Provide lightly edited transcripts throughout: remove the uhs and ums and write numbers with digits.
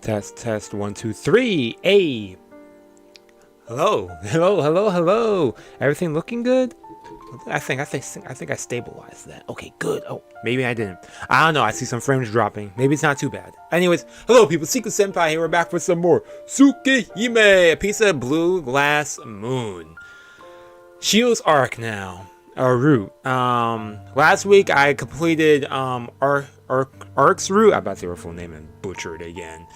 Test, test, 1, 2, 3. Hey. Hello. Hello. Everything looking good? I think I stabilized that. Okay, good. Oh, maybe I didn't. I don't know. I see some frames dropping. Maybe it's not too bad. Anyways, hello people. Seku-Senpai here. We're back for some more Tsukihime, a piece of blue glass moon. Shield's arc now. Route. Last week I completed Ark's route. I'm about to say her full name and butchered it again.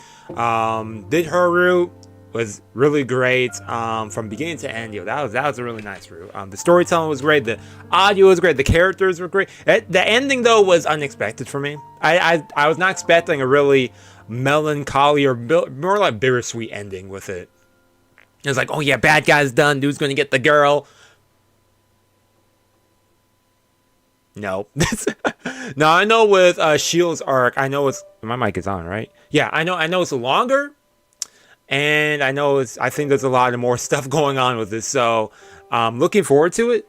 Did her route. Was really great from beginning to end. That was a really nice route. The storytelling was great. The audio was great. The characters were great. The ending though was unexpected for me. I was not expecting a really melancholy or more like bittersweet ending with it. It was like, oh yeah, bad guy's done. Dude's gonna get the girl. No. No, I know with Shield's arc, I know it's my mic is on, right? Yeah, I know it's longer. And I know I think there's a lot of more stuff going on with this, so looking forward to it.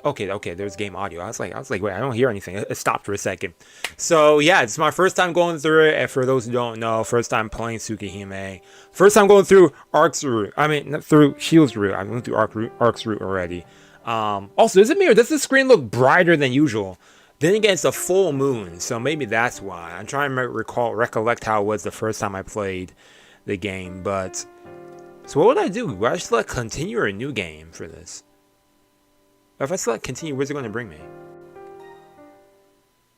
Okay, there's game audio. I was like, wait, I don't hear anything. It stopped for a second. So yeah, it's my first time going through it. And for those who don't know, first time playing Tsukihime. First time going through Ark's route. I mean, not through Shield's route. I went through Ark's route already. Also, is it me or does the screen look brighter than usual? Then again, it's a full moon, so maybe that's why. I'm trying to recollect how it was the first time I played the game, but... So what would I do? Would I select continue or a new game for this? If I select continue, where's it going to bring me?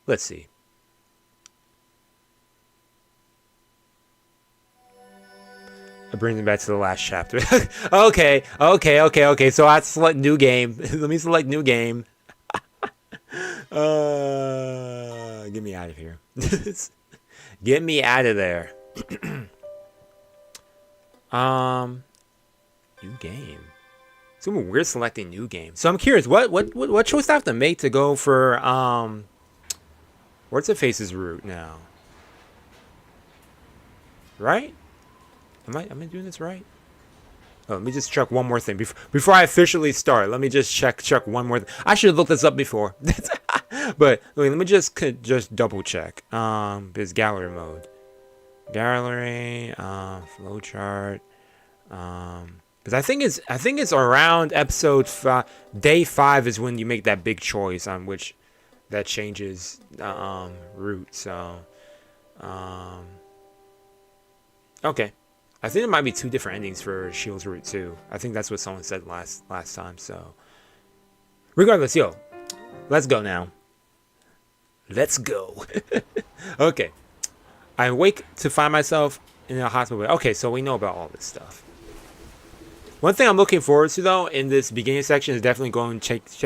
Let's see. It brings me back to the last chapter. Okay, so I select new game. Let me select new game. Get me out of here. Get me out of there. New game. It's gonna be weird selecting new game. So I'm curious, what choice do I have to make to go for what's it face's route now? Right? Am I doing this right? Oh, let me just check one more thing before I officially start. Let me just check one more. I should have looked this up before. But wait, let me just double check. This gallery mode, gallery, flowchart. Because I think it's around episode day 5 is when you make that big choice on which that changes route. So, okay. I think there might be 2 different endings for Shield's route too. I think that's what someone said last time. So, regardless, yo, let's go now. Let's go. Okay, I awake to find myself in a hospital. Okay, so we know about all this stuff. One thing I'm looking forward to though in this beginning section is definitely going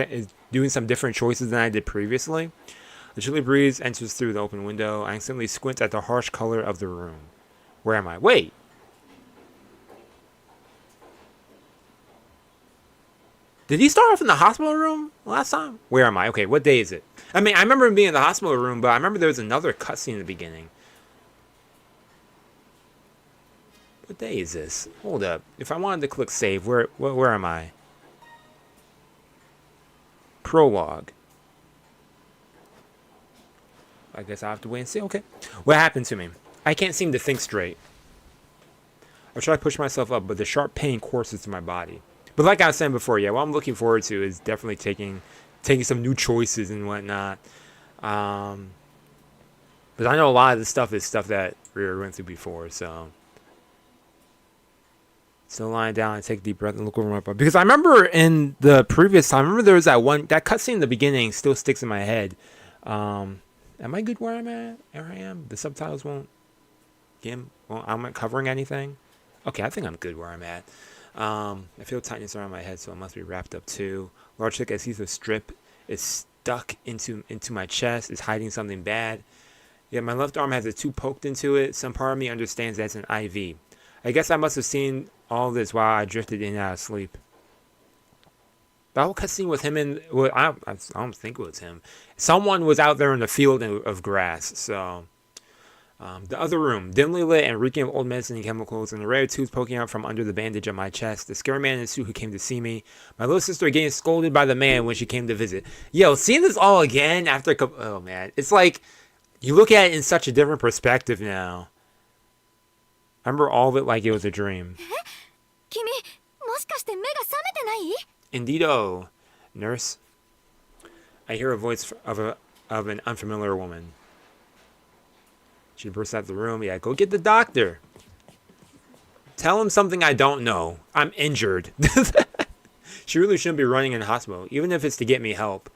is doing some different choices than I did previously. The chilly breeze enters through the open window. I instantly squint at the harsh color of the room. Where am I? Wait. Did he start off in the hospital room last time? Where am I? Okay, what day is it? I mean, I remember him being in the hospital room, but I remember there was another cutscene in the beginning. What day is this? Hold up. If I wanted to click save, where am I? Prologue. I guess I have to wait and see. Okay. What happened to me? I can't seem to think straight. I try to push myself up, but the sharp pain courses through my body. But like I was saying before, yeah, what I'm looking forward to is definitely taking some new choices and whatnot. But I know a lot of this stuff is stuff that we went through before, so. Still lying down, I take a deep breath and look over my body. Because I remember in the previous time, there was that cutscene in the beginning still sticks in my head. Am I good where I'm at? Where I am? The subtitles won't. I'm not covering anything. Okay, I think I'm good where I'm at. I feel tightness around my head, so it must be wrapped up too. Large thick adhesive strip is stuck into my chest. It's hiding something bad. Yeah, my left arm has a tube poked into it. Some part of me understands that's an IV. I guess I must have seen all this while I drifted in and out of sleep. That whole cutscene with him in... Well, I don't think it was him. Someone was out there in the field of grass, so... The other room, dimly lit and reeking of old medicine and chemicals, and the ray of tubes poking out from under the bandage on my chest. The scary man in the suit who came to see me. My little sister getting scolded by the man when she came to visit. Yo, seeing this all again after a couple... Oh, man. It's like... You look at it in such a different perspective now. I remember all of it like it was a dream. Indeedo, nurse. I hear a voice of an unfamiliar woman. She bursts out of the room. Yeah, go get the doctor. Tell him something I don't know. I'm injured. She really shouldn't be running in the hospital, even if it's to get me help.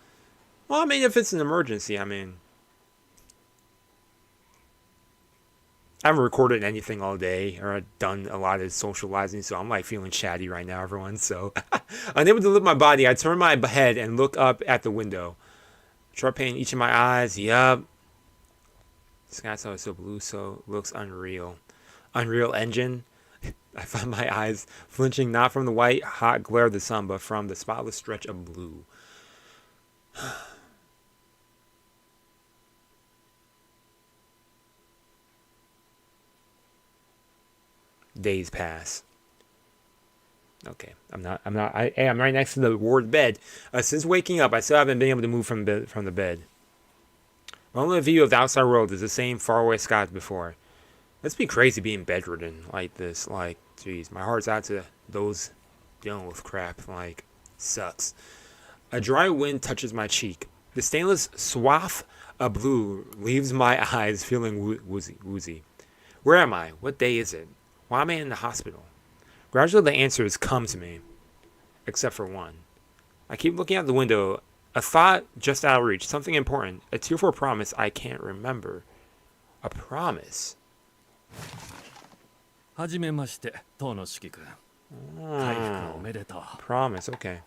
Well, I mean, if it's an emergency, I mean. I haven't recorded anything all day or done a lot of socializing, so I'm like feeling chatty right now, everyone. So, unable to lift my body, I turn my head and look up at the window. Sharp pain in each of my eyes. Yup. The sky is so blue, so looks unreal. Unreal Engine. I find my eyes flinching not from the white, hot glare of the sun, but from the spotless stretch of blue. Days pass. Okay, I'm right next to the ward bed. Since waking up, I still haven't been able to move from the bed. My only view of the outside world is the same faraway sky as before. Let's be crazy being bedridden like this. Like, jeez, my heart's out to those dealing with crap. Like, sucks. A dry wind touches my cheek. The stainless swath of blue leaves my eyes feeling woozy. Where am I? What day is it? Why am I in the hospital? Gradually the answers come to me. Except for one. I keep looking out the window. A thought just out of reach. Something important. A tearful promise I can't remember. A promise? はじめまして、Tohno Shiki-kun. 回復おめでとう. Promise, okay.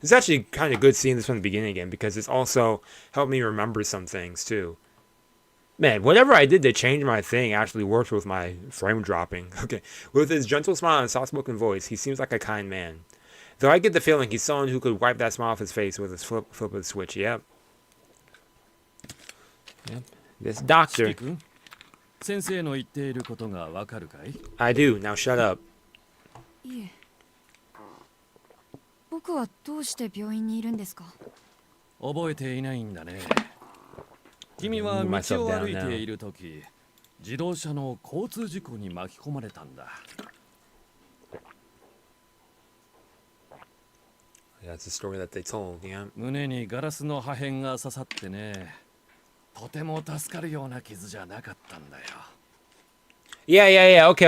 It's actually kind of good seeing this from the beginning again because it's also helped me remember some things too. Man, whatever I did to change my thing actually worked with my frame dropping. Okay. With his gentle smile and soft-spoken voice, he seems like a kind man. Though I get the feeling he's someone who could wipe that smile off his face with a flip of the switch. Yep. This doctor. Shiki-kun, 先生の言っていることがわかるかい? I do. Now shut up. いえ。僕はどうして病院にいるんですか? 覚えていないんだね。君は道を歩いているとき、自動車の交通事故に巻き込まれたんだ。That's the story that they told, yeah. 胸にガラスの破片が刺さってね。とても助かるような傷じゃなかったんだよ。Yeah. Okay.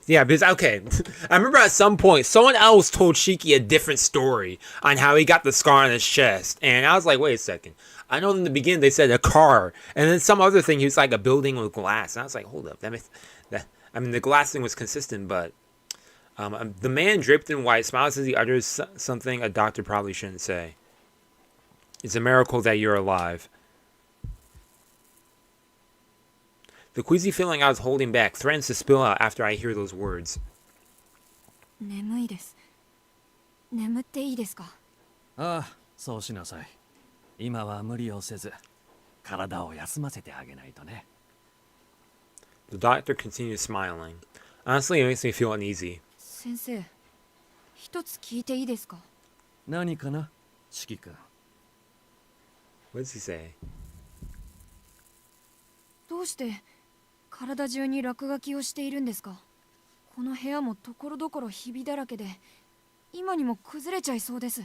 Yeah, because, okay. I remember at some point, someone else told Shiki a different story on how he got the scar on his chest. And I was like, wait a second. I know in the beginning they said a car. And then some other thing, he was like a building with glass. And I was like, hold up. I mean, the glass thing was consistent, but... the man draped in white smiles as he utters something a doctor probably shouldn't say. It's a miracle that you're alive. The queasy feeling I was holding back threatens to spill out after I hear those words. 眠いです。眠っていいですか? ああ、そうしなさい。今は無理をせず、体を休ませてあげないとね。The doctor continues smiling. Honestly, it makes me feel uneasy. 先生、一つ聞いていいですか? 何かな、Shiki君。What does he say? どうして体中に落書きをしているんですか? この部屋もところどころひびだらけで、今にも崩れちゃいそうです。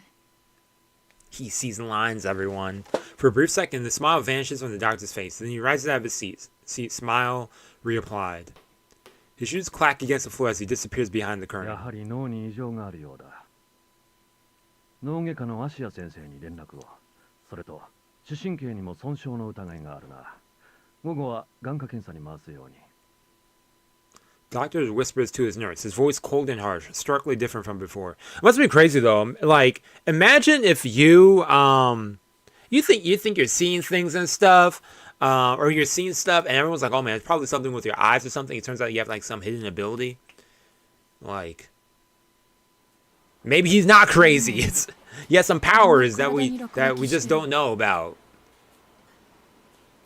He sees lines, everyone. For a brief second, the smile vanishes from the doctor's face. Then he rises out of his seat, smile reapplied. His shoes clack against the floor as he disappears behind the curtain. やはり脳に異常があるようだ。脳外科の芦谷先生に連絡を。それと、視神経にも損傷の疑いがあるな。午後は眼科検査に回すように。Doctor whispers to his nurse, his voice cold and harsh, starkly different from before. It must be crazy though. Like, imagine if you think you're seeing things and stuff, or you're seeing stuff, and everyone's like, "Oh man, it's probably something with your eyes or something." It turns out you have like some hidden ability. Like, maybe he's not crazy. He has some powers that we just don't know about.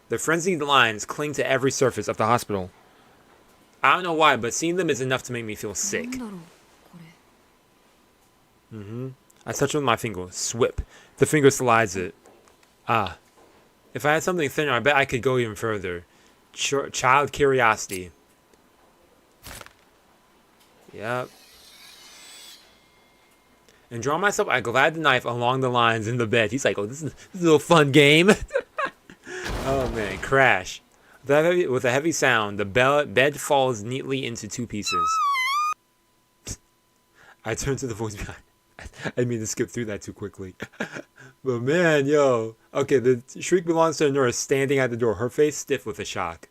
The frenzied lines cling to every surface of the hospital. I don't know why, but seeing them is enough to make me feel sick. I touch it with my finger. Swip. The finger slides it. Ah. If I had something thinner, I bet I could go even further. Child curiosity. Yep. And draw myself, I glide the knife along the lines in the bed. He's like, oh, this is a little fun game. Oh, man. Crash. With a heavy sound, the bed falls neatly into 2 pieces. I turn to the voice behind. I didn't mean to skip through that too quickly. But man, yo. Okay, the shriek belongs to a nurse standing at the door, her face stiff with a shock.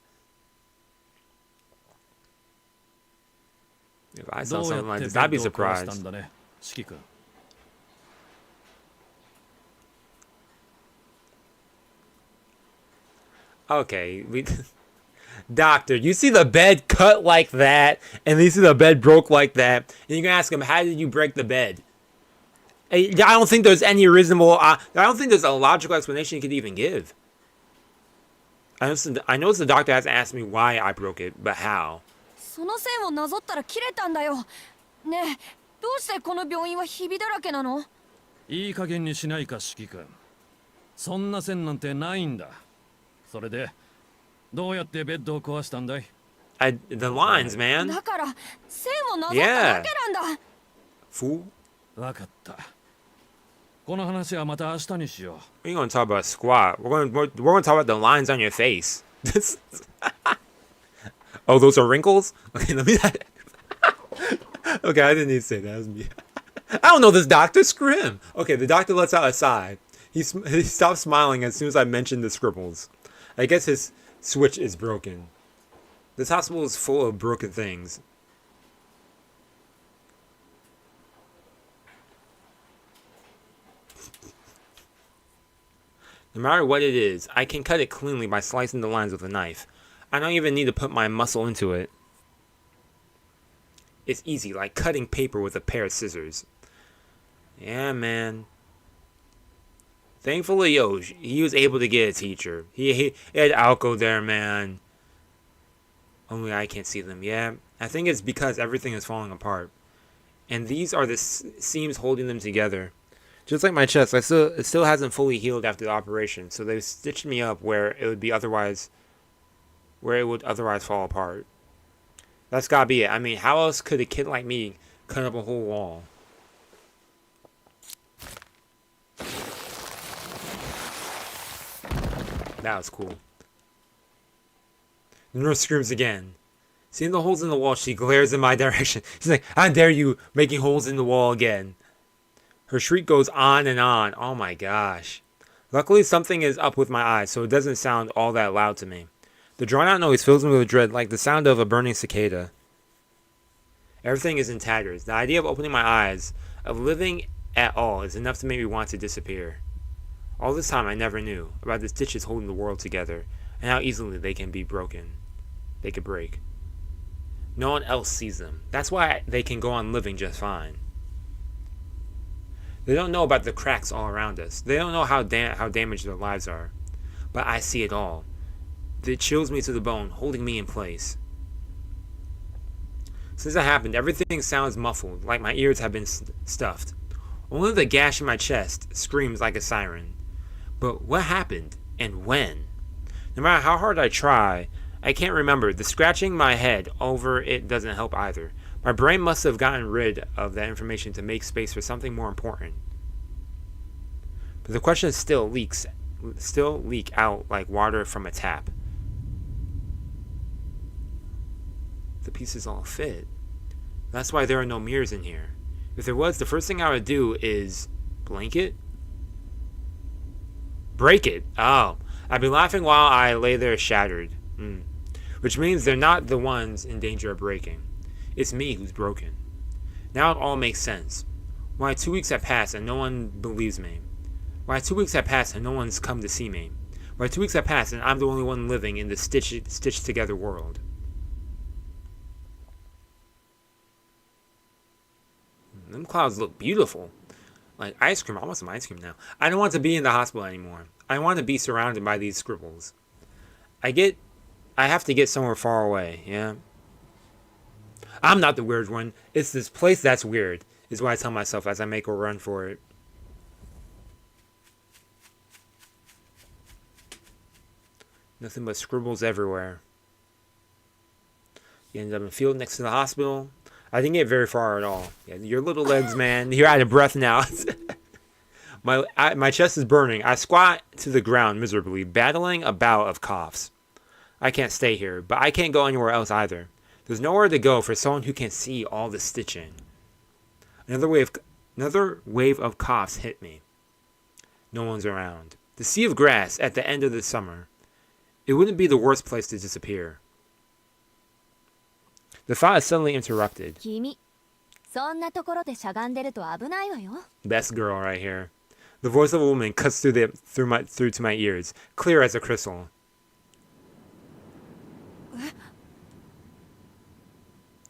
If I saw something like this, I'd be surprised. Okay, Doctor, you see the bed cut like that, and you see the bed broke like that, and you're gonna ask him, how did you break the bed? I don't think there's any reasonable, I don't think there's a logical explanation you could even give. I noticed the doctor hasn't asked me why I broke it, but how. その線をなぞったら切れたんだよ。ねえ、どうしてこの病院はひびだらけなの？いい加減にしないか、四季君。そんな線なんてないんだ。それで、どうやってベッドを壊したんだい？ The lines, man. だから線をなぞっただけなんだ。Fool. わかった。この話はまた明日にしよう。 We're gonna talk about squat. We're gonna talk about the lines on your face. Oh, those are wrinkles? Okay, let me. Okay, I didn't need to say that. That was me. I don't know this doctor. Screw him. Okay, the doctor lets out a sigh. He stops smiling as soon as I mention the scribbles. I guess his switch is broken. This hospital is full of broken things. No matter what it is, I can cut it cleanly by slicing the lines with a knife. I don't even need to put my muscle into it. It's easy, like cutting paper with a pair of scissors. Yeah, man. Thankfully, yo, he was able to get a teacher. He had Alco there, man. Only I can't see them. Yeah, I think it's because everything is falling apart. And these are the seams holding them together. Just like my chest, it still hasn't fully healed after the operation, so they've stitched me up where it would otherwise fall apart. That's gotta be it. I mean, how else could a kid like me cut up a whole wall? That was cool. The nurse screams again. Seeing the holes in the wall, she glares in my direction. She's like, how dare you, making holes in the wall again. Her shriek goes on and on. Oh my gosh. Luckily, something is up with my eyes, so it doesn't sound all that loud to me. The drawn-out noise fills me with dread, like the sound of a burning cicada. Everything is in tatters. The idea of opening my eyes, of living at all, is enough to make me want to disappear. All this time, I never knew about the stitches holding the world together, and how easily they can be broken. They could break. No one else sees them. That's why they can go on living just fine. They don't know about the cracks all around us. They don't know how damaged their lives are. But I see it all. It chills me to the bone, holding me in place. Since it happened, everything sounds muffled, like my ears have been stuffed. Only the gash in my chest screams like a siren. But what happened, and when? No matter how hard I try, I can't remember. The scratching my head over it doesn't help either. My brain must have gotten rid of that information to make space for something more important. But the question still leak out like water from a tap. The pieces all fit. That's why there are no mirrors in here. If there was, the first thing I would do is blink it? Break it. Oh, I'd be laughing while I lay there shattered. Which means they're not the ones in danger of breaking. It's me who's broken. Now it all makes sense. Why 2 weeks have passed and no one believes me? Why 2 weeks have passed and no one's come to see me? Why 2 weeks have passed and I'm the only one living in this stitched together world? Them clouds look beautiful. Like ice cream. I want some ice cream now. I don't want to be in the hospital anymore. I want to be surrounded by these scribbles. I have to get somewhere far away, yeah? I'm not the weird one. It's this place that's weird, is what I tell myself as I make a run for it. Nothing but scribbles everywhere. You ended up in the field next to the hospital. I didn't get very far at all. Yeah, your little legs, man. You're out of breath now. My chest is burning. I squat to the ground miserably, battling a bout of coughs. I can't stay here, but I can't go anywhere else either. There's nowhere to go for someone who can see all the stitching. Another wave of coughs hit me. No one's around. The sea of grass at the end of the summer. It wouldn't be the worst place to disappear. The thought is suddenly interrupted. 君、そんなところでしゃがんでると危ないわよ。 Best girl right here. The voice of a woman cuts through to my ears, clear as a crystal.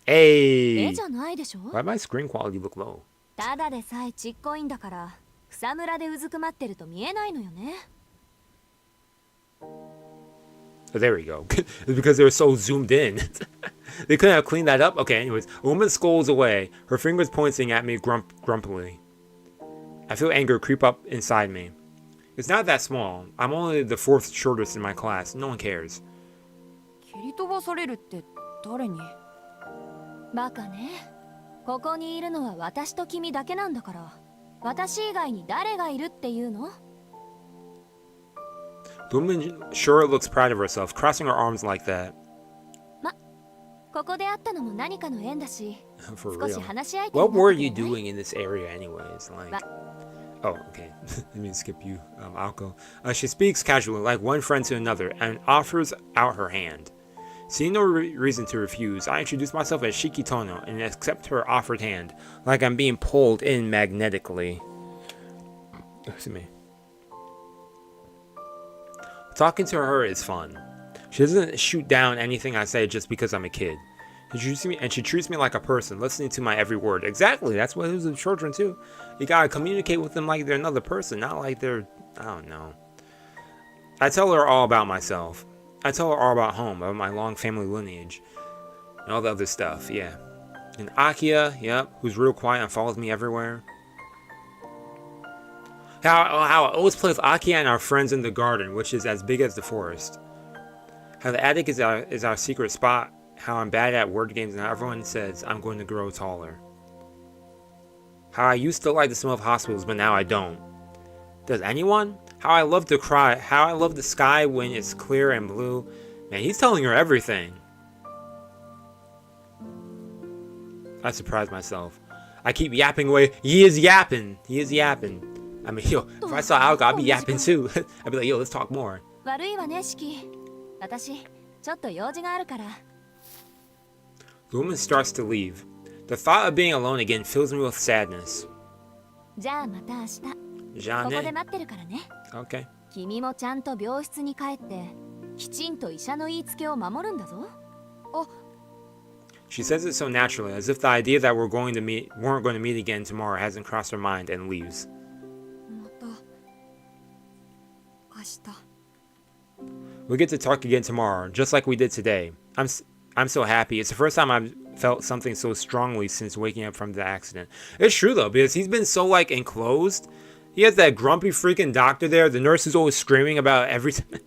Hey! 絵じゃないでしょ。 Why my screen quality look low? ただでさえちっこいんだから、草むらでうずくまってると見えないのよね。Oh, there we go. It's because they were so zoomed in. They couldn't have cleaned that up? Okay, anyways. A woman scolds away, her fingers pointing at me grumpily. I feel anger creep up inside me. It's not that small. I'm only the fourth shortest in my class. No one cares. 蹴り飛ばされるって誰に？バカね。ここにいるのは私と君だけなんだから。私以外に誰がいるっていうの？ The woman sure looks proud of herself, crossing her arms like that. ま、ここで会ったのも何かの縁だし、 For 少し real. 話し相手に What な were って you くれない？ doing in this area anyways? Like... Oh, okay. Let me skip you, Alko. She speaks casually, like one friend to another, and offers out her hand. Seeing no reason to refuse, I introduce myself as Shiki Tohno and accept her offered hand, like I'm being pulled in magnetically. Excuse me. Talking to her is fun. She doesn't shoot down anything I say just because I'm a kid. She treats me like a person, listening to my every word. Exactly, that's what it is with children too. You gotta communicate with them like they're another person, not like they're... I don't know. I tell her all about myself. I tell her all about home, about my long family lineage, and all the other stuff, yeah. And Akiha, yep, who's real quiet and follows me everywhere. How I always play with Akiha and our friends in the garden, which is as big as the forest. How the attic is our secret spot. How I'm bad at word games and how everyone says I'm going to grow taller. How I used to like the smell of hospitals, but now I don't. Does anyone? How I love to cry. How I love the sky when it's clear and blue. Man, he's telling her everything. I surprised myself. I keep yapping away. He is yapping. He is yapping. I mean, yo, if I saw Alka, I'd be yapping too. I'd be like, yo, let's talk more. 悪いわね、シキ。私、ちょっと用事があるから。 The woman starts to leave. The thought of being alone again fills me with sadness. じゃあまた明日。じゃあね。ここで待ってるからね。Okay. 君もちゃんと病室に帰って、きちんと医者の言いつけを守るんだぞ。She says it so naturally, as if the idea that weren't going to meet again tomorrow hasn't crossed her mind, and leaves. また明日。 We'll get to talk again tomorrow, just like we did today. I'm so happy. It's the first time I've felt something so strongly since waking up from the accident. It's true though, because he's been so like enclosed. He has that grumpy freaking doctor there. The nurse is always screaming about everything.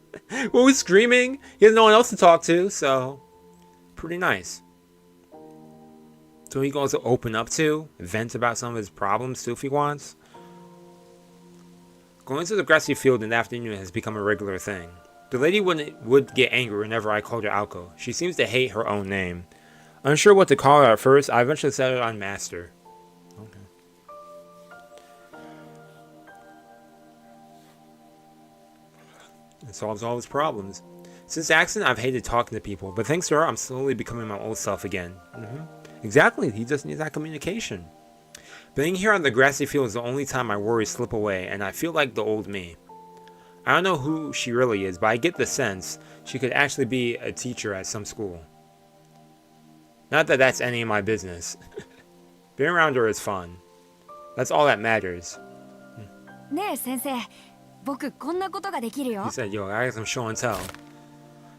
Always screaming. He has no one else to talk to, so pretty nice. So he goes to open up to, vent about some of his problems too if he wants. Going to the grassy field in the afternoon has become a regular thing. The lady would get angry whenever I called her Alko. She seems to hate her own name. Unsure what to call her at first, I eventually settled on Master. Okay. It solves all his problems. Since the accident, I've hated talking to people, but thanks to her, I'm slowly becoming my old self again. Exactly, he just needs that communication. Being here on the grassy field is the only time my worries slip away, and I feel like the old me. I don't know who she really is, but I get the sense she could actually be a teacher at some school. Not that that's any of my business. Being around her is fun. That's all that matters. ねえ先生、僕こんなことができるよ。 He said, yo, I got some show and tell.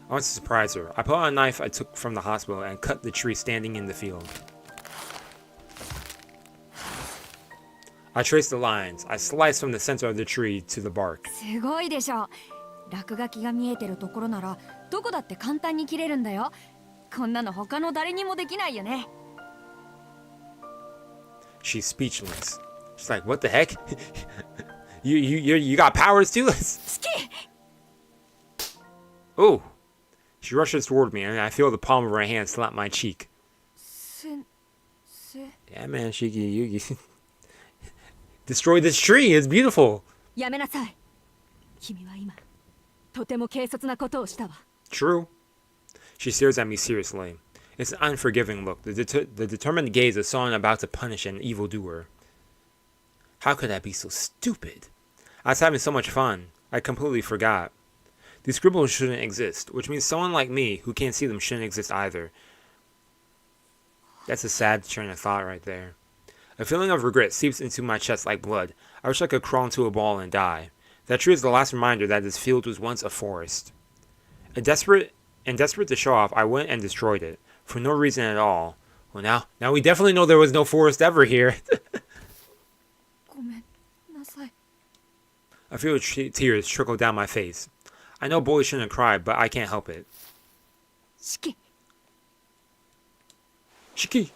I want to surprise her. I pulled out a knife I took from the hospital and cut the tree standing in the field. I traced the lines. I sliced from the center of the tree to the bark. すごいでしょ。落書きが見えてるところならどこだって簡単に切れるんだよ。こんなの他の誰にもできないよね。 She's speechless. She's like, what the heck? you got powers too? 好き。 Oh, she rushes toward me, and I feel the palm of her hand slap my cheek. Yeah, man, Shiki, you destroy this tree. It's beautiful. やめなさい。君は今とても軽率なことをしたわ。 True. She stares at me seriously. It's an unforgiving look, the determined gaze of someone about to punish an evildoer. How could I be so stupid? I was having so much fun, I completely forgot. These scribbles shouldn't exist, which means someone like me who can't see them shouldn't exist either. That's a sad train of thought right there. A feeling of regret seeps into my chest like blood. I wish I could crawl into a ball and die. That tree is the last reminder that this field was once a forest. Desperate to show off, I went and destroyed it. For no reason at all. Well, now we definitely know there was no forest ever here. I feel tears trickle down my face. I know boys shouldn't cry, but I can't help it. Shiki. Shiki.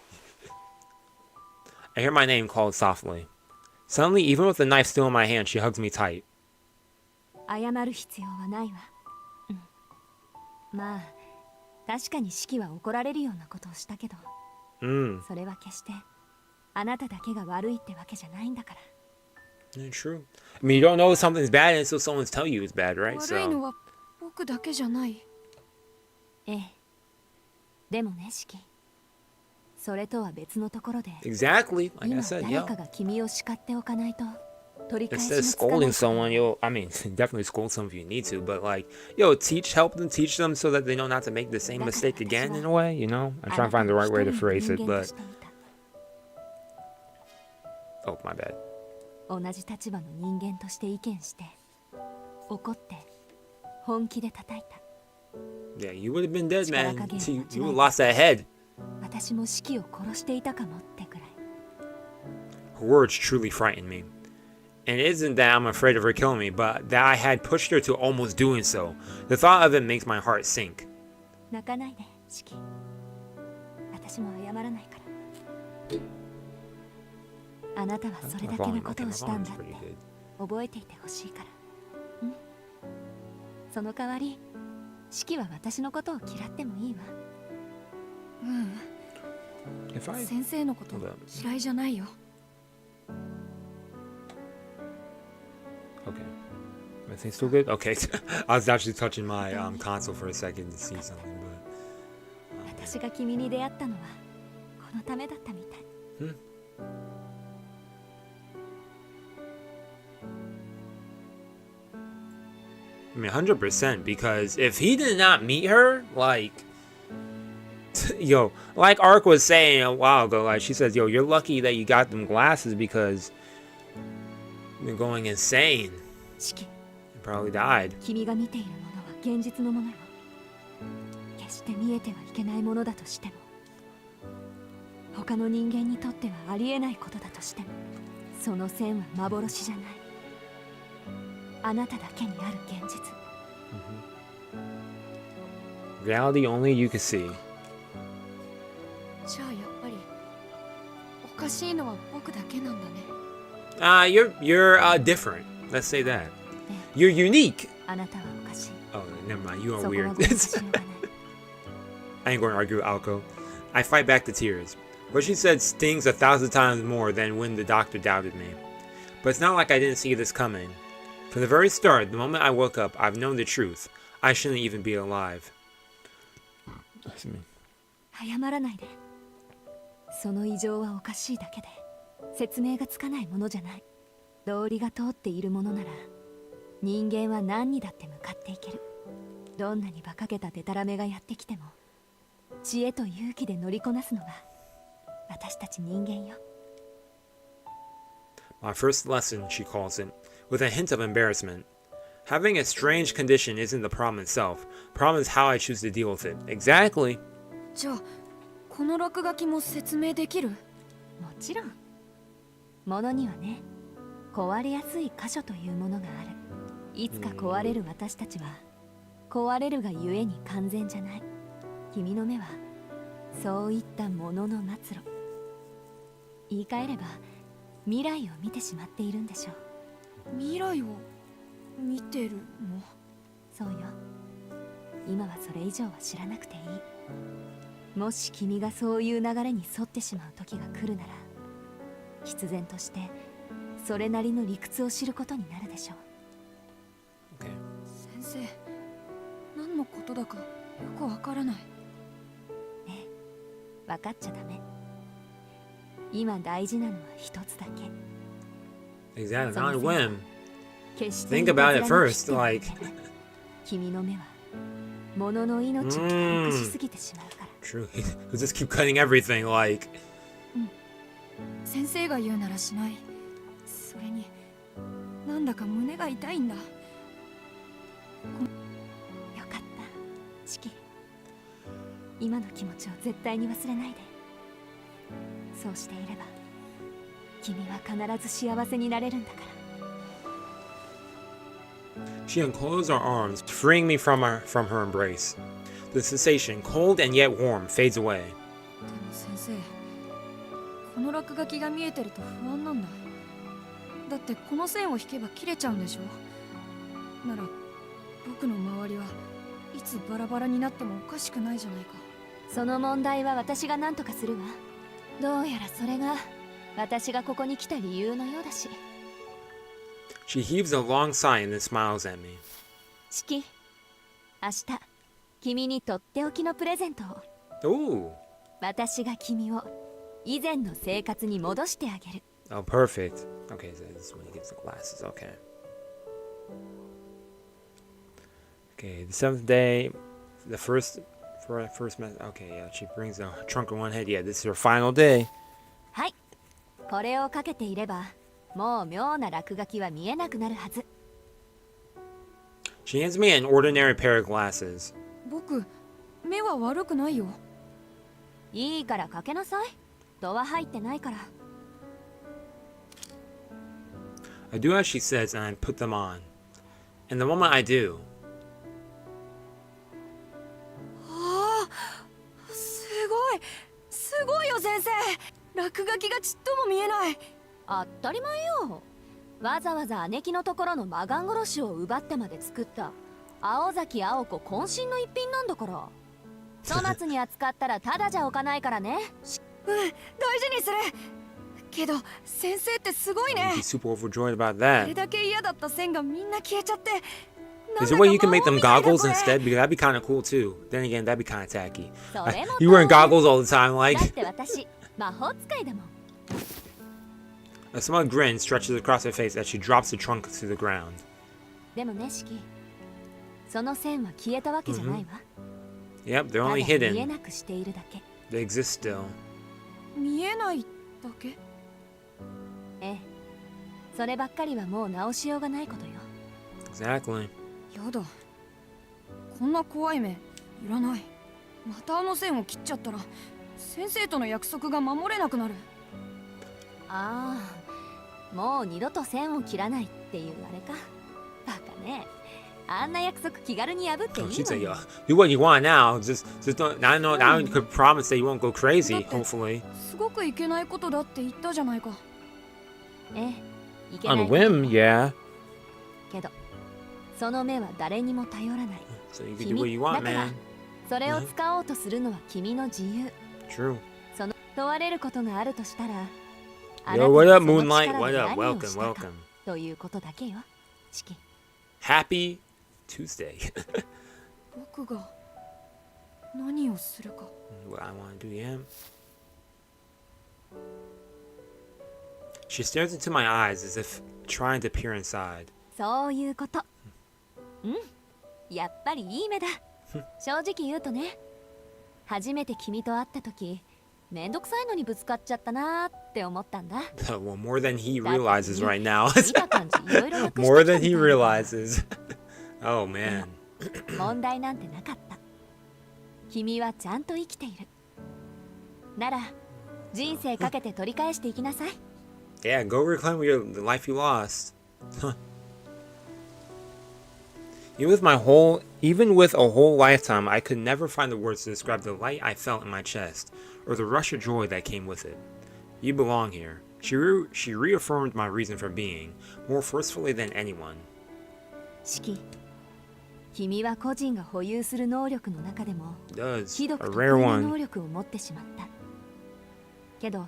I hear my name called softly. Suddenly, even with the knife still in my hand, she hugs me tight. 謝る必要はないわ。まあ確かにシキは怒られるようなことをしたけど、それは決してあなただけが悪いってわけじゃないんだから。Yeah, true. I mean, you don't know something's bad until someone's tell you it's bad, right? 悪いのは僕だけじゃない。ええ。でもね、シキ。それとは別のところで。Exactly. Like I said, 今誰かが君を叱っておかないと。Instead of scolding someone, I mean, definitely scold someone if you need to, but like, help them teach them so that they know not to make the same mistake again in a way, you know? I'm trying to find the right way to phrase it, but... Oh, my bad. 同じ立場の人間として意見して、怒って、本気で叩いた。Yeah, you would have been dead, man. You would have lost that head. 私もシキを殺していたかもってくらい。Her words truly frightened me. And it isn't that I'm afraid of her killing me, but that I had pushed her to almost doing so. The thought of it makes my heart sink. 泣かないで、シキ。私も謝らないから。あなたはそれだけのことをしたんだって覚えていてほしいから。その代わり、シキは私のことを嫌ってもいいわ。先生のこと嫌いじゃないよ。Okay. Everything's still good? Okay. I was actually touching my console for a second to see something, but... 私が君に出会ったのはこのためだったみたい。I mean, 100%, because if he did not meet her, like... Yo, like Ark was saying a while ago, like she says, yo, you're lucky that you got them glasses because... You're going insane. You probably died. 君が見ているものは現実のものよ。決して見えてはいけないものだとしても、他の人間にとってはありえないことだとしても、その線は幻じゃない。あなただけにある現実。Reality only you can see. じゃあやっぱりおかしいのは僕だけなんだね。You're different. Let's say that. You're unique. あなたはおかしい。 Oh, never mind. You are weird. I ain't going to argue with Alco. I fight back the tears. What she said stings 1,000 times more than when the doctor doubted me. But it's not like I didn't see this coming. From the very start, the moment I woke up, I've known the truth. I shouldn't even be alive. 謝らないで。その異常はおかしいだけで。説明がつかないものじゃない。道理が通っているものなら人間は何にだって向かっていける。どんなに馬鹿げたデタラメがやってきても知恵と勇気で乗りこなすのが私たち人間よ。 My first lesson, she calls it, with a hint of embarrassment. Having a strange condition isn't the problem itself. The problem is how I choose to deal with it. Exactly. じゃあこの落書きも説明できる？もちろん。ものにはね、壊れやすい箇所というものがある。いつか壊れる私たちは壊れるがゆえに完全じゃない。君の目はそういったものの末路、言い換えれば未来を見てしまっているんでしょう。未来を見てるの？そうよ。今はそれ以上は知らなくていい。もし君がそういう流れに沿ってしまう時が来るなら、必然としてそれなりの理屈を知ることになるでしょう。 Okay. 先生、何のことだかよくわからない。分かっちゃダメ。今大事なのは一つだけ。 Exactly, not a whim. 決して Think about it いたずらに first, 切ってはい like けない。君の目は物の命を軽くしすぎてしまうから。True. He'll just keep cutting everything, like. 先生が言うならしない。それになんだか胸が痛いんだ。よかった、シキ。今の気持ちを絶対に忘れないで。そうしていれば君は必ず幸せになれるんだから。 She unclosed her arms, freeing me from her embrace. The sensation, cold and yet warm, fades away. でも先生、この落書きが見えてると不安なんだ。だってこの線を引けば切れちゃうんでしょ。なら僕の周りはいつバラバラになってもおかしくないじゃないか。その問題は私が何とかするわ。どうやらそれが私がここに来た理由のようだし。 She heaves a long sigh and then smiles at me. シキ、明日君にとっておきのプレゼントを。 Ooh. 私が君を以前の生活に戻してあげる。 Oh, perfect. Okay, so this is when he gets the glasses. Okay. Okay, the seventh day, the first method. Okay, yeah, she brings a trunk on one head. Yeah, this is her final day. はい、これをかけていればもう妙な落書きは見えなくなるはず。 She hands me an ordinary pair of glasses. 僕、目は悪くないよ。いいからかけなさい。度は入ってないから。 I do as she says and I put them on. And the moment I do, ああ、すごいよ先生。落書きがちっとも見えない。当たり前よ。わざわざ姉貴のところの魔眼殺しを奪ってまで作った青崎青子渾身の一品なんだから。粗末に扱ったらただじゃ置かないからね。大事にする。けど先生ってすごいね。 he's super overjoyed about あれ that. だけ嫌だった線がみんな消えちゃって。 Is there a way you can make them goggles instead? Because that'd be kind of cool too. Then again, that'd be kind of tacky. それも You wearing goggles all the time, だ like. って私魔法使いだもん。 A smug grin stretches across her face as she drops the trunk to the ground. でもね、シキ、その線は消えたわけじゃないわ。 Yep, they're ただ only 見え hidden. なくしているだけ。 They exist still. 見えないだけ。ええ、そればっかりはもう直しようがないことよ。 Exactly. やだ、こんな怖い目いらない。またあの線を切っちゃったら先生との約束が守れなくなる。ああ、もう二度と線を切らないっていうあれか。バカね。あんな約束気軽に破ってい Oh, い she'd の say, よ。 "Yo, do what you want now. Just don't. I know. Now you could promise that you won't go crazy. Hopefully." すごくいけないことだって言ったじゃないか。ええ、いけない On a whim, yeah. けど、その目は誰にも頼らない。 So you can do what you want, だから man. それを使おうとするのは君の自由。 True. その問われることがあるとしたら、あ Yo, なた what が up, その Moonlight? 力 What で up? 何を Welcome, したか welcome. ということだけよ。シキ。 Happy Tuesday. 僕が何をするか。 What I want to do, yeah. She stares into my eyes as if trying to peer inside. そういうこと。うん、やっぱりいい目だ。正直言うとね、初めて君と会った時、めんどくさいのにぶつかっちゃったなーって思ったんだ。 Well, more than he realizes right now. 見た感じ、いろいろなくしてきた More みた than い he だ realizes. Oh man. 問題なんてなかった。君はちゃんと生きている。なら、人生かけて取り返していきなさい。 Yeah, go reclaim the life you lost. Even with a whole lifetime, I could never find the words to describe the light I felt in my chest, or the rush of joy that came with it. You belong here. She reaffirmed my reason for being, more forcefully than anyone. シキ、君は個人が保有する能力の中でも Does ひど a く特 rare 異な one. 能力を持ってしまった。けど、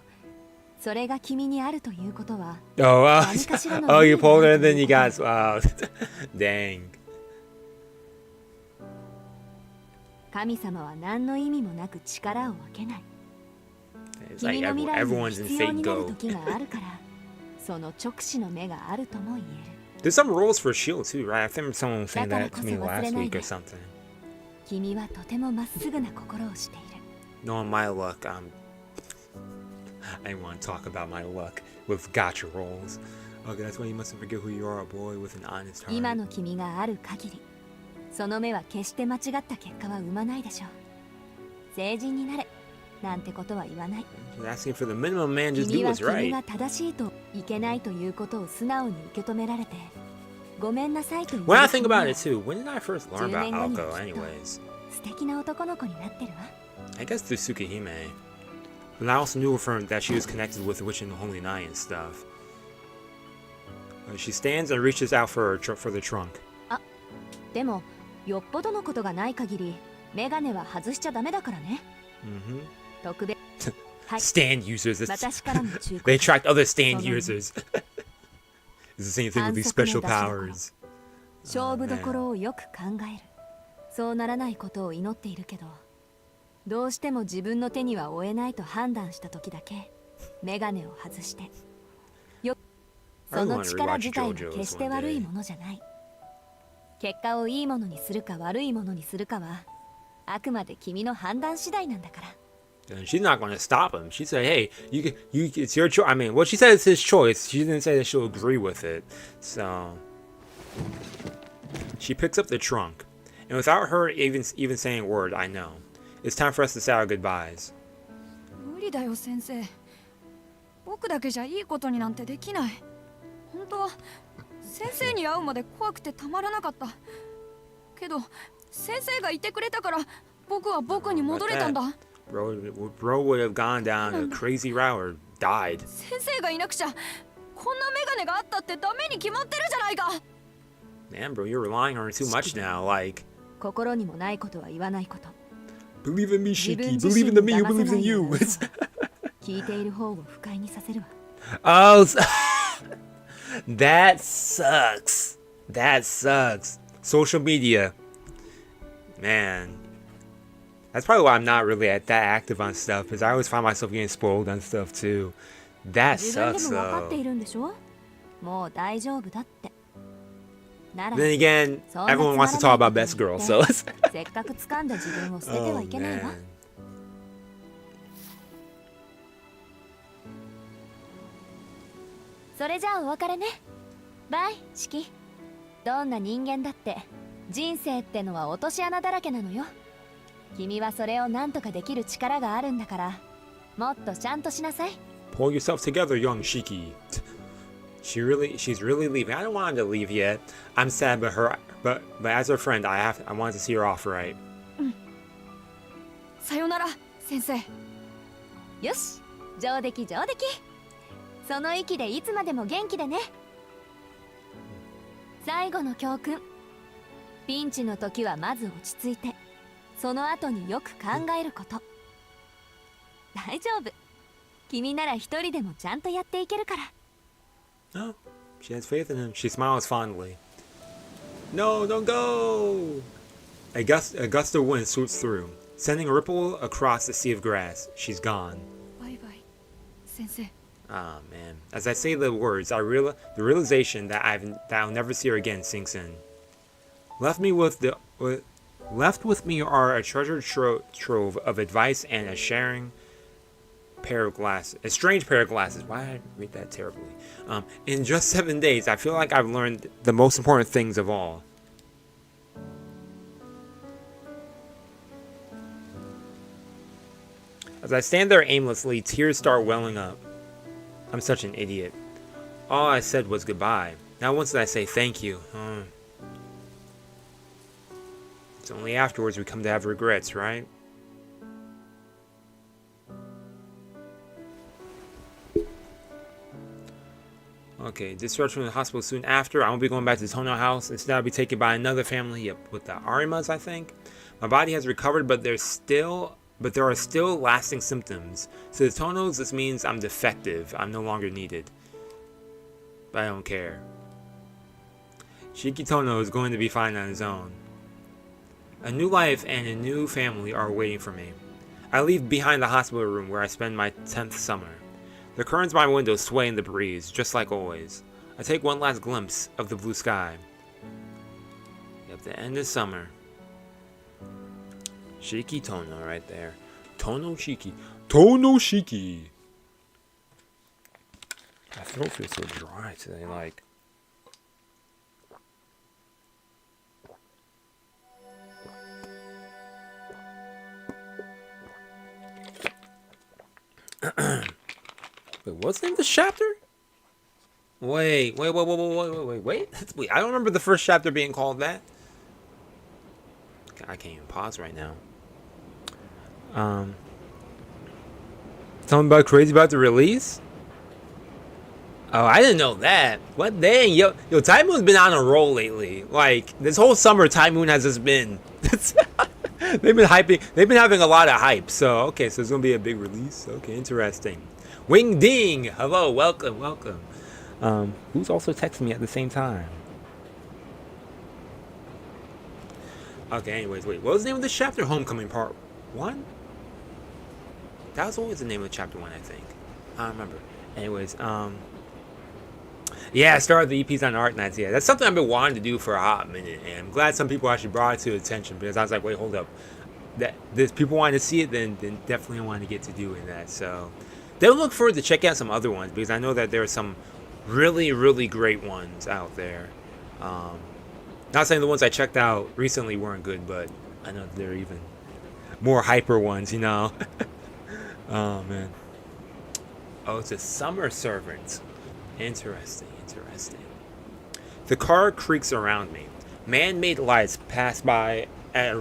それが君にあるということは Oh, 何かしらの oh, 意 you 味があ pulled る it and と then い you うこと got. Wow. Dang. 神様は何の意味もなく力を分けない。 It's like 君の未来に everyone's in 必要 fate になる go. 時があるからその直視の目があるとも言える。 There's some rules for Shield too, right? I think someone was saying that to me だからこそ忘れ last ない week で。 or something. 君はとてもまっすぐな心をしている。 Knowing my luck, I didn't want to talk about my luck with gotcha rolls. Okay, that's why you mustn't forget who you are, a boy with an honest heart. 今の君がある限り、その目は決して間違った結果は生まないでしょう。成人になれ、なんてことは言わない。 She's asking for the minimum man just 君 do は what's 君 right. が正しいといけないということを素直に受け止められて、ごめんなさいと言う When I think about it too, when did I first learn about 10年後には Alko きっと anyways? 素敵な男の子になってるわ。 I guess through Tsukihime. But I also knew her that she was connected with the Witch in the Holy Night and stuff. She stands and reaches out for the trunk. でも、よっぽどのことがない限り、メガネは外しちゃダメだからね。 Mm-hmm. 特別。はい。 Stand users. 私からの忠 They 告。 attract other stand その users. It's the same thing with these 反則の special 出しどころ。 powers. 勝負どころをよく考える。そうならないことを祈っているけど、どうしても自分の手には負えないと判断した時だけ、メガネを外して。その力自体は決して悪いものじゃない。結果をいいものにするか悪いものにするかは、あくまで君の判断次第なんだから。 And she's not going to stop him. She said, "Hey, it's your choice." I mean, well, she said it's his choice. She didn't say that she'll agree with it. So she picks up the trunk, and without her even saying a word, I know it's time for us to say our goodbyes. 無理だよ先生。僕だけじゃいいことになんてできない。本当は先生に会うまで怖くてたまらなかった。けど先生がいてくれたから僕は僕に戻れたんだ。Bro would have gone down a crazy route or died. 先生がいなくちゃこんなメガネがあったってダメに決まってるじゃないか。 Man, bro, you're relying on her too much now. Like, 心にもないことは言わないこと。 believe in me, 自 Shiki. 分自 Believe 身 in に the me who 騙さ believes な in いよ you. うに聞いている方を不快にさせるわ。Oh, that sucks. That sucks. Social media. Man. That's probably why I'm not really that active on stuff, because I always find myself getting spoiled on stuff too. That 自分で sucks も分かって though. いるんでしょ。もう大丈夫だって。なら Then again, そんな everyone wants to つま talk ら about ない best こと girl, を so 言ってせっかく掴んだ自分を捨てては oh いけないわ。 man. それじゃあお別れね。バイ、シキ。どんな人間だって人生ってのは落とし穴だらけなのよ。君はそれを何とかできる力があるんだから、もっとちゃんとしなさい。 Pull yourself together, young Shiki. She's really leaving. I don't want her to leave yet. I'm sad, but as her friend, I wanted to see her off right. さよなら先生。よし、上出来上出来。その息でいつまでも元気でね。最後の教訓。ピンチの時はまず落ち着いて、その後によく考えること。大丈夫。君なら一人でもちゃんとやっていけるから。 Oh, she has faith in him. She smiles fondly. No, don't go! A gust of wind swoops through, sending a ripple across the sea of grass. She's gone. バイバイ先生。 Ah, man. As I say the words, the realization that I'll never see her again sinks in. Left with me are a treasured trove of advice and a strange pair of glasses. Why did I read that terribly? In just 7 days, I feel like I've learned the most important things of all. As I stand there aimlessly, tears start welling up. I'm such an idiot. All I said was goodbye. Not once did I say thank you. It's only afterwards we come to have regrets, right? Okay, discharged from the hospital soon after. I won't be going back to the Tohno house. Instead, I'll be taken by another family with the Arimas, I think. My body has recovered, but there are still lasting symptoms. So the Tohnos, this means I'm defective. I'm no longer needed. But I don't care. Shiki Tohno is going to be fine on his own. A new life and a new family are waiting for me. I leave behind the hospital room where I spend my 10th summer. The curtains by my window sway in the breeze, just like always. I take one last glimpse of the blue sky. At the end of summer. Shiki Tohno right there. Tohno Shiki. Tohno Shiki! My throat feels so dry today, like... Wait, what's the name of this chapter? Wait. I don't remember the first chapter being called that. I can't even pause right now. Something about crazy about the release? Oh, I didn't know that. What dang, yo, Time Moon's been on a roll lately. Like, this whole summer, Time Moon has just been... they've been having a lot of hype. So, okay, so it's gonna be a big release. Okay, interesting. Wing Ding! Hello, welcome. Who's also texting me at the same time? Okay, anyways, wait. What was the name of this chapter? Homecoming Part 1? That was always the name of chapter 1, I think. I don't remember. Anyways, yeah, I started the EPs on Art Nights. Yeah, that's something I've been wanting to do for a hot minute, and I'm glad some people actually brought it to attention, because I was like, wait, hold up. This people wanted to see it, then definitely wanted to get to doing that. So, they'll look forward to check out some other ones, because I know that there are some really, really great ones out there. Not saying the ones I checked out recently weren't good, but I know there are even more hyper ones, you know. Oh, man. Oh, it's a summer servant. Interesting. The car creaks around me. Man-made lights pass by at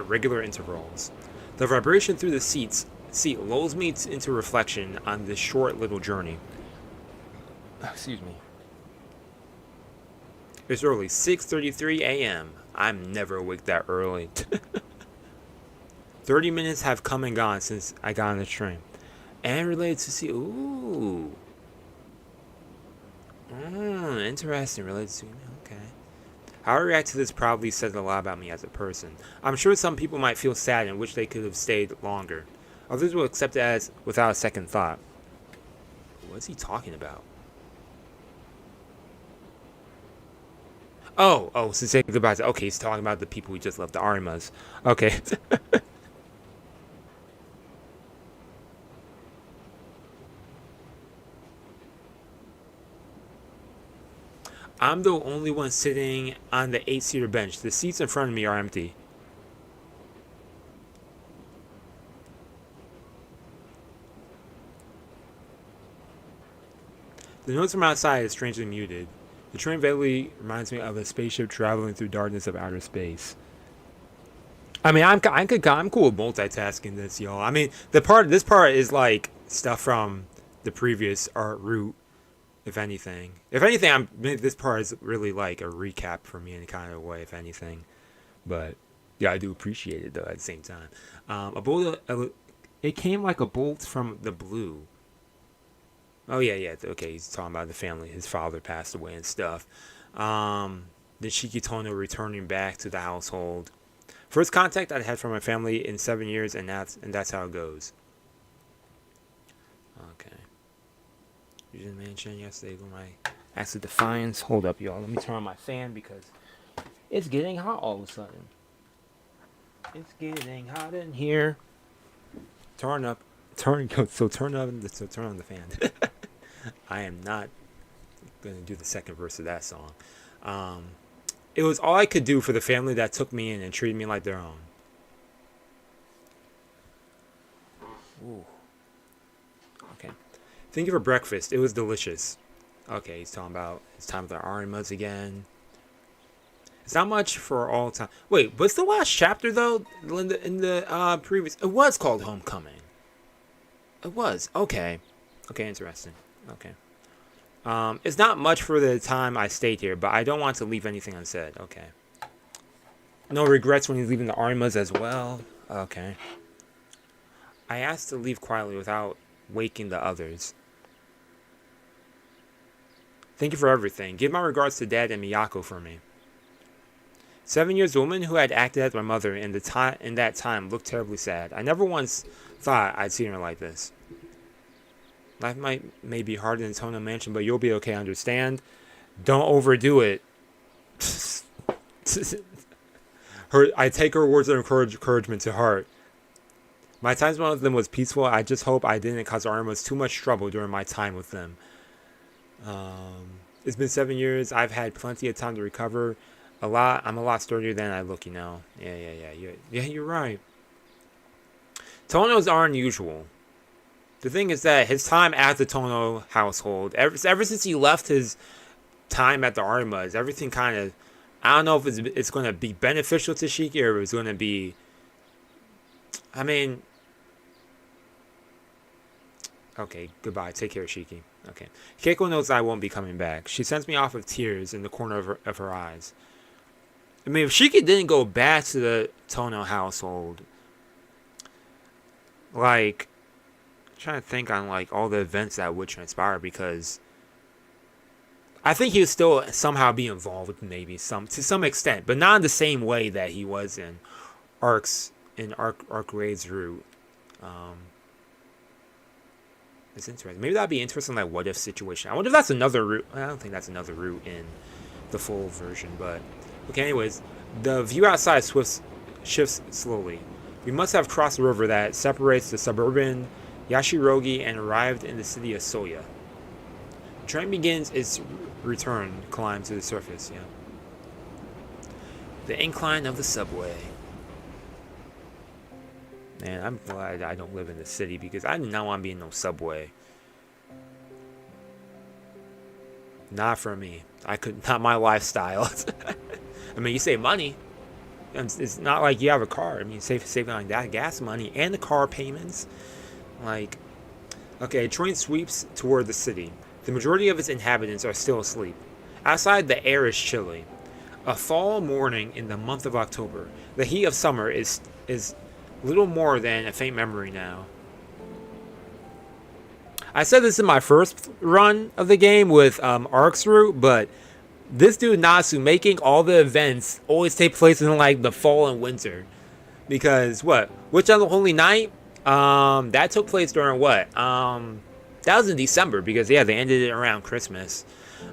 regular intervals. The vibration through the seat lulls me into reflection on this short little journey. Excuse me. It's early, 6:33 a.m. I'm never awake that early. 30 minutes have come and gone since I got on the train. And related to see, ooh. Interesting, related to, okay. How I react to this probably says a lot about me as a person. I'm sure some people might feel sad and wish they could have stayed longer. Others will accept it as without a second thought. What's he talking about? Oh, since saying goodbye to, okay, he's talking about the people we just left, the Arimas. Okay. I'm the only one sitting on the 8-seater bench. The seats in front of me are empty. The noise from outside is strangely muted. The train vaguely reminds me of a spaceship traveling through darkness of outer space. I mean, I'm cool with multitasking this, y'all. I mean, this part is like stuff from the previous art route. If anything, this part is really like a recap for me in a kind of way, if anything. But yeah, I do appreciate it though at the same time. It came like a bolt from the blue. Oh yeah. Okay, he's talking about the family. His father passed away and stuff. Then Shiki Tohno returning back to the household. First contact I'd had from my family in 7 years, and that's how it goes. Okay. You didn't mention yesterday when I asked the Defiance. Hold up, y'all. Let me turn on my fan because it's getting hot all of a sudden. It's getting hot in here. Turn on the fan. I am not going to do the second verse of that song. It was all I could do for the family that took me in and treated me like their own. Ooh. Okay. Thank you for breakfast. It was delicious. Okay, he's talking about his time with our Arimas again. It's not much for all time. Wait, what's the last chapter though? In the previous, it was called Homecoming. It was okay. Okay, interesting. Okay. It's not much for the time I stayed here, but I don't want to leave anything unsaid. Okay. No regrets when he's leaving the Armas as well. Okay. I asked to leave quietly without waking the others. Thank you for everything. Give my regards to Dad and Miyako for me. 7 years, the woman who had acted as my mother in that time looked terribly sad. I never once thought I'd seen her like this. Life may be hard in the Tohno mansion, but you'll be okay, understand? Don't overdo it. I take her words of encouragement to heart. My time with one of them was peaceful. I just hope I didn't cause Armas too much trouble during my time with them. It's been 7 years. I've had plenty of time to recover. I'm a lot sturdier than I look, you know. Yeah, you're right. Tohnos are unusual. The thing is that his time at the Tohno household, ever since he left his time at the Armas, everything kind of, I don't know if it's going to be beneficial to Shiki or if it's going to be, I mean, okay, goodbye. Take care, Shiki. Okay. Keiko knows I won't be coming back. She sends me off with tears in the corner of her eyes. I mean, if Shiki didn't go back to the Tohno household, like, I'm trying to think on like all the events that would transpire, because I think he would still somehow be involved, maybe to some extent, but not in the same way that he was in Arc Raid's route. It's interesting. Maybe that'd be interesting, like what if situation. I wonder if that's another route. I don't think that's another route in the full version, but okay. Anyways, the view outside shifts slowly. We must have crossed the river that separates the suburban Yashirogi and arrived in the city of Soya. The train begins its return climb to the surface. Yeah. The incline of the subway. Man, I'm glad I don't live in the city because I do not want to be in no subway. Not for me. Not my lifestyle. I mean, you save money. It's not like you have a car. I mean, save on that gas money and the car payments. Like, okay, a train sweeps toward the city. The majority of its inhabitants are still asleep. Outside, the air is chilly. A fall morning in the month of October. The heat of summer is little more than a faint memory now. I said this in my first run of the game with Arc's route, but this dude Nasu making all the events always take place in like the fall and winter. Because what? Witch on the Holy Night? That took place during what? That was in December because yeah, they ended it around Christmas.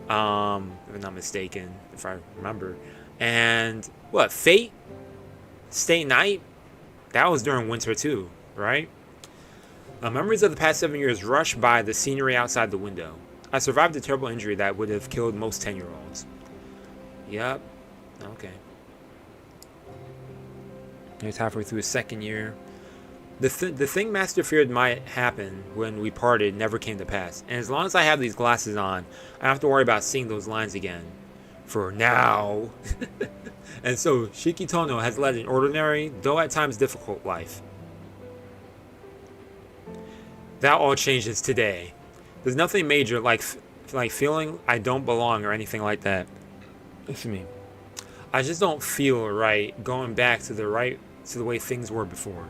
If I'm not mistaken, if I remember. And what? Fate? Stay Night? That was during winter too, right? Memories of the past 7 years rush by the scenery outside the window. I survived a terrible injury that would have killed most 10-year-olds. Yep. Okay. He's halfway through his second year. The thing Master feared might happen when we parted never came to pass. And as long as I have these glasses on, I don't have to worry about seeing those lines again. For now. And so, Shiki Tohno has led an ordinary, though at times difficult, life. That all changes today. There's nothing major like feeling I don't belong or anything like that. Excuse me. I just don't feel right going back to the way things were before.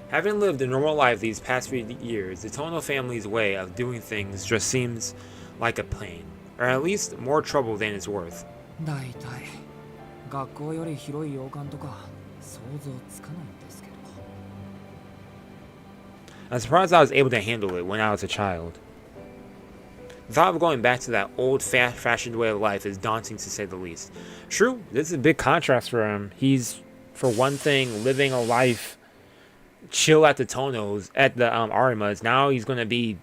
Having lived a normal life these past few years, the Tohno family's way of doing things just seems like a pain, or at least more trouble than it's worth. I'm surprised I was able to handle it when I was a child. The thought of going back to that old fashioned way of life is daunting to say the least. True, this is a big contrast for him. He's, for one thing, living a life chill at the Tohnos, at the Arimas. Now he's going to be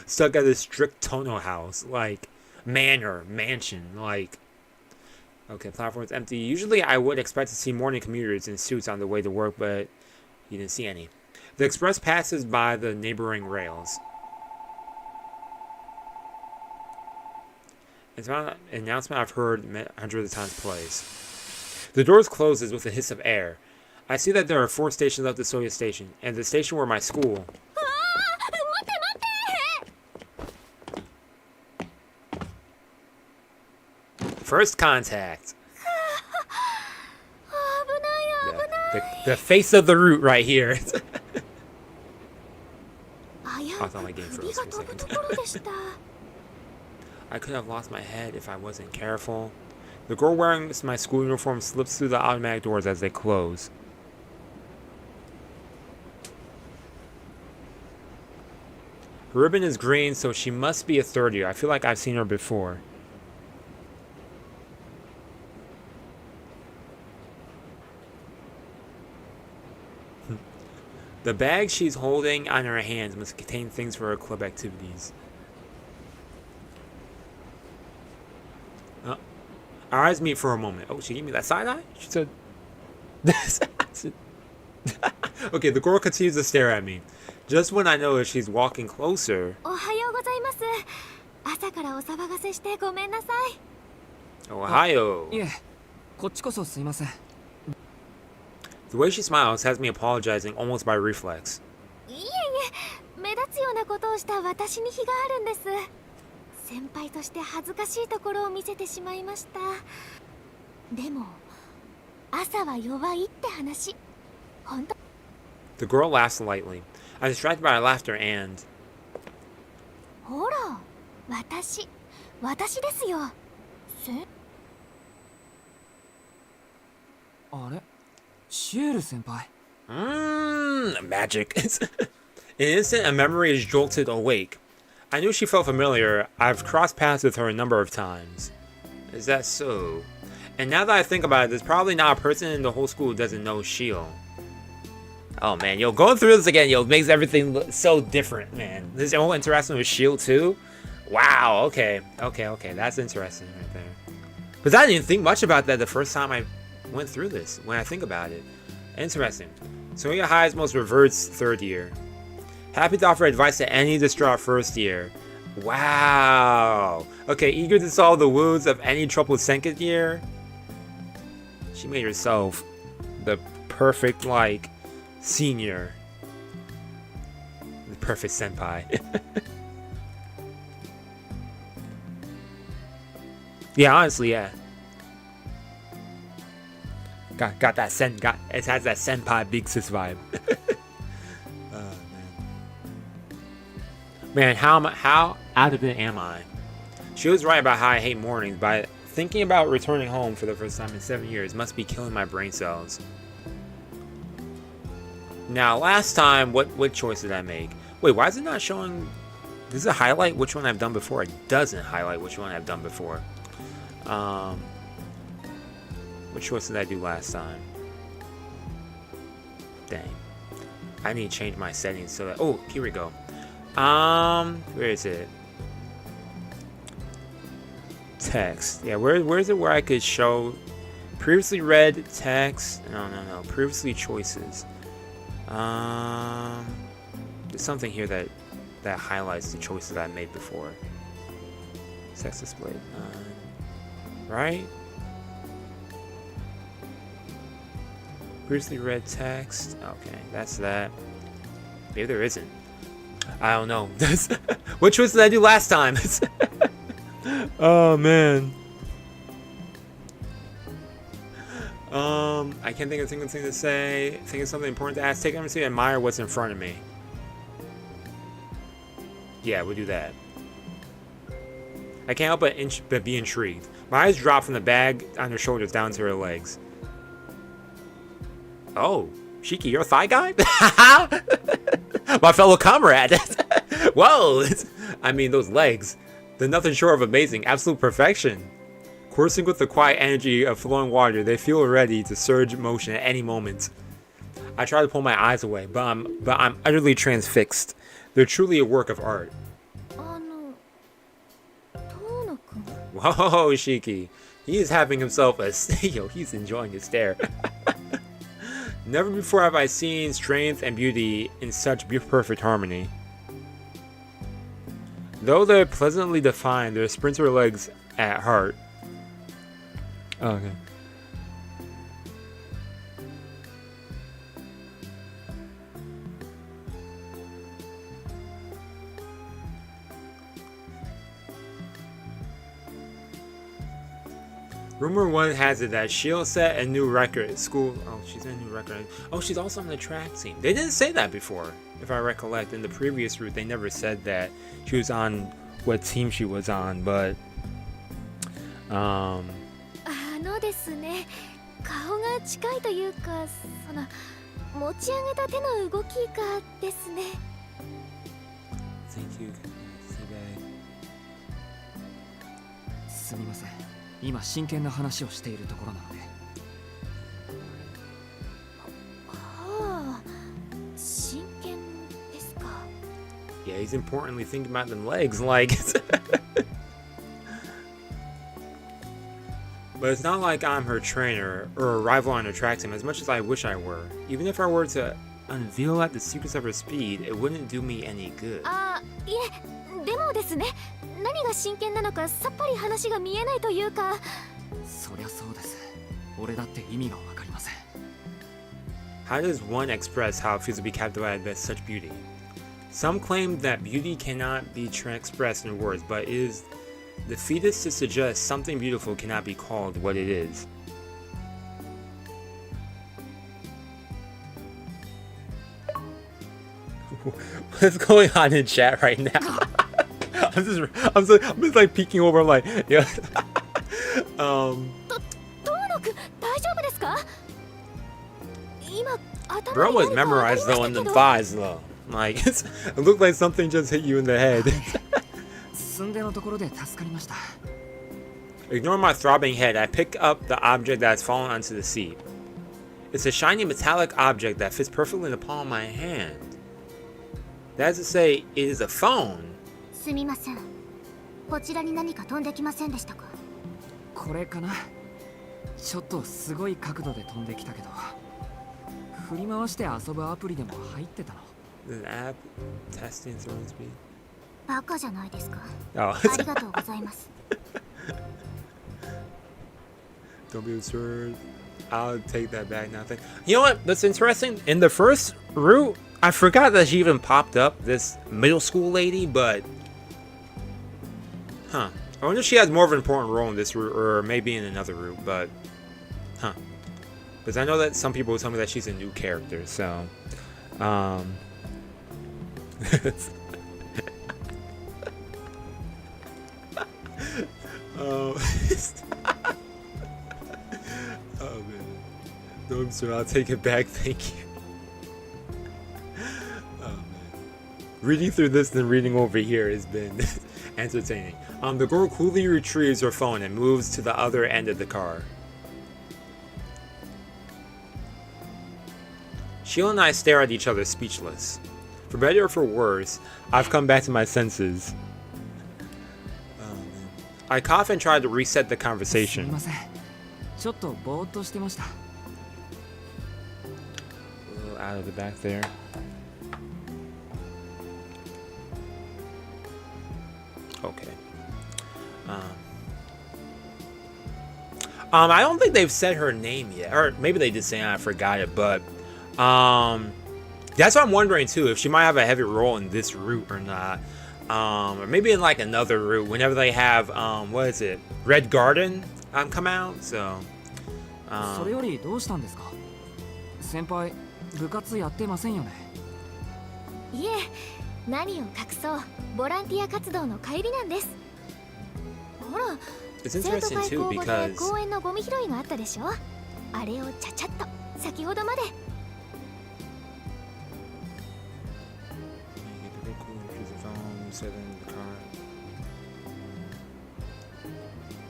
stuck at a strict Tohno house, like mansion, like. Okay, platform's empty. Usually I would expect to see morning commuters in suits on the way to work, but you didn't see any. The express passes by the neighboring rails. It's about an announcement I've heard hundreds of times plays. The doors closes with a hiss of air. I see that there are 4 stations left at Soya Station, and the station where my school... First contact. The face of the route right here. I thought my game froze for a second. I could have lost my head if I wasn't careful. The girl wearing my school uniform slips through the automatic doors as they close. Her ribbon is green, so she must be a 3rd year. I feel like I've seen her before. The bag she's holding on her hands must contain things for her club activities. Our eyes meet for a moment. Oh, she gave me that side eye? She said... Okay, the girl continues to stare at me. Just when I know she's walking closer... Ohio! The way she smiles has me apologizing almost by reflex. The girl laughs lightly. I'm distracted by her laughter and... Magic. In an instant, a memory is jolted awake. I knew she felt familiar. I've crossed paths with her a number of times. Is that so? And now that I think about it, there's probably not a person in the whole school who doesn't know Ciel. Oh man, yo, going through this again, yo, makes everything look so different, man. This whole interaction with Ciel too. Wow, okay, that's interesting right there. But I didn't even think much about that the first time I went through this, when I think about it. Interesting. Soya High's most revered 3rd year. Happy to offer advice to any distraught 1st year. Wow. Okay, eager to solve the wounds of any troubled 2nd year. She made herself the perfect, like, senior. The perfect senpai. Yeah, honestly, yeah. Got that it has that senpai big sis vibe. Oh, man, how out of it am I? She was right about how I hate mornings, but thinking about returning home for the first time in 7 years must be killing my brain cells. Now, last time, what choice did I make? Wait, why is it not showing? Does it highlight which one I've done before? It doesn't highlight which one I've done before. What choice did I do last time? Dang. I need to change my settings so that... Oh, here we go. Where is it? Text. Yeah, where is it where I could show... Previously read text... No. Previously choices. There's something here that highlights the choices I made before. Text displayed. Right? Previously read text. Okay, that's that. Maybe there isn't. I don't know. What choice did I do last time? Oh man. I can't think of a single thing to say. Think of something important to ask. Take a moment to admire what's in front of me. Yeah, we'll do that. I can't help but be intrigued. My eyes drop from the bag on her shoulders down to her legs. Oh, Shiki, you're a thigh guy? My fellow comrade. Whoa! I mean, those legs. They're nothing short of amazing. Absolute perfection. Coursing with the quiet energy of flowing water, they feel ready to surge motion at any moment. I try to pull my eyes away, but I'm utterly transfixed. They're truly a work of art. Whoa, Shiki. He is having himself a... Yo, he's enjoying his stare. Never before have I seen strength and beauty in such perfect harmony. Though they're pleasantly defined, their sprinter legs at heart. Okay. Rumor one has it that she'll set a new record at school. Oh, she's a new record. Oh, she's also on the track team. They didn't say that before, if I recollect. In the previous route, they never said that she was on what team she was on, but ですね、顔が近いというか、その持ち上げた手の動きがですね。Thank you. すみません。今真剣な話をしているところなので。はあ、真剣ですか。Yeah, he's importantly thinking about them legs, like. But it's not like I'm her trainer or a rival on her track team as much as I wish I were. Even if I were to unveil at the secrets of her speed, it wouldn't do me any good. あ、いえ、でもですね、何が真剣なのかさっぱり話が見えないというか。そりゃそうです。俺だって意味がわかりません。How does one express how it feels to be captivated by such beauty? Some claim that beauty cannot be expressed in words, but it is the fetus to suggest something beautiful cannot be called what it is. What's going on in chat right now? I'm just like peeking over, like, yeah. Bro was memorized though in the thighs though. Like it looked like something just hit you in the head. Ignore my throbbing head. I pick up the object that has fallen onto the seat. It's a shiny metallic object that fits perfectly in the palm of my hand. That is to say, it is a phone. すみません。こちらに何か飛んできませんでしたか。これかな。ちょっとすごい角度で飛んできたけど、振り回して遊ぶアプリでも入ってたの。An app testing throwing speed. バカじゃないですか。ありがとうございます。Don't be absurd. I'll take that back now. You know what? That's interesting. In the first route, I forgot that she even popped up, this middle school lady, but huh. I wonder if she has more of an important role in this route, or maybe in another route, but huh. Because I know that some people will tell me that she's a new character, so oh oh man. No, I'm sorry, I'll take it back, thank you. Oh man. Reading through this and reading over here has been entertaining. The girl coolly retrieves her phone and moves to the other end of the car. Sheila and I stare at each other speechless. For better or for worse, I've come back to my senses. Oh, man. I cough and try to reset the conversation. すみません。ちょっとぼーっとしてました。A little out of the back there. Okay. I don't think they've said her name yet, or maybe they did say it, I forgot it, but that's what I'm wondering too, if she might have a heavy role in this route or not, or maybe in like another route whenever they have what is it, Red Garden come out. So それよりどうしたんですか。先輩、部活やってませんよね。いえ、何を隠そう、ボランティア活動の帰りなんです。ほら、 it's 生徒 interesting 会 too 公募で because 公園のゴミ拾いがあったでしょ。あれをちゃちゃっと先ほどまで。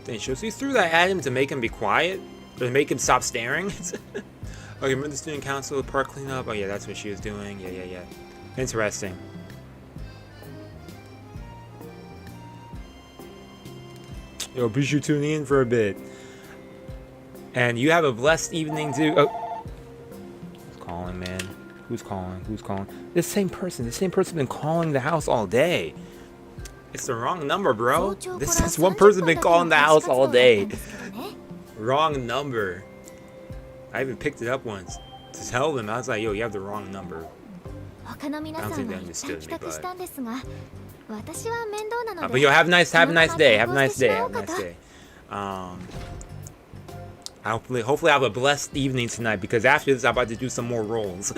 Then she'll see through that at him to make him be quiet or to make him stop staring. Okay, remember the student council, park cleanup. Oh yeah, that's what she was doing. Yeah. Interesting. Yo, appreciate you tuning in for a bit. And you have a blessed evening too. Oh. Who's calling, man? Who's calling? The same person been calling the house all day. It's the wrong number, bro. 早朝から This is one person been calling the house all day. 30分だけの監視活動だったんですけどね。 Wrong number. I even picked it up once to tell them. I was like, yo, you have the wrong number. 他の皆さんは一旦帰宅したんですが、私は面倒なの But で。 yo, have a nice day. Have a nice day. こ Have の a まま nice day. Hopefully I have a blessed evening tonight because after this I'm about to do some more rolls.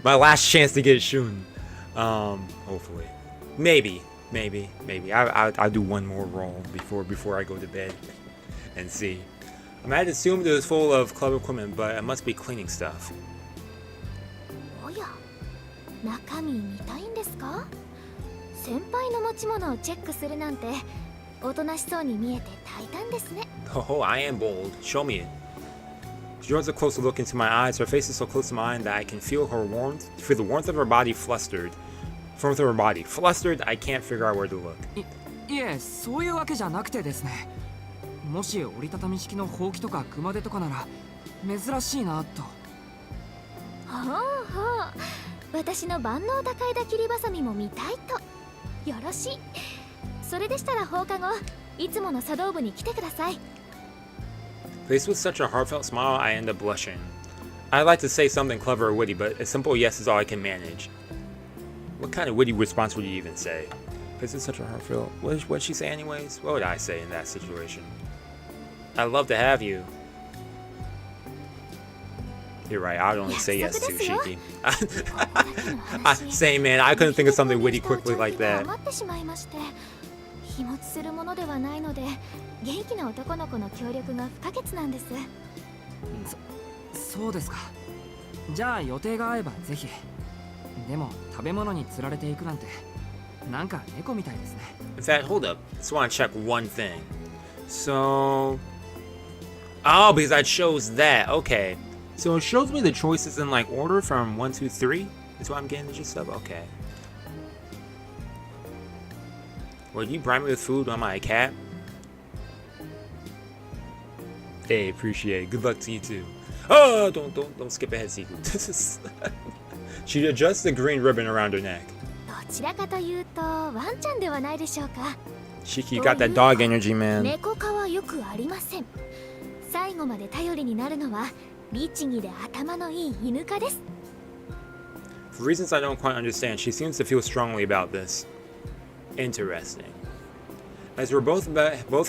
My last chance to get Shun. Hopefully. Maybe. I'll do one more roll before I go to bed and see. I might assume it was full of club equipment, but it must be cleaning stuff. おや、中身見たいんですか？先輩の持ち物をチェックするなんておとなしそうに見えて大胆ですね。 Oh, I am bold. Show me it. She draws a closer look into my eyes. Her face is so close to mine that I can feel the warmth of her body flustered. Flustered, I can't figure out where to look. いえ、そういうわけじゃなくてですね。もし折りたたみ式のほうきとか熊手とかなら珍しいなと。ほうほう、私の万能高枝切りばさみも見たいと。よろしい。それでしたら放課後、いつもの茶道部に来てください。 Faced with such a heartfelt smile, I end up blushing. I'd like to say something clever or witty, but a simple yes is all I can manage. What kind of witty response would you even say? Faced with such a heartfelt... What'd she say anyways? What would I say in that situation? I'd love to have you. You're right, I'd only say yes to Shiki. Same man, I couldn't think of something witty quickly like that. 日持ちするものではないので、元気な男の子の協力が不可欠なんです。そうですか。じゃあ予定が合えばぜひ。でも食べ物に釣られていくなんてなんか猫みたいですね。 In fact, hold up. Just want to check one thing. So... Oh, because I chose that. Okay. So it shows me the choices in like order from 1, 2, 3. That's what I'm getting the gist of? Okay. Well, you bribe me with food on my cat? Hey, appreciate it. Good luck to you too. Oh, don't skip ahead, Seku. She adjusts the green ribbon around her neck. どちらかというとワンちゃんではないでしょうか。 Shiki, you got that dog energy, man. 猫科はよくありません。最後まで頼りになるのは律儀で頭のいい犬科です。 For reasons I don't quite understand, she seems to feel strongly about this. Interesting. As we're both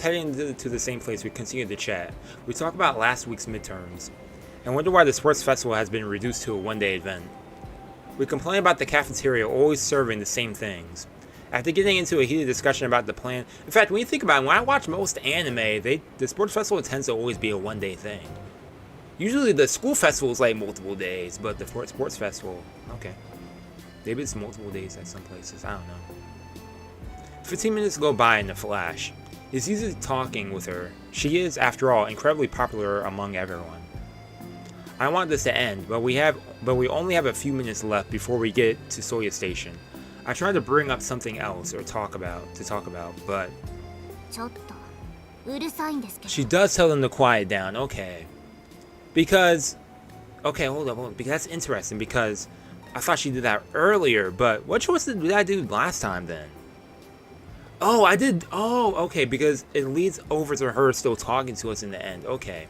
heading to the same place, we continue to chat. We talk about last week's midterms, and wonder why the sports festival has been reduced to a one-day event. We complain about the cafeteria always serving the same things. After getting into a heated discussion about the plan, in fact, when you think about it, when I watch most anime, the sports festival tends to always be a one-day thing. Usually the school festival is like multiple days, but the sports festival, okay. Maybe it's multiple days at some places, I don't know. 15 minutes go by in a flash. It's easy talking with her. She is, after all, incredibly popular among everyone. I want this to end, but we only have a few minutes left before we get to Soya Station. I tried to bring up something else or talk about, but ちょっとうるさいんですけど。 she does tell them to quiet down. Okay, because okay, hold up, because that's interesting because I thought she did that earlier, but what choice did I do last time then? Oh, I did. Oh, okay, because it leads over to her still talking to us in the end. Okay,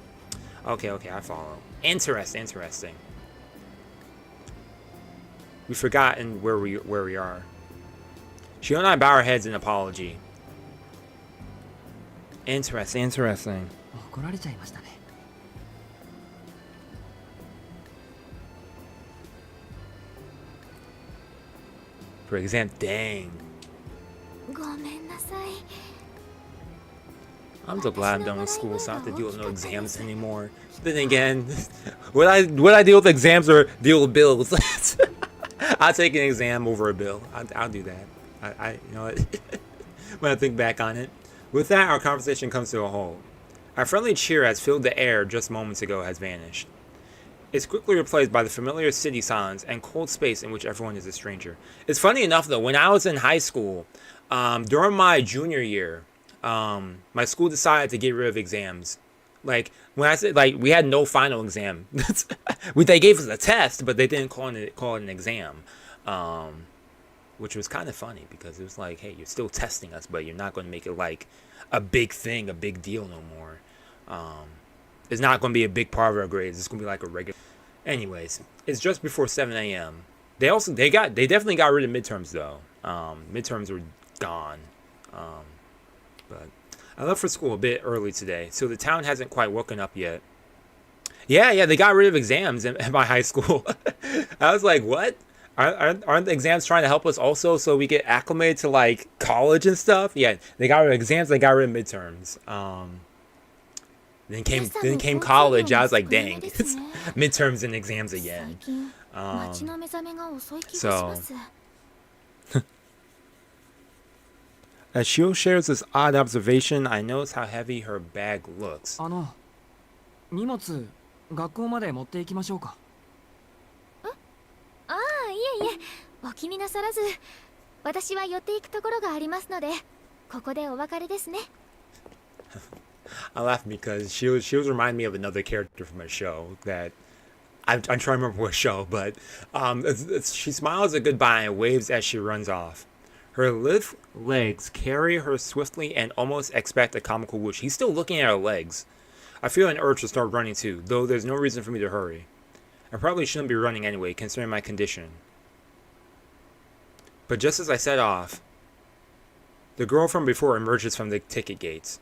I follow. Interesting. We've forgotten where we are. She and I bow our heads in apology. Interesting. 怒られちゃいましたね。 For exam, dang. ごめんなさい。 I'm so glad I'm done with school, so I don't have to deal with no exams anymore. Then again, would I deal with exams or deal with bills? I'll take an exam over a bill. I'll do that. I you know what? When I think back on it. With that, our conversation comes to a halt. Our friendly cheer has filled the air just moments ago has vanished. It's quickly replaced by the familiar city silence and cold space in which everyone is a stranger. It's funny enough though, when I was in high school, during my junior year, my school decided to get rid of exams. Like when I said like we had no final exam, they gave us a test, but they didn't call it an exam. which was kind of funny because it was like, hey, you're still testing us, but you're not going to make it like a big thing, a big deal no more. It's not going to be a big part of our grades. It's going to be like a regular. Anyways, it's just before 7 a.m. They definitely got rid of midterms though. Midterms were gone. But I left for school a bit early today, so the town hasn't quite woken up yet. Yeah, they got rid of exams at my high school. I was like, what? Aren't the exams trying to help us also so we get acclimated to like college and stuff? Yeah, they got rid of exams, they got rid of midterms. Then came college. I was like, dang, it's midterms and exams again. So as Shio shares this odd observation, I notice how heavy her bag looks. 荷物学校まで持って行きましょうか。ああ、いえいえ、お気になさらず。私は寄っていくところがありますので、ここでお別れですね。I laugh because she was reminding me of another character from a show that I'm trying to remember what show, but she smiles a goodbye and waves as she runs off. Her lithe legs carry her swiftly and almost expect a comical whoosh. He's still looking at her legs. I feel an urge to start running too, though there's no reason for me to hurry. I probably shouldn't be running anyway, considering my condition. But just as I set off, the girl from before emerges from the ticket gates.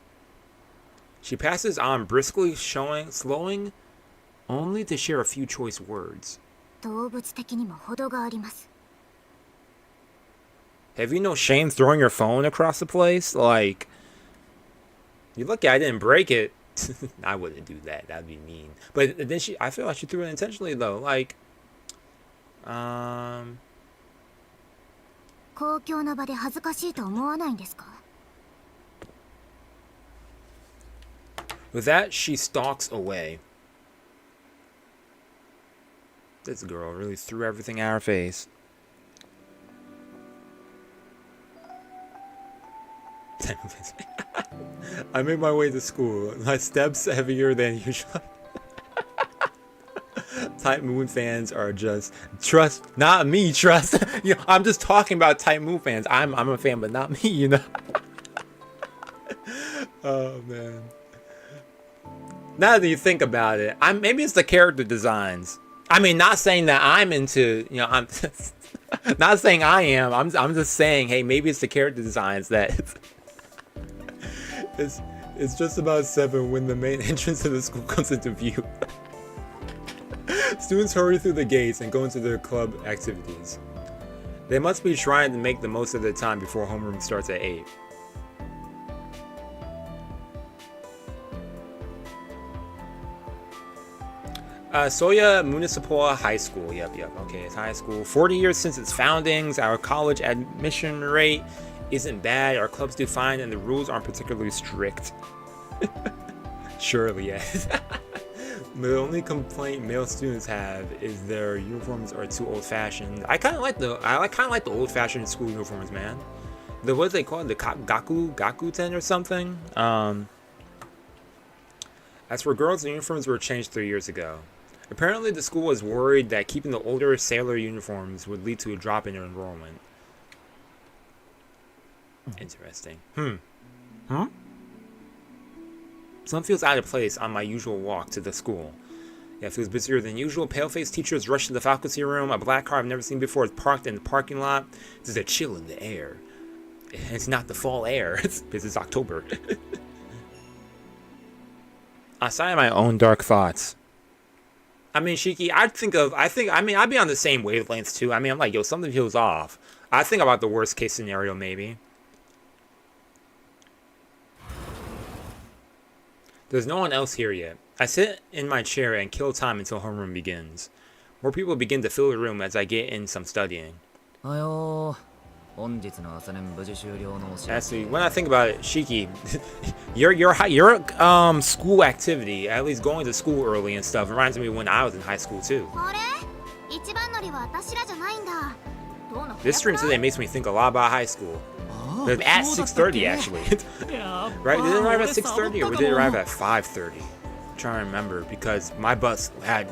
She passes on briskly, slowing only to share a few choice words. Have you no shame throwing your phone across the place? Like, you're lucky I didn't break it. I wouldn't do that. That'd be mean. But then I feel like she threw it intentionally though. Like, with that, she stalks away. This girl really threw everything at her face. I made my way to school. My steps heavier than usual. Type Moon fans are just not me. You know, I'm just talking about Type Moon fans. I'm a fan, but not me. You know. Oh man. Now that you think about it, maybe it's the character designs. I mean, not saying that I'm into, you know, I'm not saying I am. I'm just saying, hey, maybe it's the character designs that it's just about 7 when the main entrance of the school comes into view. Students hurry through the gates and go into their club activities. They must be trying to make the most of their time before homeroom starts at 8. Soya Municipal High School. Yep. Okay, it's high school. 40 years since its foundings. Our college admission rate isn't bad. Our clubs do fine, and the rules aren't particularly strict. Surely, yes. The only complaint male students have is their uniforms are too old-fashioned. I kind of like the old-fashioned school uniforms, man. What do they call it? The Gakuten or something. As for girls, the uniforms were changed 3 years ago. Apparently, the school was worried that keeping the older sailor uniforms would lead to a drop in their enrollment. Interesting. Something feels out of place on my usual walk to the school. Yeah, it feels busier than usual. Pale-faced teachers rush to the faculty room. A black car I've never seen before is parked in the parking lot. There's a chill in the air. It's not the fall air. It's October. Aside my own dark thoughts. I mean, Shiki, I'd be on the same wavelengths too. I mean, I'm like, yo, something feels off. I think about the worst case scenario, maybe. There's no one else here yet. I sit in my chair and kill time until homeroom begins. More people begin to fill the room as I get in some studying. Actually, when I think about it, Shiki, your school activity, at least going to school early and stuff, reminds me of when I was in high school too. This stream today makes me think a lot about high school. But at 6:30 actually. Right? Did it arrive at 6:30 or did it arrive at 5:30? I'm trying to remember because my bus had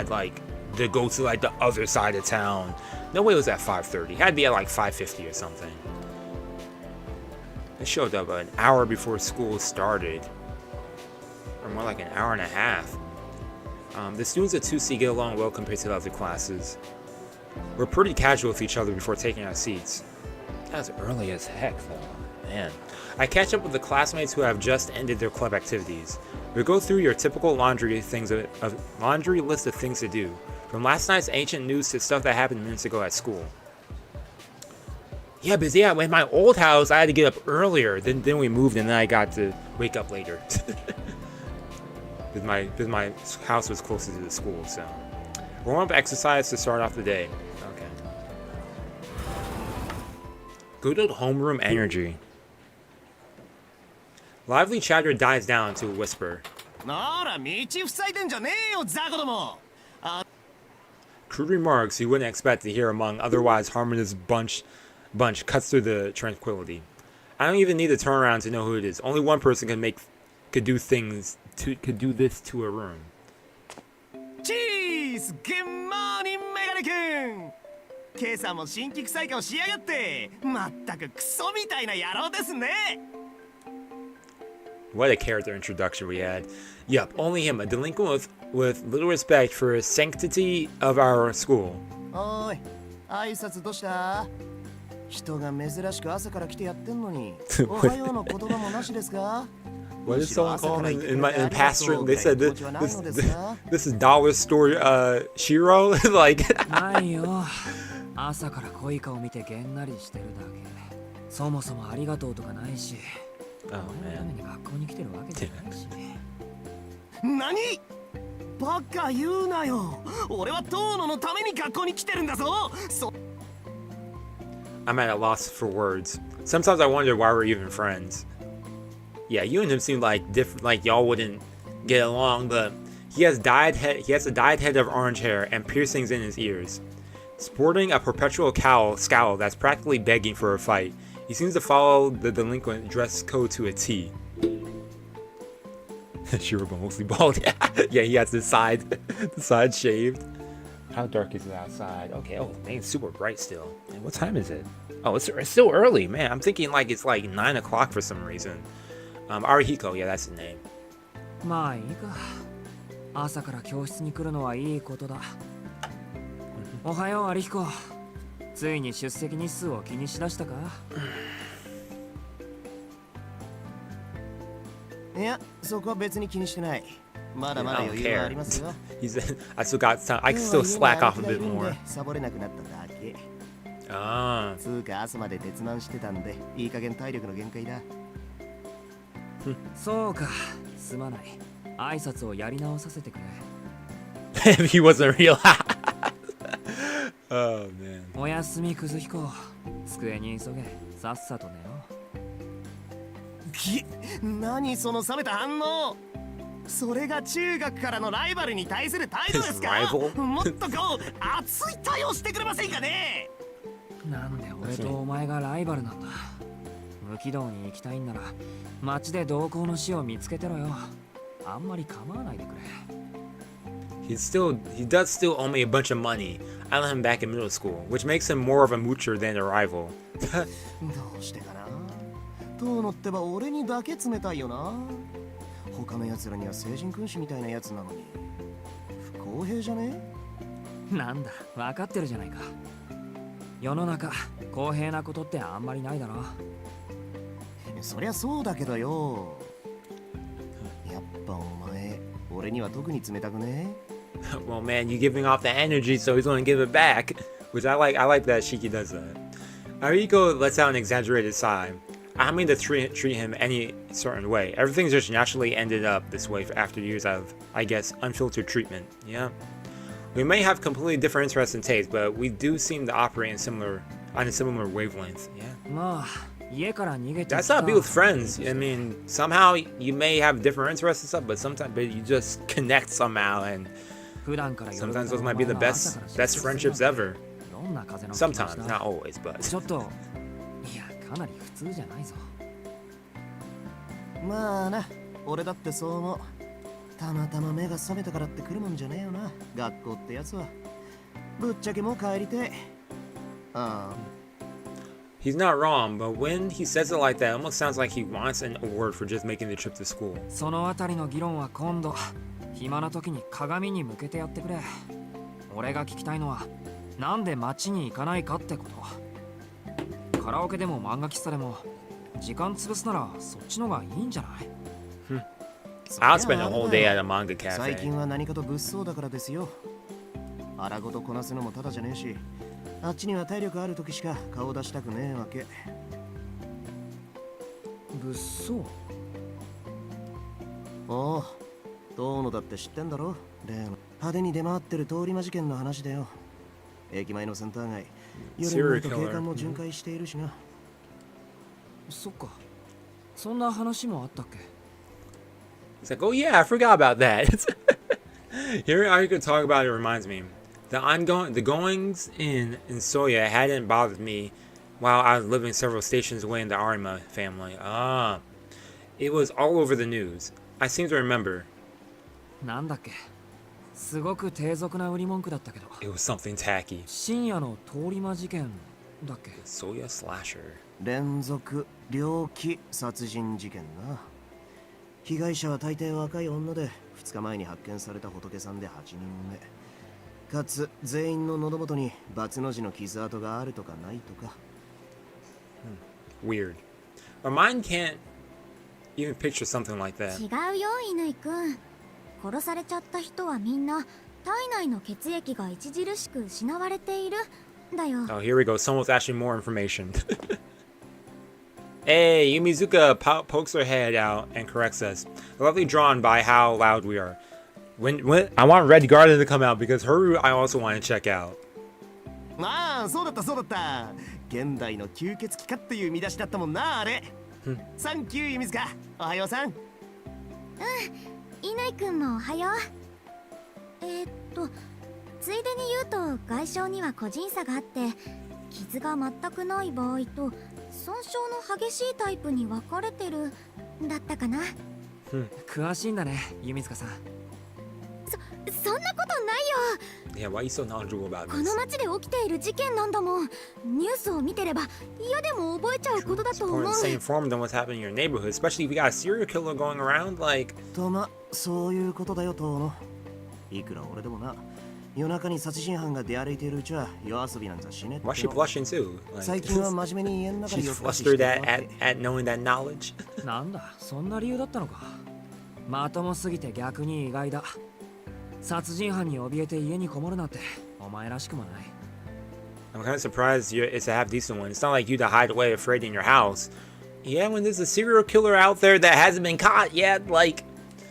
like to go to like the other side of town No way it was at 5:30. It had to be at like 5:50 or something. It showed up an hour before school started. Or more like an hour and a half. The students at 2C get along well compared to the other classes. We're pretty casual with each other before taking our seats. That was early as heck, though. Man. I catch up with the classmates who have just ended their club activities. We go through your typical laundry list of things to do. From last night's ancient news to stuff that happened minutes ago at school. Yeah, but yeah, in my old house, I had to get up earlier. Then we moved, and then I got to wake up later. Because my house was closer to the school, so. Warm-up exercise to start off the day. Okay. Good old homeroom energy. Lively chatter dies down to a whisper. Crude remarks you wouldn't expect to hear among otherwise harmonious bunch cuts through the tranquility. I don't even need to turn around to know who it is. Only one person could do this to a room. Jeez! Good morning, Megane-kun! 今朝も新規臭い顔しやがってまったくクソみたいな野郎ですね What a character introduction we had. Yup, only him, a delinquent with little respect for the sanctity of our school. おい、挨拶どうした人が珍しく朝から来てやってんのにおはようの言葉もなしですか What did someone call him in pastor? They said this is dollar store Shiro? Like ないよ朝から濃い顔見てげんなりしてるだけそもそもありがとうとかないし Oh 俺のため man. に学校に来てるわけじゃないし何バカ言うなよ俺は遠野のために学校に来てるんだぞ I'm at a loss for words. Sometimes I wonder why we're even friends. Yeah, you and him seem like different, like y'all wouldn't get along, but he has a dyed head of orange hair and piercings in his ears. Sporting a perpetual scowl that's practically begging for a fight, he seems to follow the delinquent dress code to a T. Shiro mostly bald. Yeah, he has the side shaved. How dark is it outside? Okay, oh man, it's super bright still. Man, what time is it? Oh, it's still early, man. I'm thinking like it's like 9 o'clock for some reason. Arihiko, yeah, that's the name. まあいいか朝から教室に来るのはいいことだおはようアリヒコついに出席日数を気にしだしたかいやそこは別に気にしてないまだまだ余裕はありますよ I can still slack off a bit more. サボれなくなっただけ Ah. つうか朝まで鉄腕してたんでいい加減体力の限界だそうかすまない挨拶をやり直させてくれ If he wasn't real. Oh man. おやすみクズヒコ机に急げさっさと寝ろ何その冷めた反応それが中学からのライバルに対する態度ですかもっとこう熱い対応してくれませんかねなんで俺とお前がライバルなんだ無軌道に行きたいんなら街で同行の死を見つけてろよあんまり構わないでくれ He does still owe me a bunch of money. I let him back in middle school, which makes him more of a moocher than a rival. どうしてかな遠野ってば俺にだけ冷たいよな他の奴らには聖人君子みたいなやつなのに不公平じゃねなんだ分かってるじゃないか世の中公平なことってあんまりないだろそりゃそうだけどよやっぱお前俺には特に冷たくね Well, man, you giving off the energy, so he's gonna give it back. Which I like. I like that Shiki does that. Ariko lets out an exaggerated sigh. I don't mean to treat him any certain way. Everything's just naturally ended up this way after years of, I guess, unfiltered treatment. Yeah. We may have completely different interests and tastes, but we do seem to operate on a similar wavelength. Yeah. まあ家から逃げて That's how I be with friends. I mean, somehow you may have different interests and stuff, but sometimes you just connect somehow, and sometimes those might be the best friendships ever. Sometimes, not always, but ちょっといやかなり普通じゃないぞまあな俺だってそう思うたまたま目が覚めたからって来るもんじゃねえよな学校ってやつはぶっちゃけもう帰りてあ He's not wrong, but when he says it like that, it almost sounds like he wants an award for just making the trip to school. そのあたりの議論は今度暇な時に鏡に向けてやってくれ。俺が聞きたいのはなんで街に行かないかってこと。カラオケでも漫画喫茶でも時間潰すならそっちのがいいんじゃない？ I'll spend a whole day at a manga あ、最 cafe. 近は何かと物騒だからですよ。荒ごとこなすのもただじゃねえし、あっちには体力ある時しか顔出したくねえわけ。物騒？おう、遠野だって知ってんだろ。例の派手に出回ってる通り魔事件の話だよ。駅前のセンター街、夜になると警官も巡回しているしな。そっか。そんな話もあったっけ？ He's like, oh yeah, I forgot about that. Hearing Ariko talk about it reminds me. The goings in Soya hadn't bothered me while I was living several stations away in the Arima family. Ah, it was all over the news. I seem to remember. なんだっけ？すごく低俗な売り文句だったけど。 It was something tacky. 深夜の通り魔事件だっけ？ Soya slasher. 連続猟奇殺人事件な。被害者は大抵若い女で、2日前に発見された仏さんで8人目。かつ全員の喉元にバツの字の傷跡があるとかないとか。Weird. Our mind can't even picture something like that. 違うよ、乾くん。殺されちゃった人はみんな体内の血液が著しく失われているだよ。 Oh, here we go. Someone's actually more information. Hey, Yumizuka pokes her head out and corrects us. Lovely drawn by how loud we are. When I want Red Garden to come out because her I also want to check out. ああ、そうだったそうだった。現代の吸血鬼かっていう見出しだったもんな、あれ。サンキュー、ユミズカ。おはようさん。乾くんもおはよう。ついでに言うと外傷には個人差があって、傷が全くない場合と損傷の激しいタイプに分かれてるだったかな。詳しいんだね、弓塚さん。そんなことないよ。 Yeah, why are you so knowledgeable about こ this? の街で起きている事件なんだもん。ニュースを見てれば嫌でも覚えちゃうことだと思う。 Important to stay informed on what's happening in your neighborhood, especially if we got a serial killer going around. Like, とま、そういうことだよ、遠野。いくら俺でもな、夜中に殺人犯が出歩いているうちは夜遊びなんざしねえって why is she の。 blushing too? 最 Like, 近は真面目に家の中で she's 夜更かし flustered してる at, わ at, け。 at knowing that knowledge. なんだ、そんな理由だったのか。まともすぎて逆に意外だ。殺人犯に怯えて家にこもるなんてお前らしくもない。 I'm kind of surprised it's a half decent one. It's not like you to hide away afraid in your house. Yeah, when there's a serial killer out there that hasn't been caught yet, like.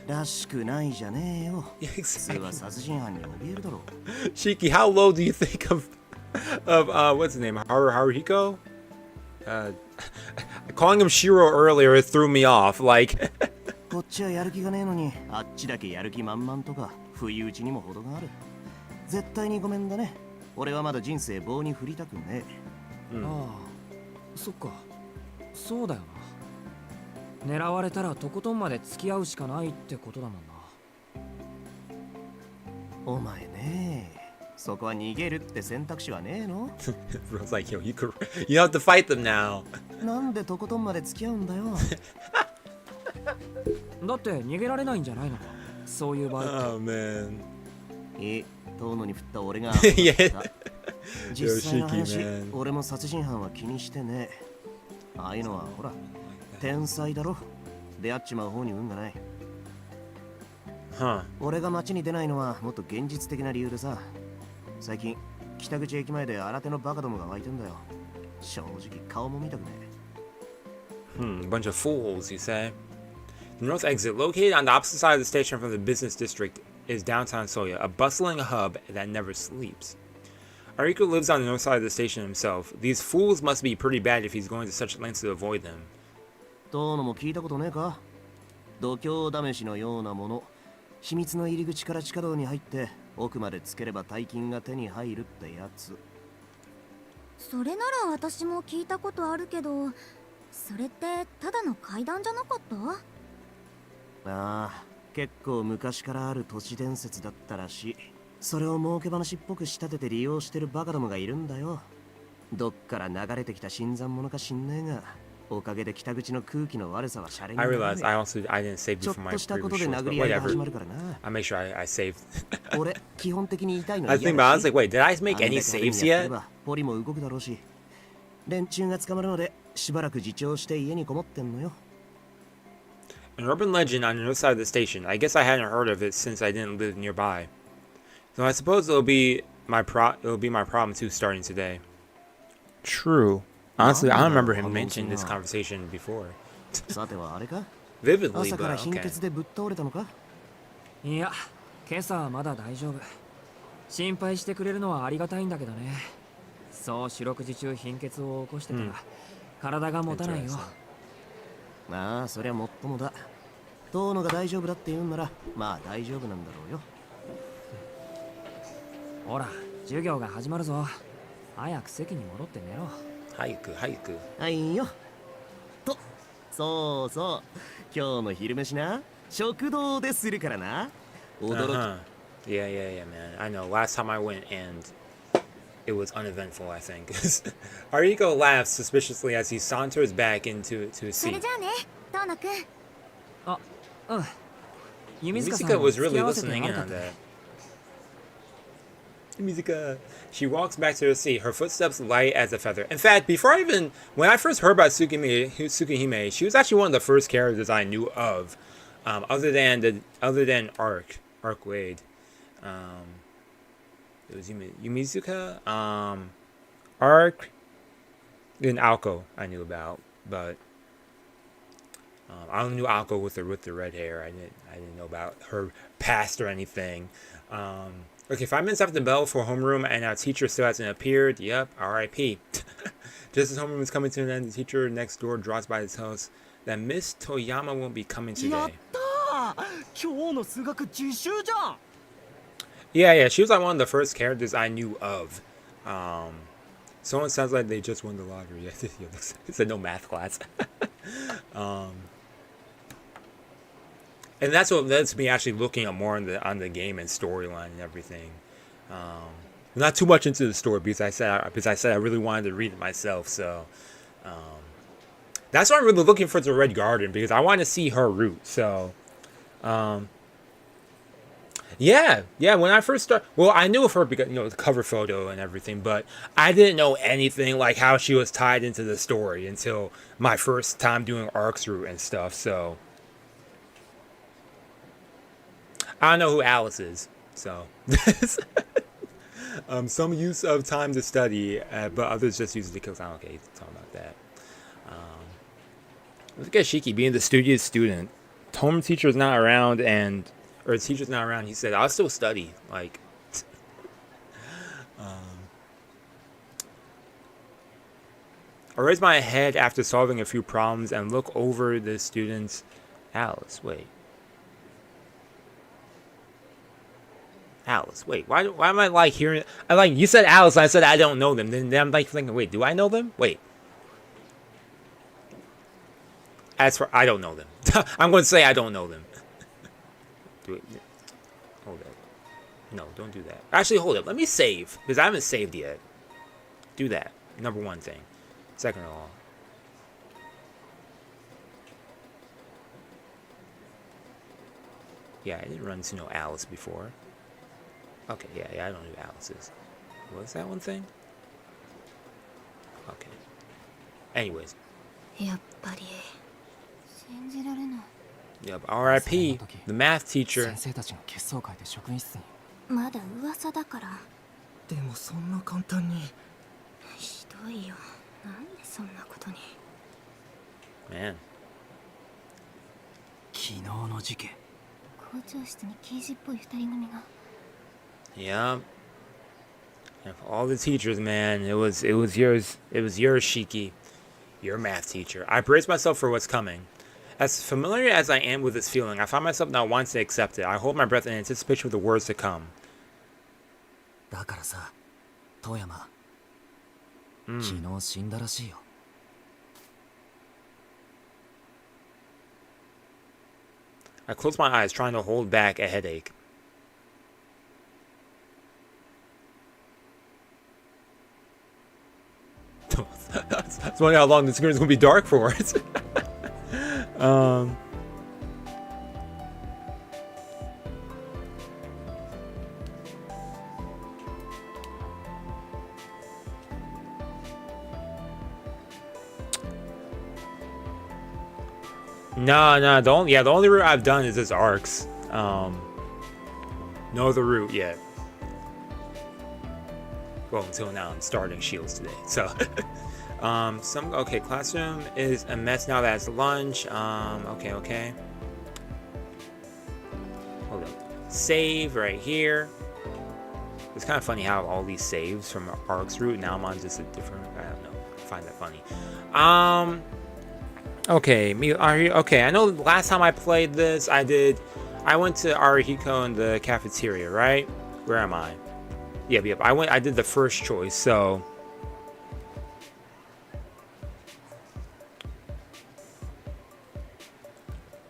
らしくないじゃねえよ。 Yeah, 普通 exactly. は殺人犯に怯えるだろう。 Shiki, how low do you think of what's his name? Haruhiko? Calling him Shiro earlier threw me off. Like, こっちはやる気がねえのに、あっちだけやる気満々とか、不意打ちにも程がある。絶対にごめんだね。俺はまだ人生棒に振りたくねえ。ああ、そっか。そうだよな。狙われたらとことんまで付き合うしかないってことだもんな。お前ねえ、そこは逃げるって選択肢はねえの？ Bro's like, yo, you have to fight them now. なんでとことんまで付き合うんだよ。だって逃げられないんじゃないのか。そういう場合って。 Oh man. いい、遠野に振った俺が。いや実際の話 Yoshiki, man. 俺も殺人犯は気にしてねえ。ああいうのはほら、天才だろ。出会っちまう方に運がない。Huh. 俺が街に出ないのはもっと現実的な理由でさ。最近北口駅前で新手のバカどもが湧いてんだよ。正直顔も見たくねえ。 Bunch of fools, you say? The north exit, located on the opposite side of the station from the business district, is downtown Soya, a bustling hub that never sleeps. Ariko lives on the north side of the station himself. These fools must be pretty bad if he's going to such lengths to avoid them. 遠野も聞いたことねえか？度胸試しのようなもの。秘密の入り口から地下道に入って奥までつければ大金が手に入るってやつ。それなら私も聞いたことあるけど、それってただの階段じゃなかった？ああ、結構昔からある都市伝説だったらしい。それを儲け話っぽく仕立てて利用してるバカどもがいるんだよ。どっから流れてきた新参者か知んねえが、おかげで北口の空気の悪さはシャレに I なら realized ね I え。 also I didn't save ちょ before っ my としたこと previous で shows, 殴 but り合いが whatever. 始まるからな。 I make sure I saved. 俺、基本的に痛いの I was 嫌 thinking だ about. I was し。 like, wait, did I make あんだ any け saves やってれ yet? ばポリも動くだろうし。連中が捕まるのでしばらく自重して家にこもってんのよ。 An urban legend on the north side of the station. I guess I hadn't heard of it since I didn't live nearby. So I suppose it'll be my problem too starting today. True. Honestly, I don't remember him mentioning this conversation before. さてはあれか Vividly, 朝から but 貧 okay. 血でぶっ倒れたのか。いや、今朝はまだ大丈夫。心配してくれるのはありがたいんだけどね。そう四六時中貧血を起こしてたら、体が持たないよ。まあそりゃもっともだ。遠野が大丈夫だって言うんならまあ大丈夫なんだろうよ。ほら、授業が始まるぞ。早く席に戻って寝ろ。早く。はいよ。と、そうそう。今日の昼飯な、食堂でするからな。驚き。Yeah, man. I know. Last time I went and it was uneventful, I think. Ariko laughs suspiciously as he saunters back into his それ seat. じゃあね、遠野くん。あ、うん。弓塚さん Musica was 付き really 合わせて listening 悪 in か on った。 that. Musica. She walks back to her seat, her footsteps light as a feather. In fact, when I first heard about Tsukihime, she was actually one of the first characters I knew of, other than Arc Wade. It was Yumizuka, Arc, then Alko I knew about, but I only knew Alko with the red hair. I didn't know about her past or anything. Okay, 5 minutes after the bell for homeroom, and our teacher still hasn't appeared. Yep, R.I.P. Just as homeroom is coming to an end, the teacher next door drops by to tell us that Miss Toyama won't be coming today. Yeah, she was like one of the first characters I knew of. Someone sounds like they just won the lottery. It's a no math class. And that's what led to me actually looking up more on the game and storyline and everything. Not too much into the story because I said I really wanted to read it myself. So that's why I'm really looking for the Red Garden, because I want to see her route. So yeah. When I first started, well, I knew of her because the cover photo and everything, but I didn't know anything like how she was tied into the story until my first time doing Arc's route and stuff. So. I don't know who Alice is, so some use of time to study, but others just use it to kill time. Okay, talk about that. Look at Shiki being the studious student. Home teacher's not around, or teacher's not around. He said, "I'll still study." Like, I raise my head after solving a few problems and look over the students. Alice, wait. Alice, wait, why am I like hearing? You said Alice, and I said I don't know them. Then I'm like thinking, wait, do I know them? Wait. As for I don't know them, I'm going to say I don't know them. Hold up. No, don't do that. Actually, hold up. Let me save because I haven't saved yet. Do that. Number one thing. Second of all. Yeah, I didn't run into no Alice before. Okay, yeah, I don't know who Alice is. What's that one thing? Okay. Anyways. やっぱり信じられない。 Yep, R.I.P. The math teacher. 先生たちが血相を変えて職員室に。まだ噂だから。でもそんな簡単に。ひどいよ。なんでそんなことに。Man. 昨日の事件。校長室に刑事っぽい2人組が。 Yeah. And for all the teachers, man, it was yours, Shiki, your math teacher. I brace myself for what's coming. As familiar as I am with this feeling, I find myself not wanting to accept it. I hold my breath in anticipation of the words to come. だからさ、遠山。昨日死んだらしいよ。I close my eyes, trying to hold back a headache. It's funny how long the screen is gonna be dark for. No. The only route I've done is this arcs. No other route yet. Well, until now, I'm starting Shields today. So, okay, classroom is a mess now that it's lunch. Okay. Hold up. Save right here. It's kind of funny how all these saves from arcs route. Now I'm on just a different. I don't know. I find that funny. Okay, okay. I know last time I played this, I went to Arihiko in the cafeteria, right? Where am I? Yep. I did the first choice, so.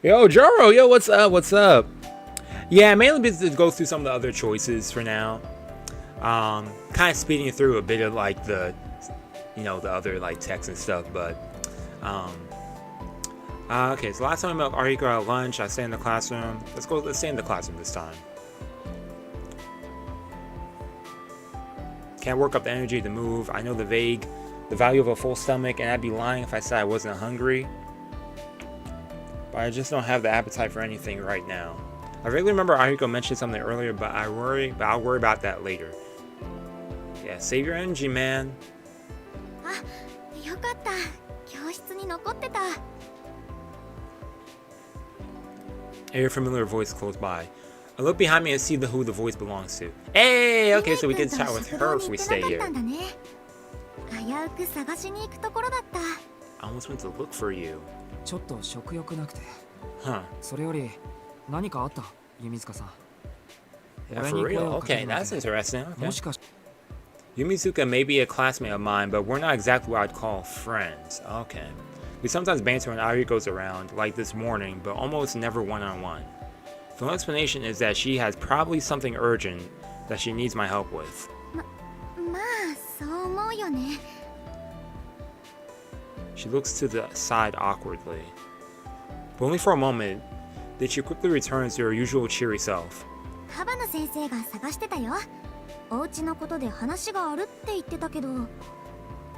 Yo, Joro, yo, what's up? Yeah, mainly because to go through some of the other choices for now. Kind of speeding through a bit of like the other like text and stuff, but okay, so last time I met Arihiko at lunch, I stayed in the classroom. Let's stay in the classroom this time. Can't work up the energy to move. I know the value of a full stomach, and I'd be lying if I said I wasn't hungry. But I just don't have the appetite for anything right now. I vaguely remember Arihiko mentioned something earlier, but I'll worry about that later. Yeah, save your energy, man. Ah, よかった。教室に残ってた。I hear a familiar voice close by. I look behind me and see who the voice belongs to. Hey, okay, so we can chat with her if we stay here. I almost went to look for you. ちょっと食欲なくて。Huh. それより何かあった？弓塚さん。 Yeah, for real? Okay, that's interesting. Okay. もしかし Yumizuka may be a classmate of mine, but we're not exactly what I'd call friends. Okay. We sometimes banter when Arihiko's around, like this morning, but almost never one-on-one. The only explanation is that she has probably something urgent that she needs my help with. まあ、そう思うよね。 She looks to the side awkwardly. But only for a moment, then she quickly returns to her usual cheery self. ハバナ先生が探してたよ。お家のことで話があるって言ってたけど。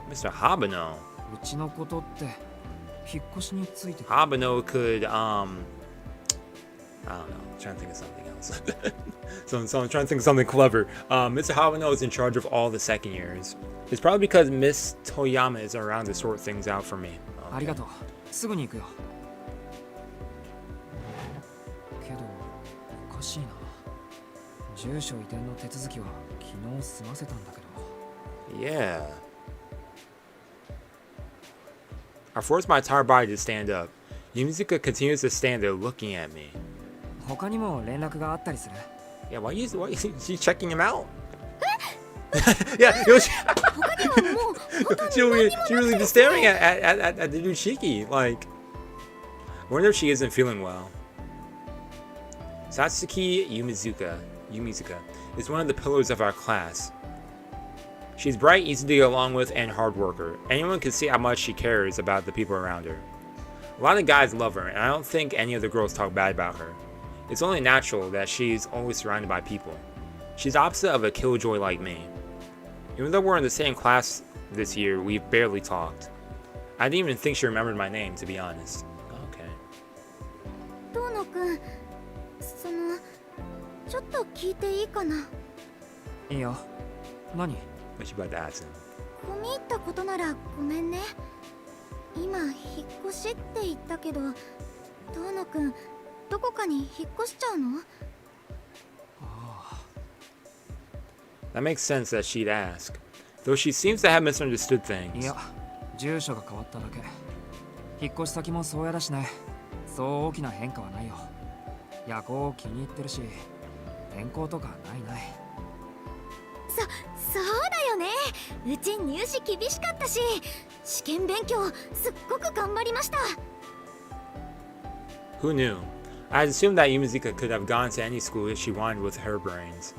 Mr. Habano. うちのことって引っ越しについて。 Habano could, I don't know. I'm trying to think of something else. so I'm trying to think of something clever. Mr. Habano is in charge of all the second years. It's probably because Miss Toyama is around to sort things out for me. ありがとう。すぐに行くよ。けどおかしいな。住所移転の手続きは昨日済ませたんだけど。Yeah. I forced my entire body to stand up. Yumizuka continues to stand there looking at me. 他にも連絡があったりする。 Yeah, why you she checking him out? Yeah, she really just staring at the dude Shiki. Like, I wonder if she isn't feeling well. Satsuki Yumizuka is one of the pillars of our class. She's bright, easy to get along with, and hard worker. Anyone can see how much she cares about the people around her. A lot of guys love her, and I don't think any of the girls talk bad about her. It's only natural that she's always surrounded by people. She's the opposite of a killjoy like me. Even though we're in the same class this year, we've barely talked. I didn't even think she remembered my name, to be honest. Okay. 遠野くん、ちょっと聞いていいかな。いいよ。何？ What you about to ask him? 込み入ったことならごめんね。今引っ越しって言ったけど、遠野くんどこかに引っ越しちゃうの？ That makes sense that she'd ask, though she seems to have misunderstood い things. や、住所が変わっただけ。引っ越し先も宗谷だしね。そう大きな変化はないよ。夜行気に入ってるし、転校とかない。そうだよね。うち入試厳しかったし、試験勉強すっごく頑張りました。 Who knew? I had assumed that Yumizuka could have gone to any school if she wanted with her brains.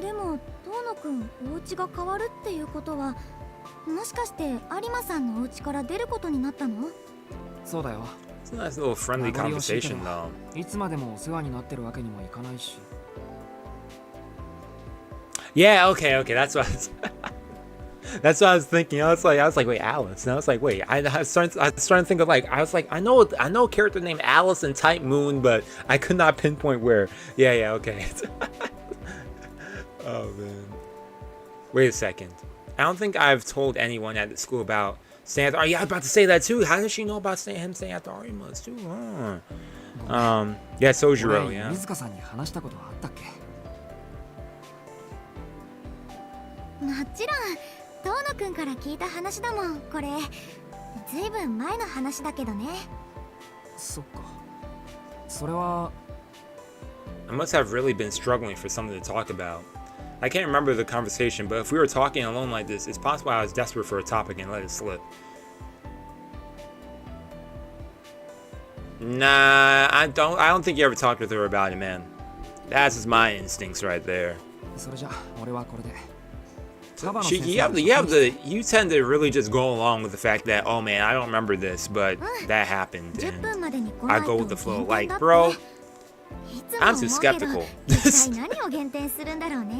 でも遠野くんお家が変わるっていうことはもしかして有馬さんのお家から出ることになったの？そうだよ。 It's a nice little friendly 名残惜しいけど conversation, though. いつまでもお世話になってるわけにもいかないし。 Yeah, okay, okay. That's what I was, that's what I was thinking. I was like, wait, Alice. And I was like, wait. I was starting to think of like, I was like, I know a character named Alice in Type Moon, but I could not pinpoint where. Yeah, okay. Oh man. Wait a second. I don't think I've told anyone at the school about staying at the, oh yeah, I was about to say that too. How does she know about him staying at the Arimas too? Huh. Yeah, Sojiro, 俺 yeah. 水香さんに話したことはあったっけ？もちろん遠野くんから聞いた話だもん。これずいぶん前の話だけどね。そっか。それは I must have really been struggling for something to talk about. I can't remember the conversation, but if we were talking alone like this, it's possible I was desperate for a topic and let it slip. Nah, I don't think you ever talked with her about it, man. That's just my instincts right there. それじゃ俺はこれで。 Shiki, you tend to really just go along with the fact that, oh man, I don't remember this, but that happened, 10 and 分までに来な I い go と with the flow. 減点 Like, だって。 bro, いつも I'm 思 too うけど skeptical. 一体何を減点するんだろうね。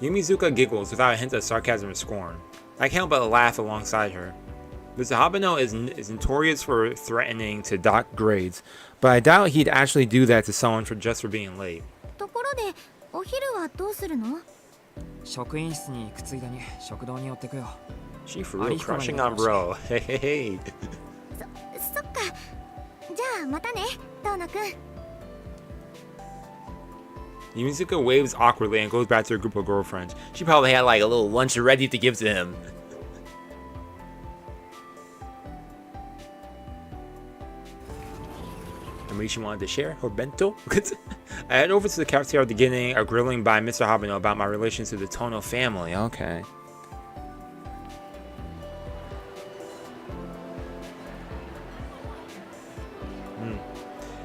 Yumizuka giggles without a hint of sarcasm or scorn. I can't help but laugh alongside her. Mr. Habano is notorious for threatening to dock grades, but I doubt he'd actually do that to someone just for being late. ところでお昼はどうするの？職員室に行くついでに食堂に寄ってくよ。 She for real crushing on bro. Hey, hey, hey. そっか。じゃあまたね、遠野くん。 Yumizuka waves awkwardly and goes back to her group of girlfriends. She probably had like a little lunch ready to give to him. And maybe she wanted to share her bento. I head over to the cafeteria after getting a grilling by Mr. Habano about my relation to the Tohno family. Okay.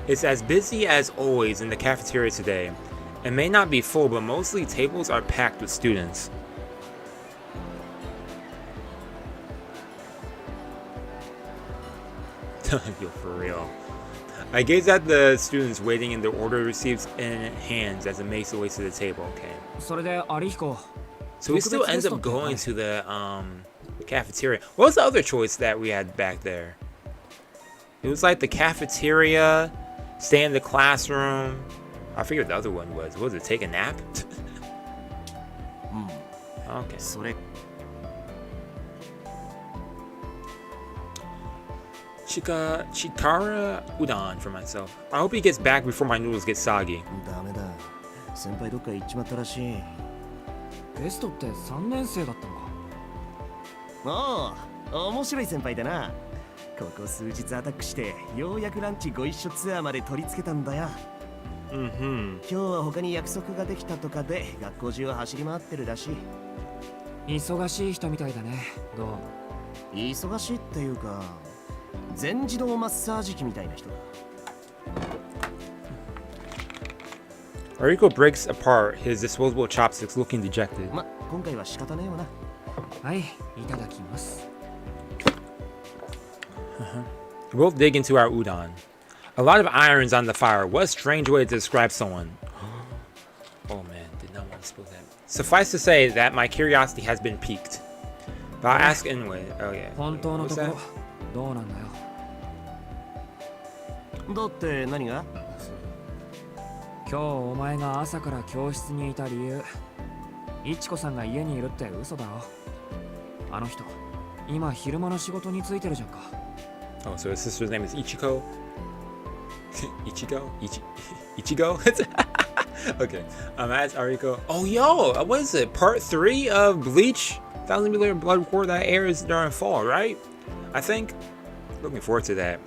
It's as busy as always in the cafeteria today. It may not be full, but mostly tables are packed with students. Yo, for real. I gaze at the students waiting in their order receipts in hands as it makes its way to the table. Okay. それで有彦。 So he still ends up going to the cafeteria. What was the other choice that we had back there? It was like the cafeteria, stay in the classroom. I forget what the other one was. What was it? Take a nap? Okay. それ Chikara udon for myself. I hope he gets back before my noodles get soggy. ダメだ。先輩どっか行っちまったらしい。ベストって3年生だったのか。おお、面白い先輩だな。ここ数日アタックしてようやくランチご一緒ツアーまで取り付けたんだよ。今日は他に約束ができたとかで学校中を走り回ってるらしい。忙しい人みたいだね。どう？忙しいっていうか全自動マッサージ機みたいな人だ。 Ariko breaks apart his disposable chopsticks, looking dejected. ま、今回は仕方ねえわな。はい、いただきます。 We both dig into our udon. A lot of irons on the fire. What a strange way to describe someone. Oh man, did not want to spill that. Suffice to say that my curiosity has been piqued. But I'll ask anyway. Oh yeah. 本当の What's とこ that? ろどうなんだよ。だって何が？今日お前が朝から教室にいた理由、いちこさんが家にいるって嘘だろ。あの人、今昼間の仕事についてるじゃんか。 Oh, so his sister's name is Ichiko? Ichigo? Okay. As Ariko. Oh, yo! What is it? Part 3 of Bleach? 1,000 Millimeter Blood War that airs during fall, right? I think. Looking forward to that.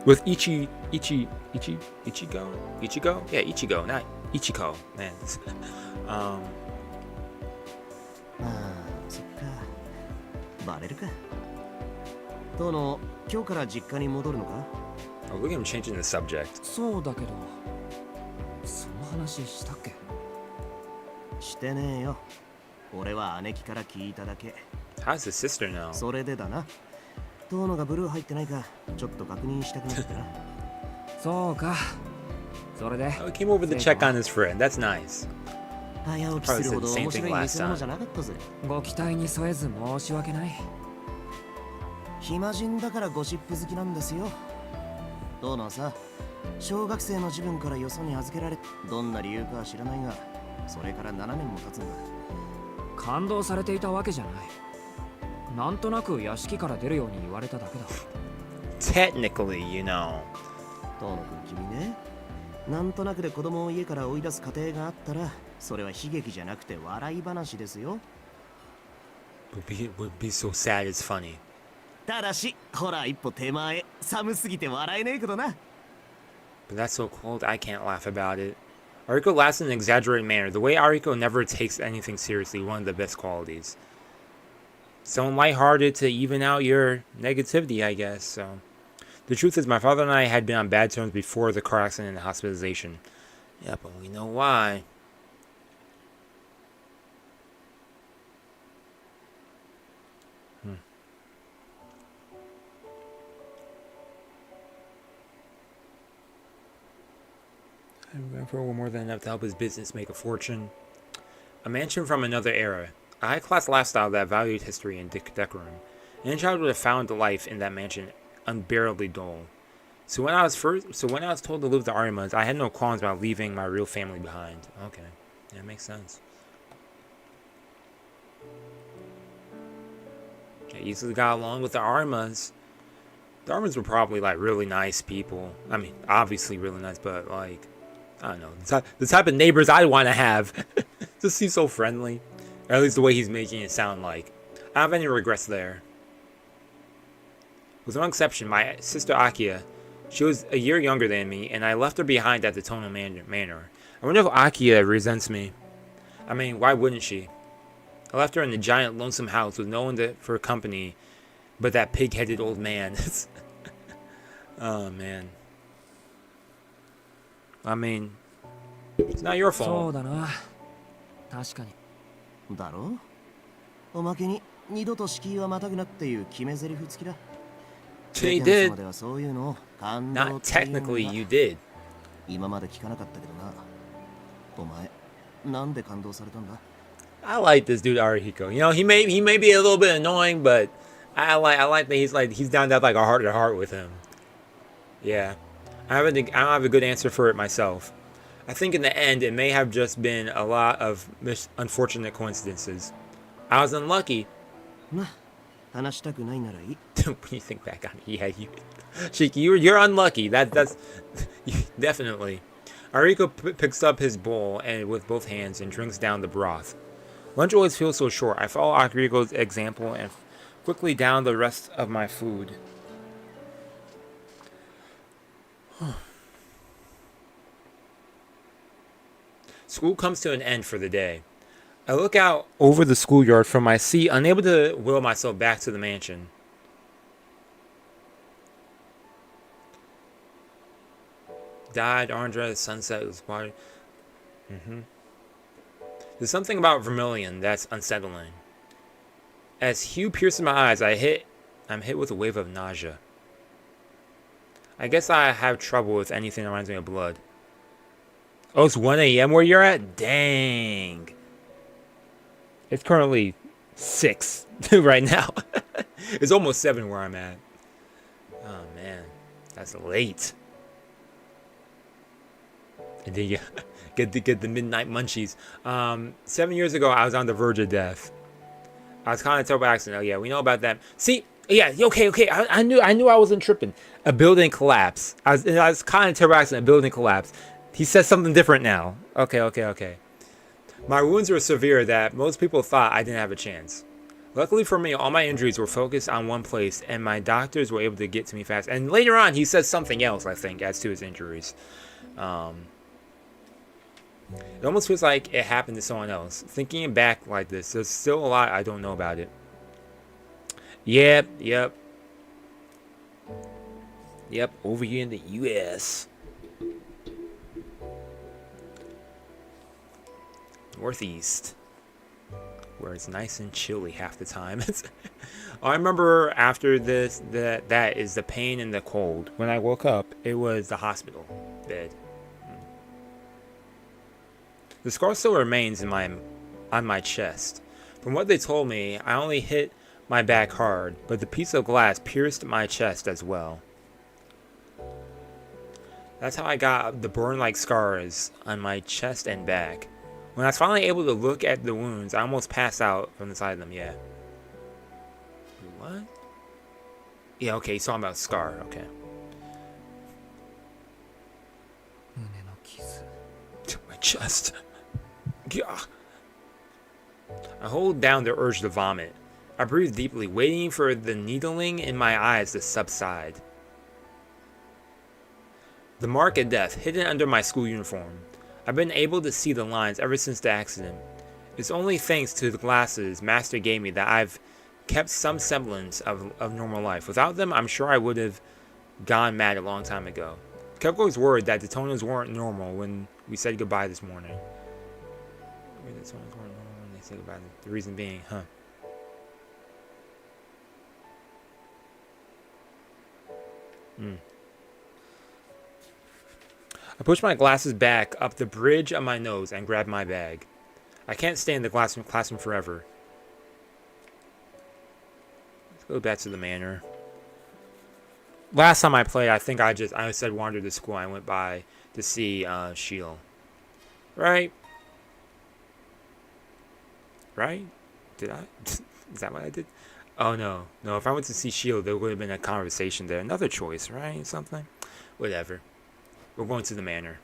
With Ichigo? Yeah, Ichigo, not Ichiko. Man. ああ、そっか。バレるか。どうの、今日から実家に戻るのか？ Oh, look at him changing the subject. そうだけど、その話したっけ？してねえよ。俺は姉貴から聞いただけ。 How's his sister know? それでだな。遠野がブルー入ってないかちょっと確認したくなってな。そうか。それで Oh, he came over to check on his friend. That's nice. 早起きするほど面白い見せ物じゃなかったぜ。ご期待に添えず申し訳ない。暇人だからゴシップ好きなんですよ。遠野はさ、小学生の自分からよそに預けられ、どんな理由かは知らないが、それから7年も経つんだ。感動されていたわけじゃない。なんとなく屋敷から出るように言われただけだ。Technically, you know. 遠野君君ね、なんとなくで子供を家から追い出す過程があったら、それは悲劇じゃなくて笑い話ですよ。Would be so sad it's funny. ただし、ほら一歩手前、寒すぎて笑えねえけどな。But that's so cold, I can't laugh about it. Ariko laughs in an exaggerated manner. The way Ariko never takes anything seriously, one of the best qualities. So lighthearted to even out your negativity, I guess. So, the truth is, my father and I had been on bad terms before the car accident and hospitalization. Yeah, but we know why. For more than enough to help his business make a fortune. A mansion from another era. A high-class lifestyle that valued history and decorum. Any child would have found life in that mansion unbearably dull. So when I was told to live with the Arimas, I had no qualms about leaving my real family behind. Okay, yeah, makes sense. I easily got along with the Arimas. The Arimas were probably like really nice people. I mean, obviously really nice, but like, I don't know, the type of neighbors I want to have. Just seems so friendly. Or at least the way he's making it sound like. I don't have any regrets there. With one exception, my sister Akiha. She was a year younger than me, and I left her behind at the Tohno Manor. I wonder if Akiha resents me. I mean, why wouldn't she? I left her in the giant lonesome house with no one for company but that pig-headed old man. Oh, man. I mean, it's not your そ fault. うだな。確かに。だろう。おまけに二度と敷居はまたぐなっていう決め台詞付きだ。 She did. ではそういうのを感動 Not っていうの technically, が you did. 今まで聞かなかったけどな。お前、なんで感動されたんだ？ I like this dude Arihiko. You know, he may be a little bit annoying, but I like that he's down to have like a heart to heart with him. Yeah, I don't have a good answer for it myself. I think in the end it may have just been a lot of unfortunate coincidences. I was unlucky. ま、話したくないならいい。 When you think back on it, yeah, Shiki, you're unlucky. That's definitely. Ariko picks up his bowl and with both hands and drinks down the broth. Lunch always feels so short. I follow Ariko's example and quickly down the rest of my food. School comes to an end for the day. I look out over the schoolyard from my seat, unable to will myself back to the mansion. Dyed orange red, the sunset was water. There's something about vermilion that's unsettling. As hue pierces my eyes, I'm hit with a wave of nausea. I guess I have trouble with anything that reminds me of blood. Oh, it's 1 a.m. where you're at? Dang. It's currently 6 right now. It's almost 7 where I'm at. Oh, man. That's late. And then you get the midnight munchies. 7 years ago, I was on the verge of death. I was kind of terrible accident. Oh, yeah, we know about that. See, yeah, okay. I knew I wasn't tripping. A building collapse. I was kind of terrible accident. A building collapse. He says something different now. Okay. My wounds were severe that most people thought I didn't have a chance. Luckily for me, all my injuries were focused on one place, and my doctors were able to get to me fast. And later on, he says something else, I think, as to his injuries. It almost feels like it happened to someone else. Thinking back like this, there's still a lot I don't know about it. Yep. Over here in the U.S. Northeast. where it's nice and chilly half the time. I remember after this, that is the pain and the cold. When I woke up, it was the hospital bed. The scar still remains on my chest. From what they told me, I only hit my back hard, but the piece of glass pierced my chest as well. That's how I got the burn-like scars on my chest and back. When I was finally able to look at the wounds, I almost passed out from the side of them, yeah. What? Yeah, okay, he's talking about scar, okay. My chest. Yeah. I hold down the urge to vomit. I breathe deeply, waiting for the needling in my eyes to subside. The mark of death, hidden under my school uniform. I've been able to see the lines ever since the accident. It's only thanks to the glasses Master gave me that I've kept some semblance of normal life. Without them, I'm sure I would have gone mad a long time ago. Keko's word that the Tohnos weren't normal when we said goodbye this morning. The Tohnos weren't normal when they said goodbye. The reason being, huh? I push my glasses back up the bridge of my nose and grab my bag. I can't stay in the classroom forever. Let's go back to the manor. Last time I played, I think I said wandered to school. I went by to see Ciel. Right? Right? Did I? Is that what I did? Oh no. No, if I went to see Ciel, there would have been a conversation there. Another choice, right? Something? Whatever. We're going to the manor.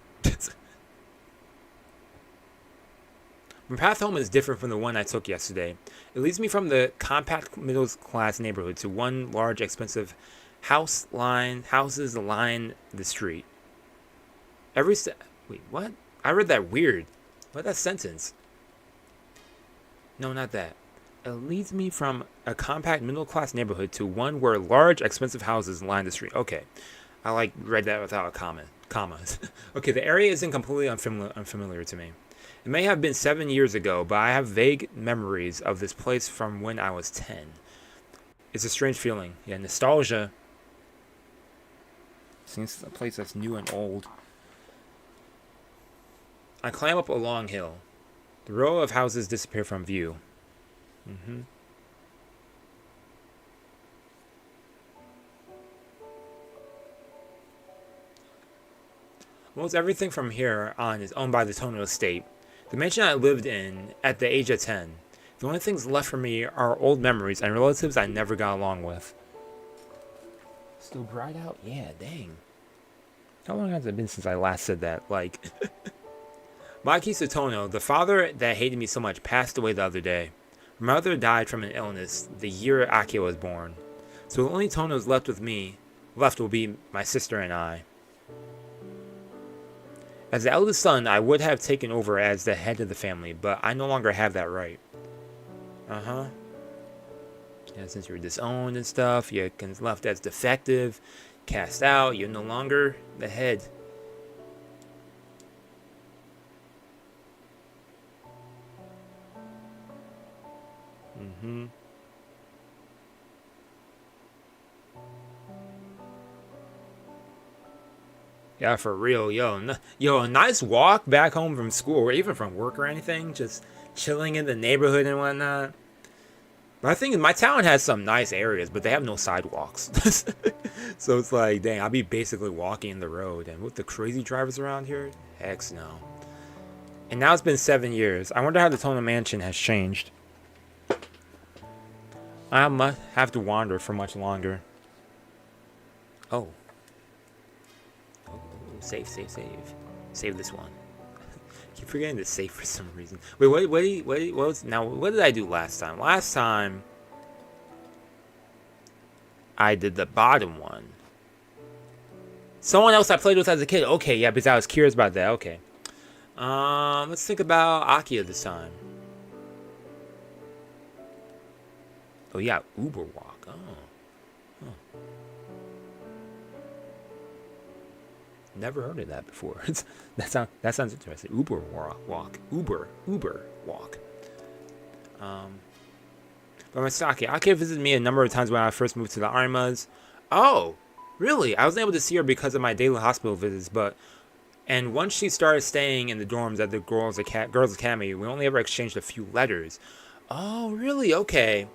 My path home is different from the one I took yesterday. It leads me from the compact middle-class neighborhood to one large, expensive houses line the street. Wait, what? I read that weird. What, that sentence? No, not that. It leads me from a compact middle-class neighborhood to one where large, expensive houses line the street. Okay. I read that without a commas. Okay, the area isn't completely unfamiliar to me. It may have been 7 years ago, but I have vague memories of this place from when I was 10. It's a strange feeling. Yeah, nostalgia. Seems a place that's new and old. I climb up a long hill. The row of houses disappear from view. Almost everything from here on is owned by the Tohno estate. The mansion I lived in at the age of 10. The only things left for me are old memories and relatives I never got along with. Still bright out? Yeah, dang. How long has it been since I last said that? Makihisa Tohno, the father that hated me so much, passed away the other day. My mother died from an illness the year Akiha was born. So the only Tohnos left will be my sister and I. As the eldest son, I would have taken over as the head of the family, but I no longer have that right. Yeah, since you're disowned and stuff, you're left as defective, cast out, you're no longer the head. Yeah, for real, yo, a nice walk back home from school or even from work or anything, just chilling in the neighborhood and whatnot. But I think my town has some nice areas, but they have no sidewalks. So it's like, dang, I'll be basically walking the road. And with the crazy drivers around here, heck no. And now it's been 7 years. I wonder how the Tohno mansion has changed. I must have to wander for much longer. Oh. Save. Save this one. Keep forgetting to save for some reason. Wait, what did I do last time? Last time I did the bottom one. Someone else I played with as a kid. Okay, yeah, because I was curious about that. Okay. Let's think about Akiha this time. Oh yeah, Uber walk. Oh. Huh. Never heard of that before. that sounds interesting. Uber walk. Uber walk. But my Saki, Akiha visited me a number of times when I first moved to the Arimas. Oh, really? I wasn't able to see her because of my daily hospital visits, and once she started staying in the dorms at the Girls' Academy, we only ever exchanged a few letters. Oh, really? Okay.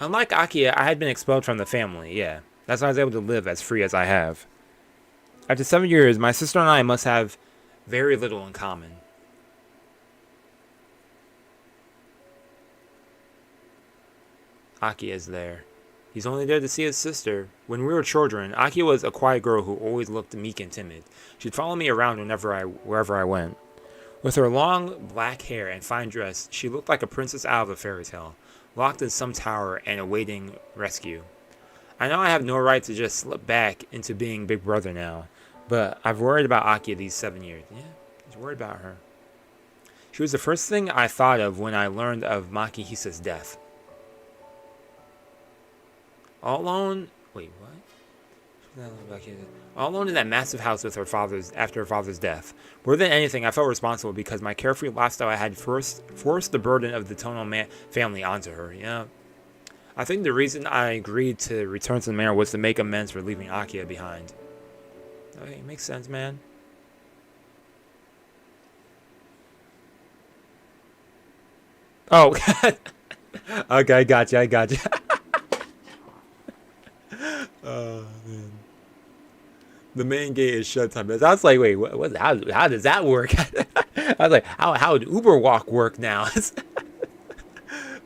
Unlike Akiha, I had been expelled from the family, yeah. That's why I was able to live as free as I have. After 7 years, my sister and I must have very little in common. Akiha is there. He's only there to see his sister. When we were children, Akiha was a quiet girl who always looked meek and timid. She'd follow me around wherever I went. With her long black hair and fine dress, she looked like a princess out of a fairy tale, locked in some tower and awaiting rescue. I know I have no right to just slip back into being big brother now, but I've worried about Akiha these 7 years. Yeah, I was worried about her. She was the first thing I thought of when I learned of Makihisa's death. All alone... Wait, what? All alone in that massive house with after her father's death. More than anything, I felt responsible because my carefree lifestyle had forced the burden of the Tohno family onto her. Yeah. I think the reason I agreed to return to the manor was to make amends for leaving Akiha behind. Okay, makes sense, man. Oh, okay, I got you. Oh, man. The main gate is shut time. I was like, wait, how does that work? I was like, how would Uber Walk work now?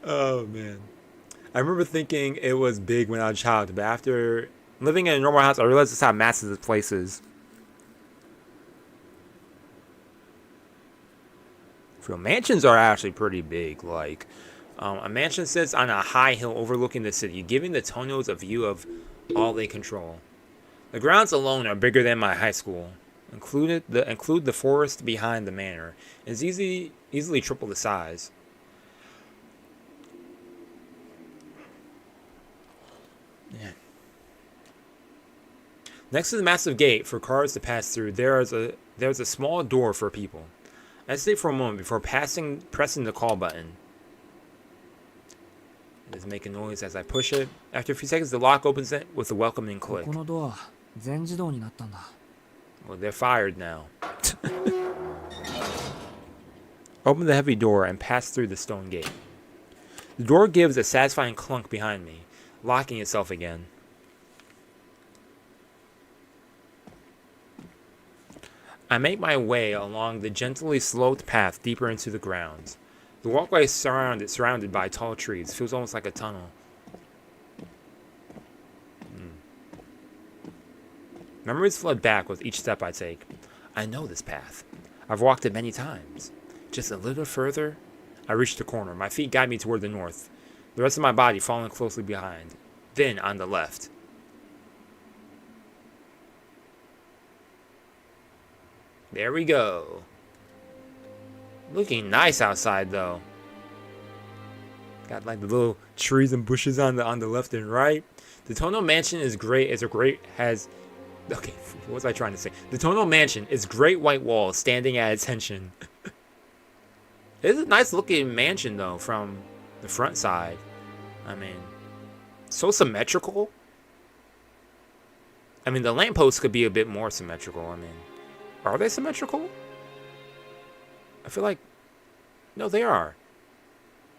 Oh, man. I remember thinking it was big when I was a child, but after living in a normal house, I realized just how massive this place is. Real mansions are actually pretty big. Like, a mansion sits on a high hill overlooking the city, giving the Tohnos a view of all they control. The grounds alone are bigger than my high school. Include the forest behind the manor. It's easily triple the size. Yeah. Next to the massive gate for cars to pass through, there's a small door for people. I stay for a moment before pressing the call button. It doesn't make a noise as I push it. After a few seconds, the lock opens it with a welcoming click. Well, they're fired now. Open the heavy door and pass through the stone gate. The door gives a satisfying clunk behind me, locking itself again. I make my way along the gently sloped path deeper into the grounds. The walkway is surrounded by tall trees. Feels almost like a tunnel. Memories flood back with each step I take. I know this path. I've walked it many times. Just a little further, I reach the corner. My feet guide me toward the north. The rest of my body following closely behind. Then on the left. There we go. Looking nice outside though. Got like the little trees and bushes on the left and right. The Tohno mansion is great. Okay, what was I trying to say? The Tohno mansion is great white walls standing at attention. It's a nice looking mansion though from the front side. I mean, so symmetrical. I mean, the lampposts could be a bit more symmetrical. I mean, are they symmetrical? I feel like... No, they are.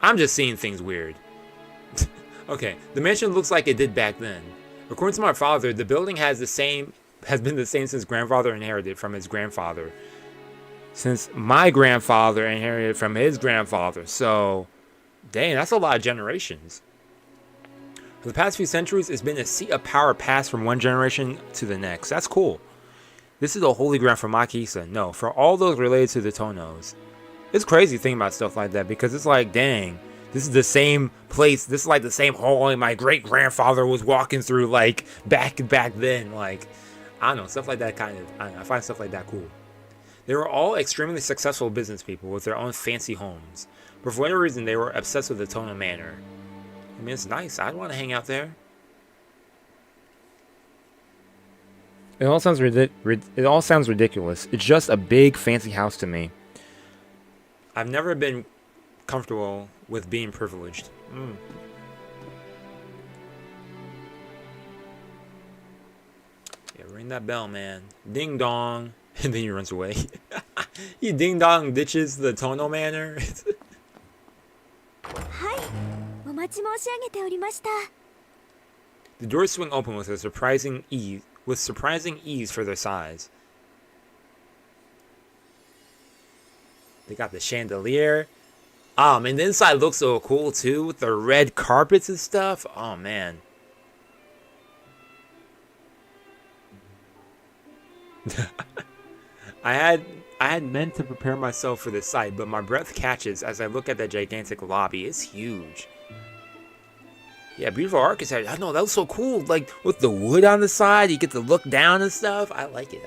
I'm just seeing things weird. Okay, the mansion looks like it did back then. According to my father, the building has been the same since grandfather inherited from his grandfather. Since my grandfather inherited from his grandfather. So, dang, that's a lot of generations. For the past few centuries, it's been a seat of power passed from one generation to the next. That's cool. This is a holy ground for Makihisa. No, for all those related to the Tohnos. It's crazy thinking about stuff like that because it's like, dang, this is the same place. This is like the same hallway my great grandfather was walking through, like back then. Like, I don't know, stuff like that I find stuff like that cool. They were all extremely successful business people with their own fancy homes, but for whatever reason, they were obsessed with the Tohno Manor. I mean, it's nice. I'd want to hang out there. It all sounds ridiculous. It's just a big fancy house to me. I've never been comfortable with being privileged. Yeah, ring that bell, man. Ding dong. And then he runs away. He ding dong ditches the Tohno manor. はい、お待ち申し上げておりました。 The doors swing open with surprising ease for their size. They got the chandelier. And the inside looks so cool too with the red carpets and stuff. Oh man. I had meant to prepare myself for this sight, but my breath catches as I look at the gigantic lobby. It's huge. Yeah, beautiful architecture. I know, that was so cool. Like, with the wood on the side, you get to look down and stuff. I like it.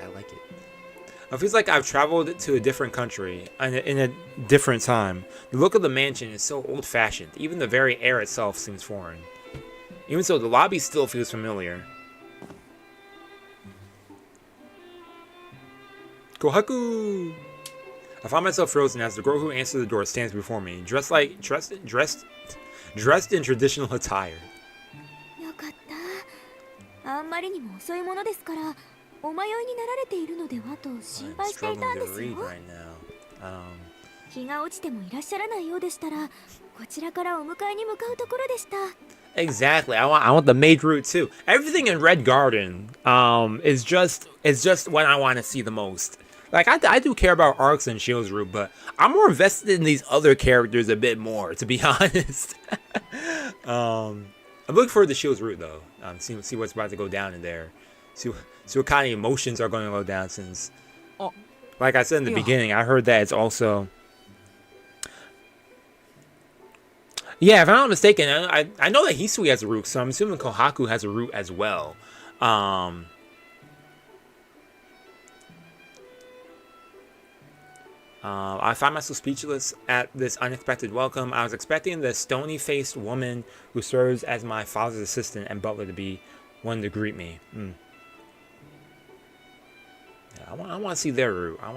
It feels like I've traveled to a different country in a different time. The look of the mansion is so old-fashioned. Even the very air itself seems foreign. Even so, the lobby still feels familiar. Kohaku! I find myself frozen as the girl who answered the door stands before me, dressed in traditional attire. よかった。あんまりにも遅いものですから、お迷いになられているのではと心配していたんですよ。日が落ちてもいらっしゃらないようでしたら、こちらからお迎えに向かうところでした。 Exactly. I want the maid route too. Everything in Red Garden is just what I want to see the most. Like, I do care about Arcs and Shield's route, but I'm more invested in these other characters a bit more, to be honest. I'm looking forward to Shield's route, though. See what's about to go down in there. See what kind of emotions are going to go down, since, like I said in the beginning, I heard that it's also... Yeah, if I'm not mistaken, I know that Hisui has a route, so I'm assuming Kohaku has a route as well. I find myself speechless at this unexpected welcome. I was expecting the stony-faced woman who serves as my father's assistant and butler to be one to greet me. Yeah, I want to see their route. I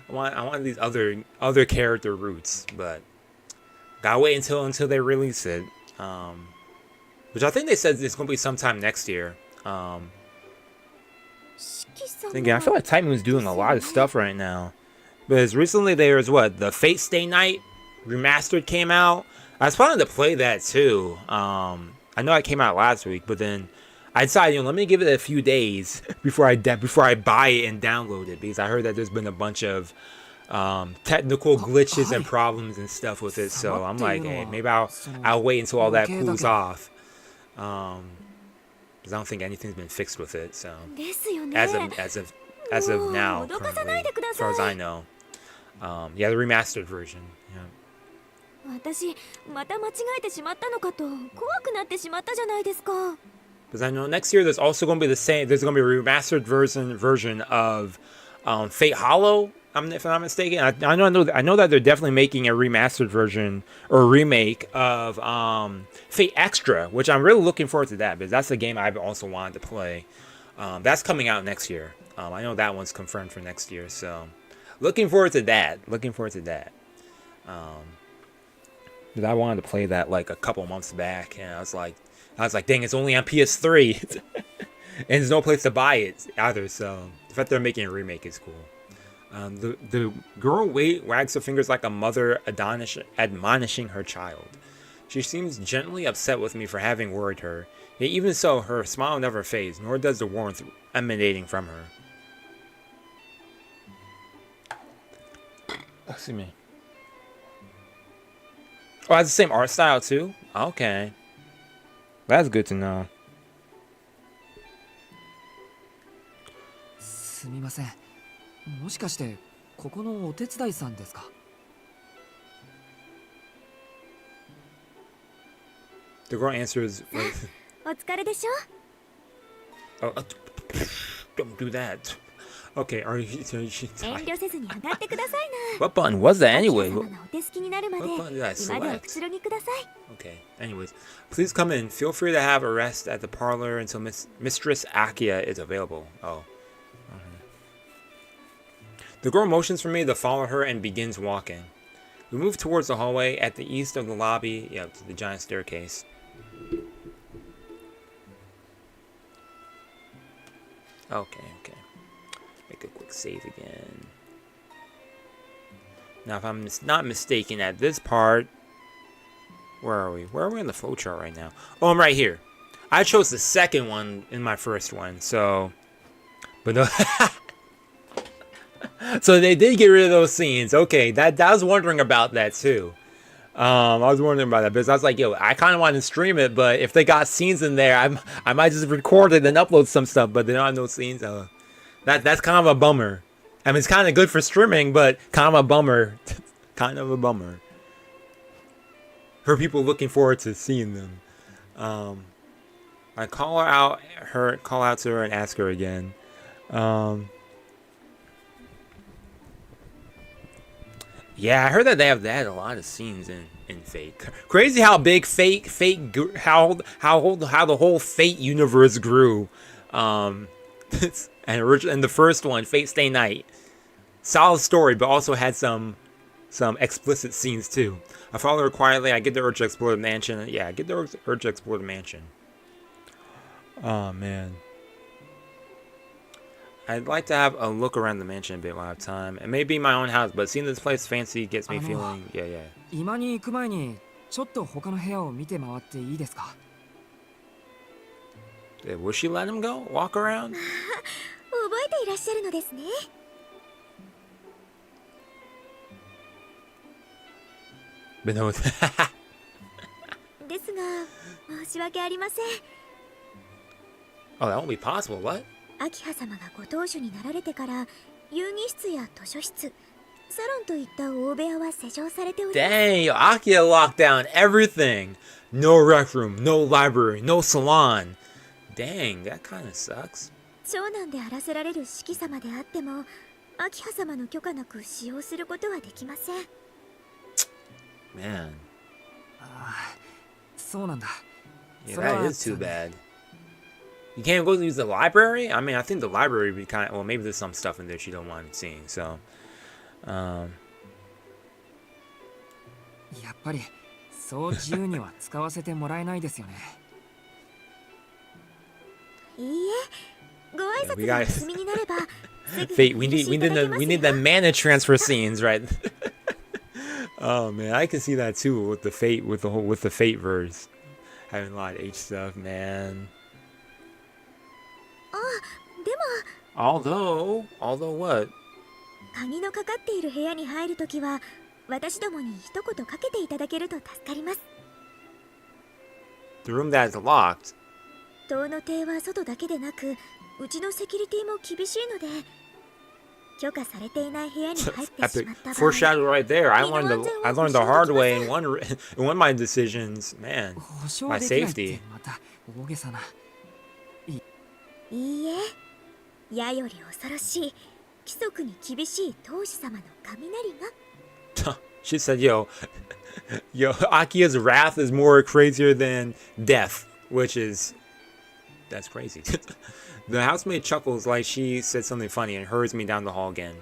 want these other character routes, but gotta wait until they release it. Which I think they said it's gonna be sometime next year. Thinking, I feel like Titan was doing a lot of stuff right now. Because recently there was the Fate Stay Night Remastered came out. I was planning to play that too. I know it came out last week, but then I decided, let me give it a few days before I buy it and download it, because I heard that there's been a bunch of technical glitches and problems and stuff with it. So I'm like, hey, maybe I'll wait until all that cools off. Because I don't think anything's been fixed with it. So as of now, currently, as far as I know, yeah, the remastered version. Yeah. 私また間違えてしまったのかと怖くなってしまったじゃないですか。 Because I know next year there's also going to be the same. There's going to be a remastered version of Fate Hollow. If I'm not mistaken, I know that they're definitely making a remastered version or remake of Fate Extra, which I'm really looking forward to that, because that's a game I've also wanted to play. That's coming out next year. I know that one's confirmed for next year, so looking forward to that. Because I wanted to play that like a couple months back, and I was like, dang, it's only on PS3, and there's no place to buy it either. So the fact they're making a remake is cool. The girl wags her fingers like a mother admonishing her child. She seems gently upset with me for having worried her. Yet even so, her smile never fades, nor does the warmth emanating from her. Excuse me. Oh, it has the same art style too? Okay. That's good to know. すみません。もしかしてここのお手伝いさんですか? The girl answers with, お疲れでしょ? oh, don't do that. Okay, are you... 遠慮せずに上がってくださいな。 What button was that anyway? 様がお手すきになるまで What button did I 今でお select? くつろぎください。 Okay, anyways. Please come in. Feel free to have a rest at the parlor until Mistress Akiha is available. Oh. The girl motions for me to follow her and begins walking. We move towards the hallway at the east of the lobby. Yeah, to the giant staircase. Okay. Make a quick save again. Now, if I'm not mistaken, at this part, where are we? Where are we in the flowchart right now? Oh, I'm right here. I chose the second one in my first one, so. But no. So they did get rid of those scenes. Okay, that I was wondering about that too. I was wondering about that because I was like, yo, I kind of want to stream it, but if they got scenes in there, I might just record it and upload some stuff. But they don't have no scenes. That's kind of a bummer. I mean, it's kind of good for streaming, but kind of a bummer. Kind of a bummer. For people looking forward to seeing them. I call out to her and ask her again. Yeah, I heard that they had a lot of scenes in Fate. Crazy how big how the whole Fate universe grew. And the first one, Fate Stay Night, solid story, but also had some explicit scenes too. I follow her quietly. I get the urge to explore the mansion. Yeah, I get the urge to explore the mansion. Oh man. I'd like to have a look around the mansion a bit while I have time. It may be my own house, but seeing this place fancy gets me feeling, yeah. 今に行く前にちょっと他の部屋を見て回っていいですか? Will she let him go? Walk around? 覚えていらっしゃるのですね。But no. ですが、申し訳ありません。 Oh, that won't be possible. What? 秋葉様がご当主になられてから遊戯室や図書室、サロンといった大部屋は施錠されております。 Dang, Akiha locked down everything. No rec room, no library, no salon. Dang, that kind of sucks. 長男であらせられる四季様であっても、秋葉様の許可なく使用することはできません。 Man. そうなんだ。 Yeah, that is too bad. You can't go use the library? I mean, I think the library would be kind of... Well, maybe there's some stuff in there she don't want seeing, so... やっぱりそう自由には使わせてもらえないですよね。いいえ、ご挨拶がお済みになれば。Fate, we need the mana transfer scenes, right? Oh man, I can see that too with the Fate with the Fate verse. Having a lot of H stuff, man. でも although what? 鍵のかかっている部屋に入るときは私どもに一言かけていただけると助かります。 The room that is locked. 塔の邸は外だけでなく、うちのセキュリティも厳しいので、許可されていない部屋に入ってしまった場合。 Foreshadow right there. I learned the hard way in one of my decisions. Man, my safety. また大げさな。いいえ、矢より恐ろしい規則に厳しい当主様の雷が。 She said, yo, Akiha's wrath is more crazier than death, which is, that's crazy. The housemaid chuckles like she said something funny and hurries me down the hall again.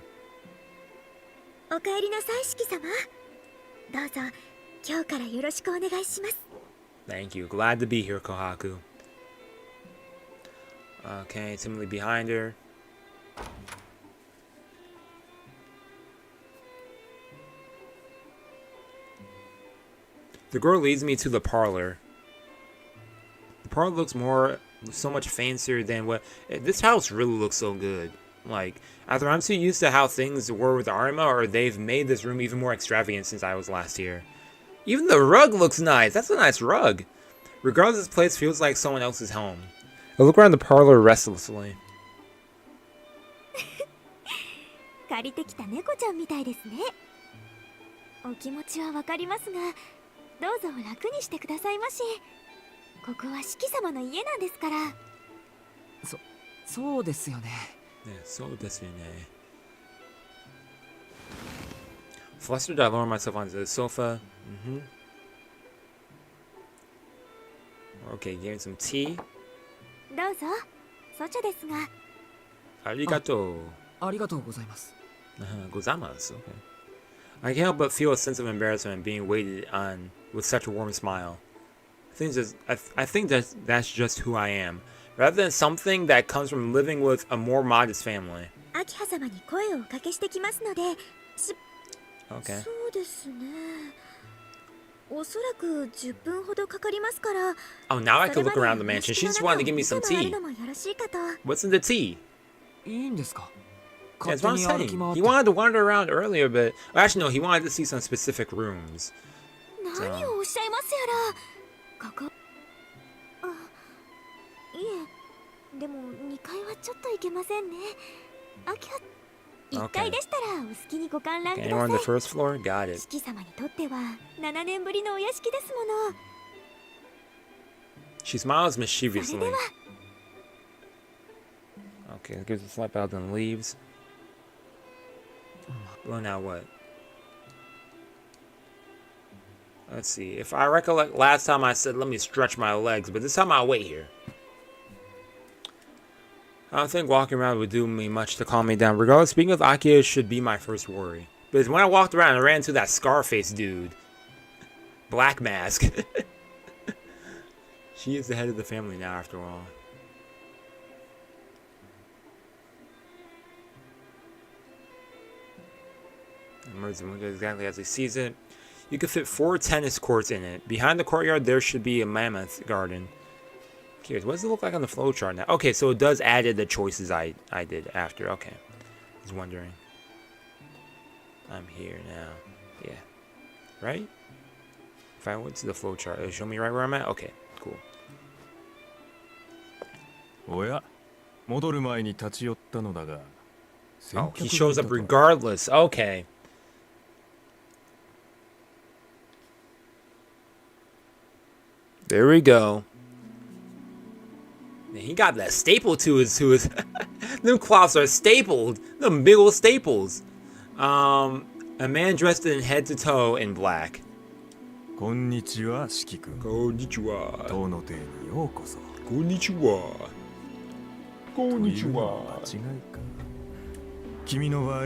お帰りなさい、四季様。どうぞ今日からよろしくお願いします。 Thank you. Glad to be here, Kohaku. Okay, timidly behind her. The girl leads me to the parlor. The parlor looks so much fancier than what... This house really looks so good. Like, either I'm too used to how things were with Arima, or they've made this room even more extravagant since I was last here. Even the rug looks nice. That's a nice rug. Regardless, this place feels like someone else's home. I look around the parlor restlessly. 借りてきた猫ちゃんみたいですね。お気持ちはわかりますが、どうぞ楽にしてくださいまし。ここは四季様の家なんですから。そうですよね。そうですよね。Flustered, I lower myself onto the sofa. Okay, getting some tea. どうぞ、そちゃですが。ありがとう。ありがとうございます。ございます。Okay. I can't help but feel a sense of embarrassment being waited on with such a warm smile. I think that's just who I am, rather than something that comes from living with a more modest family. 明葉様に声をおかけしてきますので、Okay. そうですね。おそらく10分ほどかかりますから。 Oh, now I could look around the mansion. She just wanted to give me some tea. What's in the tea? いいんですか？ Yeah, that's what I'm saying. He wanted to wander around earlier, but actually no, he wanted to see some specific rooms. 何をおっしゃいますやら。ここ。あ、いえ。でも2階はちょっと行けませんね。秋葉。1階でしたらお好きにご観覧ください。 Anyone on the first floor? Got it. 四季様にとっては7年ぶりのお屋敷ですもの。 She smiles それ mischievously. では。 Okay, gives a slap out and leaves. Well, now what? Let's see. If I recollect, last time I said let me stretch my legs, but this time I'll wait here. I don't think walking around would do me much to calm me down. Regardless, speaking of Akiha should be my first worry. But when I walked around, I ran into that Scarface dude. Black Mask. She is the head of the family now, after all. Emerges the window exactly as he sees it. You could fit 4 tennis courts in it. Behind the courtyard, there should be a mammoth garden. Curious, what does it look like on the flowchart now? Okay, so it does added the choices I did after. Okay, I was wondering. I'm here now. Yeah, right? If I went to the flowchart, it'll show me right where I'm at. Okay, cool. おや、戻る前に立ち寄ったのだが。 Oh, he shows up regardless. Okay. There we go. Man, he got that staple to his them cloths are stapled. Them big old staples. A man dressed in head to toe in black. こんにちは、四季君。こんにちは。塔の邸にようこそ。こんにちは。こんにちは。間違いか。君の場合、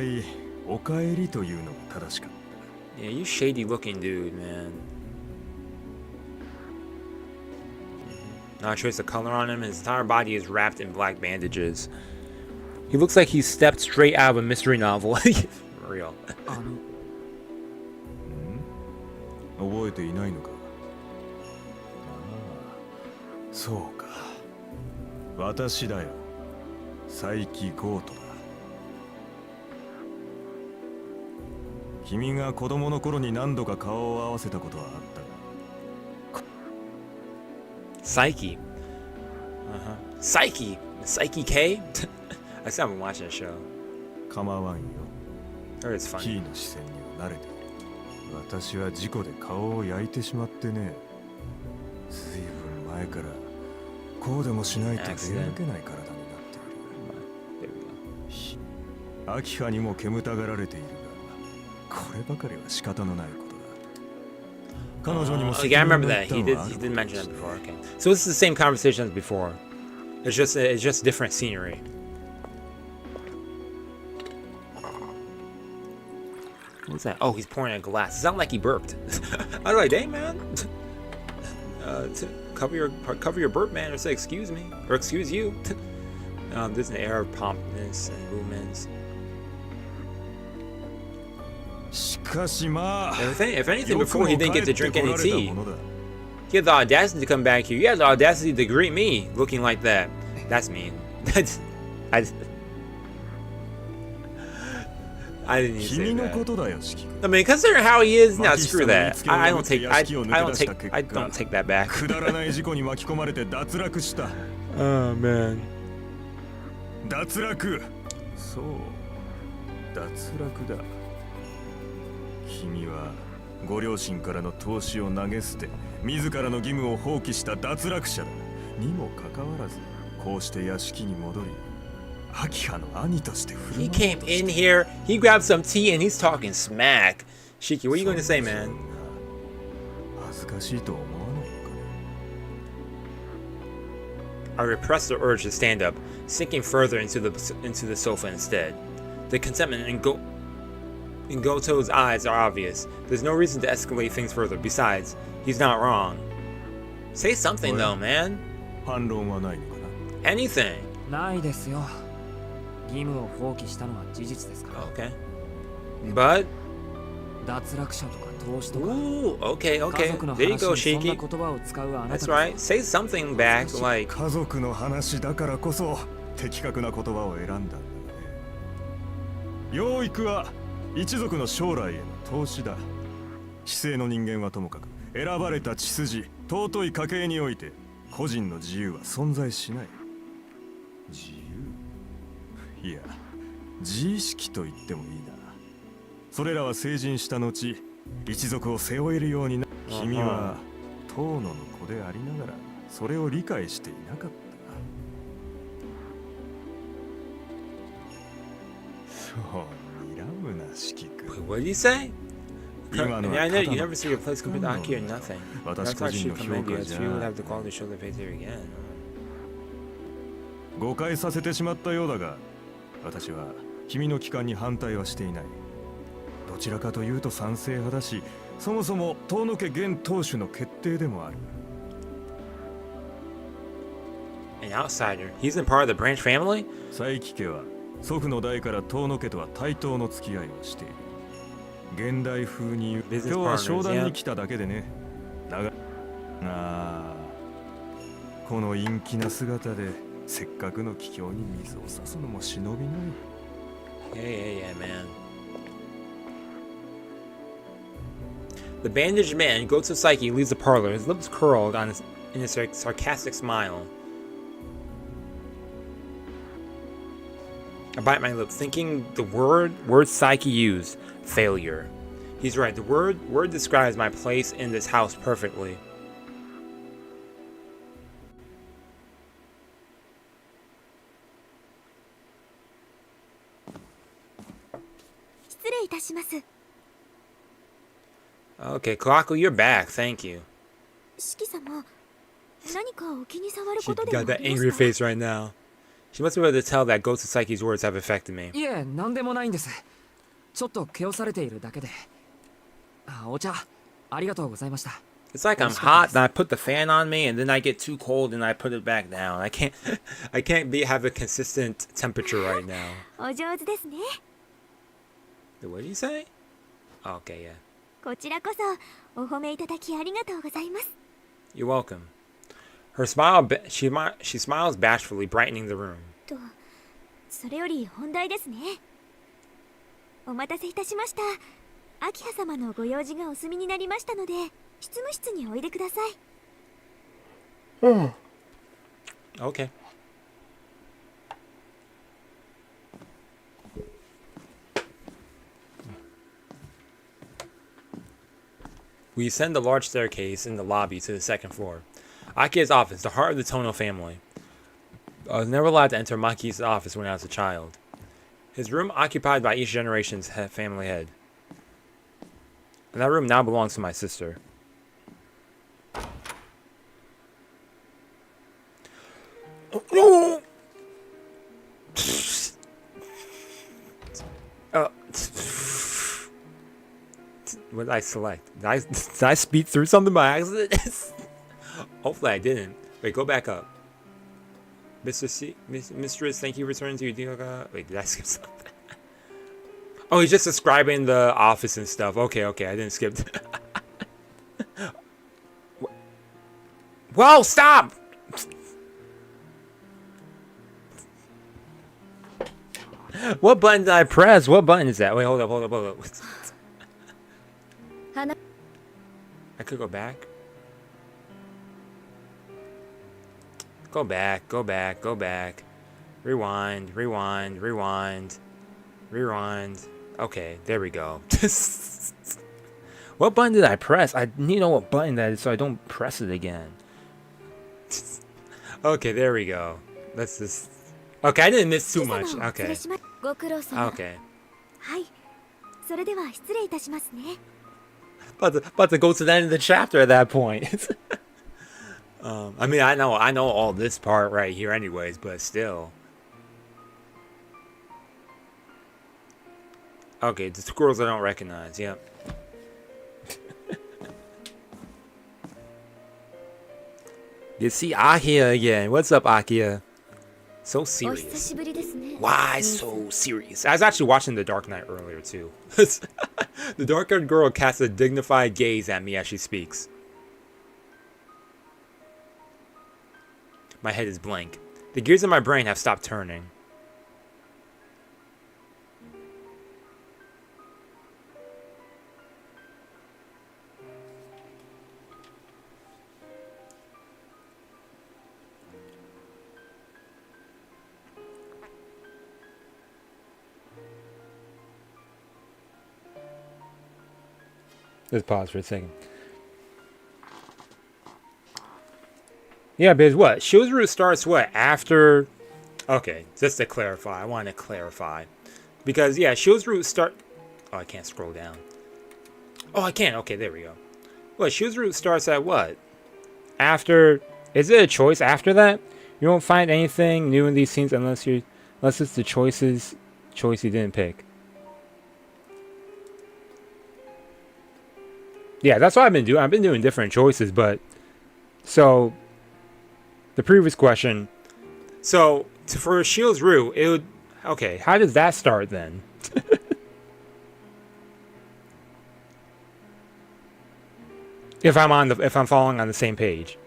おかえりというのが正しかった。 Yeah, you shady looking dude, man. Not a trace of color on him. His entire body is wrapped in black bandages. He looks like he stepped straight out of a mystery novel. For real. 覚えていないのか。ああ、そうか。私だよ。佐伯ゴートだ。君が子供の頃に何度か顔を合わせたことはあったが。 Psyche. Psyche. Psyche K? I still haven't watched that show. 構わんよ。 Or it's キ funny. ーの視線には慣れている。私は事故で顔を焼いてしまってね。ずいぶん前からこうでもしないと出歩けない体になっている。秋葉にも煙たがられているが、こればかりは仕方のないことだ。彼女にも Okay, I remember that. He did mention that before. Okay. So it's the same conversation as before. It's just different scenery. What's that? Oh, he's pouring a glass. It sounded like he burped. I was like, dang, man. Cover your burp, man, or say excuse me, or excuse you. There's an air of promptness and movements. If anything, before he didn't get to drink any tea. He had the audacity to come back here. He had the audacity to greet me looking like that. That's mean. I didn't even say that. I mean, considering how he is, now screw that. I don't take that back. Oh man. 脱落。そう、脱落だ。君はご両親からの投資を投げ捨て、自らの義務を放棄した脱落者だ。にもかかわらず、こうして屋敷に戻り、秋葉の兄として振る舞う。 He came in here, he grabbed some tea, and he's talking smack. Shiki, what are you going to say, man? 恥ずかしいと思わないのかね。 I repressed the urge to stand up, sinking further into the sofa instead. The contentment in Goto's eyes are obvious. There's no reason to escalate things further. Besides, he's not wrong. Say something though, man. 反論はないのかな Anything. ないですよ。義務を放棄したのは事実ですから。 Okay. But 脱落者とか投資とか。 ooh, okay, 家 okay. 族の There you 話 go, にそんな Shiki. 言葉を使うあなた That's こ right. そ Say something back, like 家族の話だからこそ的確な言葉を選んだんだがね。養育は一族の将来への投資だ。知性の人間はともかく選ばれた血筋尊い家系において個人の自由は存在しない。自由いや自意識と言ってもいいな。それらは成人した後一族を背負えるようにな。君は遠野の子でありながらそれを理解していなかった。そう睨むな四季君。 Wait, what did you say? I 今の mean, は I know ただ you の never see your place compared to Akiha or nothing. 私 That's 個 not 人 should の評 commend you 価 as じ few would ゃ have the quality to show their face here again. 誤解させてしまったようだが、私は君の帰還に反対はしていない。どちらかというと賛成派だし、そもそも遠野家現当主の決定でもある。 An outsider. He's in part of the branch family? 佐伯家は祖父の代から遠野家とは対等の付き合いをしている。現代風に言う、今 Business 日は partners, 商談 yeah. に来ただけでね。だが、この陰気な姿でせっかくの帰郷に水を差すのも忍びない。 Yeah, man. The bandaged man, Goto Psyche, leaves the parlor, his lips curled in a sarcastic smile. I bite my lip, thinking the word Psyche used, failure. He's right, the word describes my place in this house perfectly. Okay, Kawaku, you're back. Thank you. 四季様、何かお気に障る She ことでも got あ that りま angry した face right now. She must be able to tell that Goto Psyche's words have affected me. いえ、なんでもないんです。ちょっと気をされているだけで。お茶、ありがとうございました。 It's like I'm hot, then I put the fan on me, and then I get too cold, and I put it back down. I can't have a consistent temperature right now. お上手ですね。 What did you say? Okay, yeah. こちらこそお褒めいただきありがとうございます。 You're welcome. Her smile, she smiles bashfully, brightening the room. と、それより本題ですね。お待たせいたしました。秋葉様のご用事がお済みになりましたので、執務室においでください。Okay. We ascend the large staircase in the lobby to the second floor. Akiha's office, the heart of the Tohno family. I was never allowed to enter Makihisa's office when I was a child. His room occupied by each generation's family head. And that room now belongs to my sister. What did I select? Did I speed through something by accident? Hopefully I didn't. Wait, go back up. Mistress, thank you for returning to your deal. Wait, did I skip something? Oh, he's just describing the office and stuff. Okay, I didn't skip. Whoa, stop! What button did I press? What button is that? Wait, hold up. I could go back. Go back. Rewind. Okay, there we go. What button did I press? I need to know what button that is so I don't press it again. Okay, there we go. Let's just... Okay, I didn't miss too much. Okay. ご苦労様。 Okay. はい。それでは失礼いたしますね。 About to go to the end of the chapter at that point. I mean, I know all this part right here anyways, but still. Okay, the two girls I don't recognize. Yep. You see Akiha again. What's up, Akiha? So serious. Why so serious? I was actually watching The Dark Knight earlier too. The dark-haired girl casts a dignified gaze at me as she speaks. My head is blank. The gears in my brain have stopped turning. Let's pause for a second. Yeah, because what? Shield's route starts what? After... Okay, just to clarify. I want to clarify. Because, yeah, Shield's route start... Oh, I can't scroll down. Oh, I can. Okay, there we go. What? Shield's route starts at what? After... Is it a choice after that? You won't find anything new in these scenes unless it's the choice you didn't pick. Yeah, that's what I've been doing. I've been doing different choices, but... So... The previous question. So, for Shield's route, it would... Okay, how does that start then? if I'm following on the same page.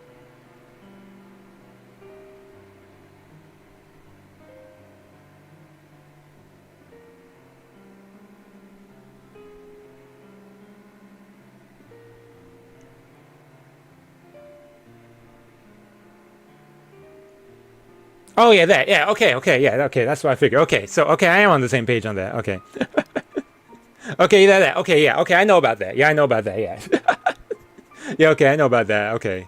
Oh yeah, that. Yeah, okay, yeah, okay. That's what I figured. Okay, so I am on the same page on that. Okay. Okay, that. Okay, yeah. Okay, I know about that. Yeah, I know about that. Yeah. Yeah, okay, I know about that. Okay.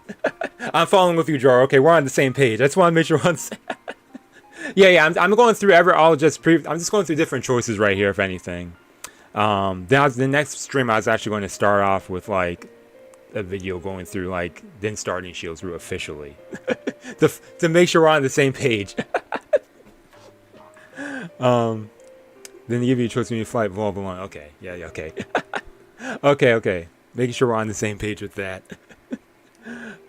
I'm following with you, Jor. Okay, we're on the same page. I just want to make sure we're on. Yeah. I'm going through I'm just going through different choices right here, if anything. The next stream I was actually going to start off with like a video going through like then starting Shield's route officially. to make sure we're on the same page. Then they give you a choice when you fight blah blah blah. Okay, yeah, okay. Okay. Making sure we're on the same page with that.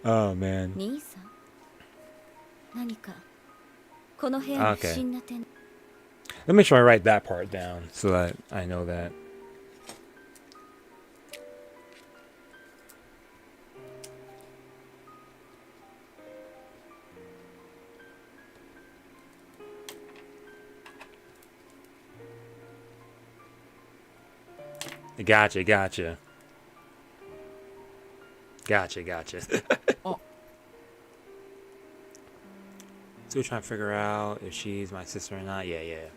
Oh man. Okay. Let me try to write that part down so that I know that. Gotcha. Oh. Still trying to figure out if she's my sister or not. Yeah.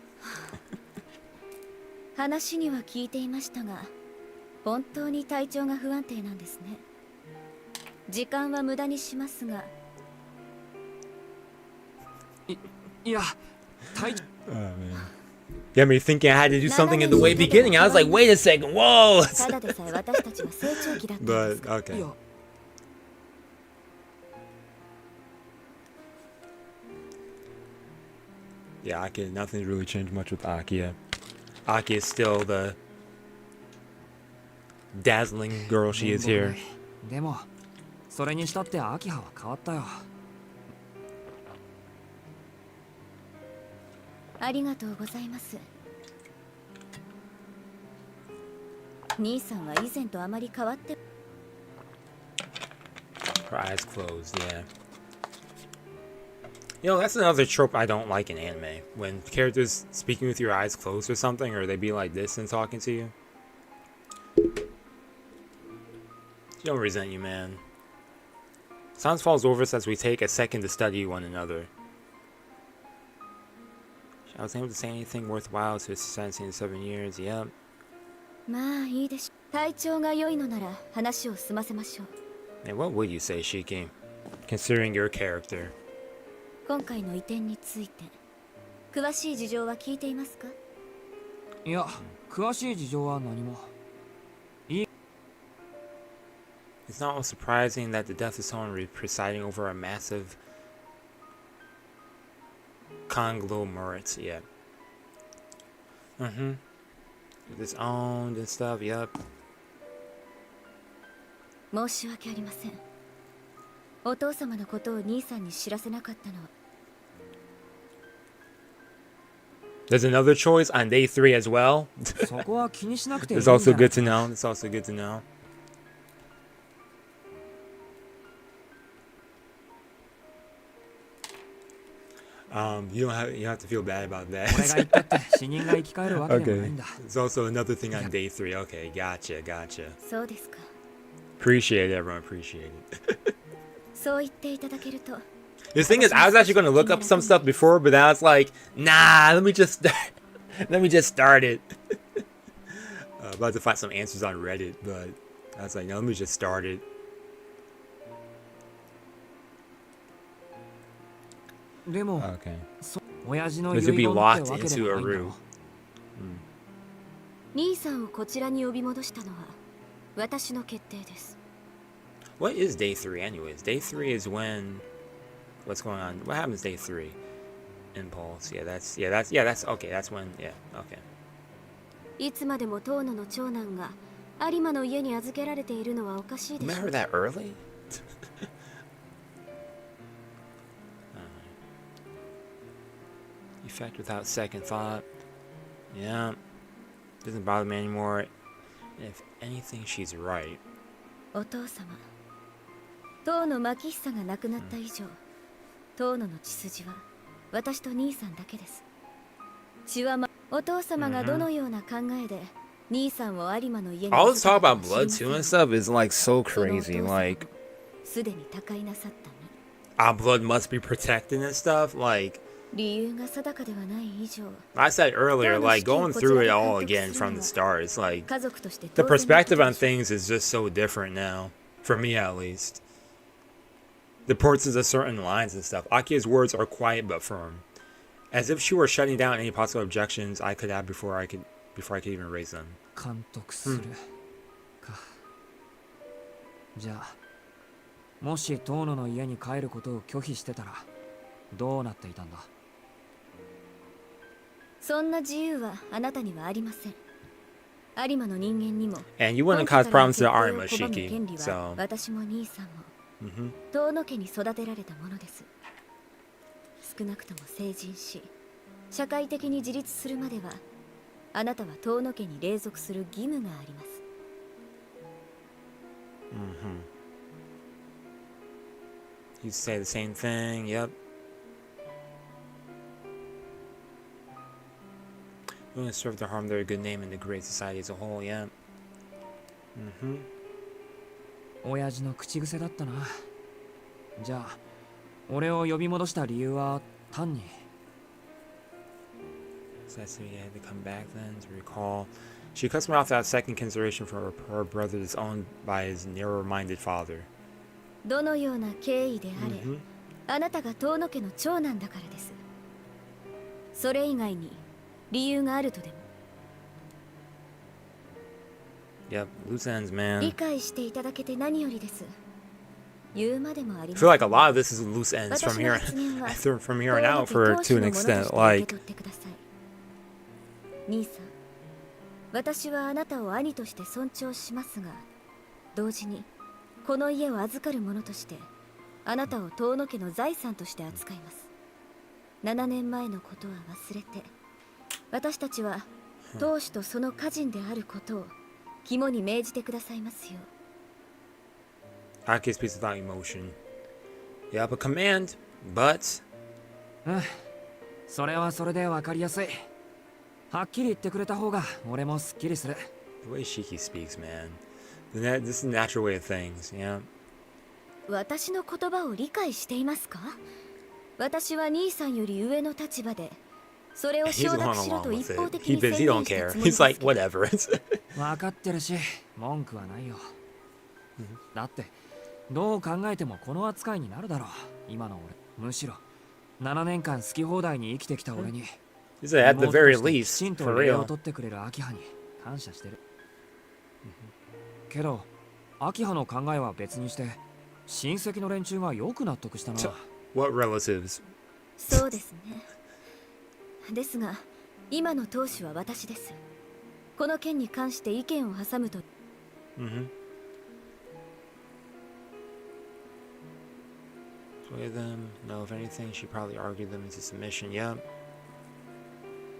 話には聞いていましたが、本当に体調が不安定なんですね。時間は無駄にしますが。いや、Oh man. Got me thinking I had to do something in the way beginning. I was like, wait a second, whoa! But, okay. Yeah, Akiha, nothing's really changed much with Akiha. Akiha is still the dazzling girl she is here. でも、それにしたってアキハは変わったよ。ありがとうございます。兄さんは以前とあまり変わって。Her eyes closed, yeah. You know, that's another trope I don't like in anime. When characters speaking with your eyes closed or something, or they be like this and talking to you. She don't resent you, man. Silence falls over us as we take a second to study one another. I wasn't able to say anything worthwhile to his society in 7 years, yep. まあいいでしょう。体調が良いのなら話を済ませましょう。And what would you say, Shiki? Considering your character. 今回の移転について詳しい事情は聞いていますか？いや、詳しい事情は何も。It's not surprising that the death of someone presiding over a massive conglomerate, yeah. This owned and stuff. Yep. 申し訳ありません。お父様のことを兄さんに知らせなかったのは。There's another choice on day 3 as well. そこは気にしなくていいん It's じゃ also ない good to know. It's also good to know. You don't have to feel bad about 俺が that. 言ったって死人が生き返るわけでもない Okay. んだ。 It's also another thing on day 3. Okay, gotcha, gotcha. そうですか。 Appreciate it, everyone. Appreciate it. そう言っていただけると。 The thing is, I was actually going to look up some stuff before, but now it's like, nah, let me just start. Let me just start it. About to find some answers on Reddit, but I was like, no, let me just start it. でも、 Okay. 親父の This 遺 would be 言って locked わけで into も a ないんだ room. ろ。兄さんをこちらに呼び戻したのは私の決定です。 What is day 3 anyways? Day 3 is when... What's going on? What happens day 3? Impulse. That's okay. That's when, yeah, okay. いつまでも遠野の長男が有馬の家に預けられているのはおかしいでしょ Remember that early? Effect without second thought. Yeah. Doesn't bother me anymore. If anything, she's right. お父様、遠野牧久が亡くなった以上、遠野の血筋は私と兄さんだけです。血はお父様がどのような考えで兄さんを有馬の家に All this talk about blood too and stuff is like so crazy. Like, すでに他界なさったに our blood must be protected and stuff. Like, 理由が定かではない以上 I said earlier, like going through it all again from the start, it's like the perspective on things is just so different now, for me at least. The portions of certain lines and stuff. Akiha's words are quiet but firm, as if she were shutting down any possible objections I could have before I could even raise them. 監督する、か。じゃあ、もし遠野の家に帰ることを拒否してたらどうなっていたんだ。そんな自由はあなたにはありません。有馬の人間にも And you wouldn't cause problems to Arima, Shiki. So, 私も兄さんも遠野家に育てられたものです。少なくとも成人し社会的に自立するまではあなたは遠野家に隷属する義務があります。you say the same thing. Yep. We want to serve to harm their good name in the great society as a whole. Yeah. 親父の口癖だったな。じゃあ、俺を呼び戻した理由は単に。So that's we had to come back then to recall. She cuts me off without second consideration for her brother is owned by his narrow-minded father. どのような経緯であれ、あなたが遠野家の長男だからです。それ以外に理由があるとでも。Yep, loose ends, man. 理解していただけて何よりです。言うまでもあり I ま feel せん。 like a lot of this is loose ends from here, from here on out for to an extent. Like, 兄さん、私はあなたを兄として尊重しますが、同時にこの家を預かる者としてあなたを遠野家の財産として扱います。7年前のことは忘れて、私たちは当主とその家人であることを肝に銘じてくださいますよ。Akiha's speaks without emotion. Yep, a command, but それはそれでわかりやすい。はっきり言ってくれた方が俺もすっきりする。 the way Shiki speaks, man. This is the natural way of things, yeah. 私の言葉を理解していますか？私は兄さんより上の立場で、それを He's 承 going 諾しろ along と with 一方 it. 的に宣 He 言 don't した care. つもりで He's す like, けど。 whatever. 分かってるし、文句はないよ。だって、どう考えてもこの扱いになるだろう。今の俺。むしろ、7年間好き放題に生きてきた俺に。He said, at the very 妹としてき least, ちんと for 礼を real. 取ってくれる秋葉に感謝してる。けど、秋葉の考えは別にして、親戚の連中がよく納得したな。What relatives? そうですね。ですが、今の当主は私です。この件に関して意見を挟むと。Sway them. No, if anything, she probably argued them into submission. Yep.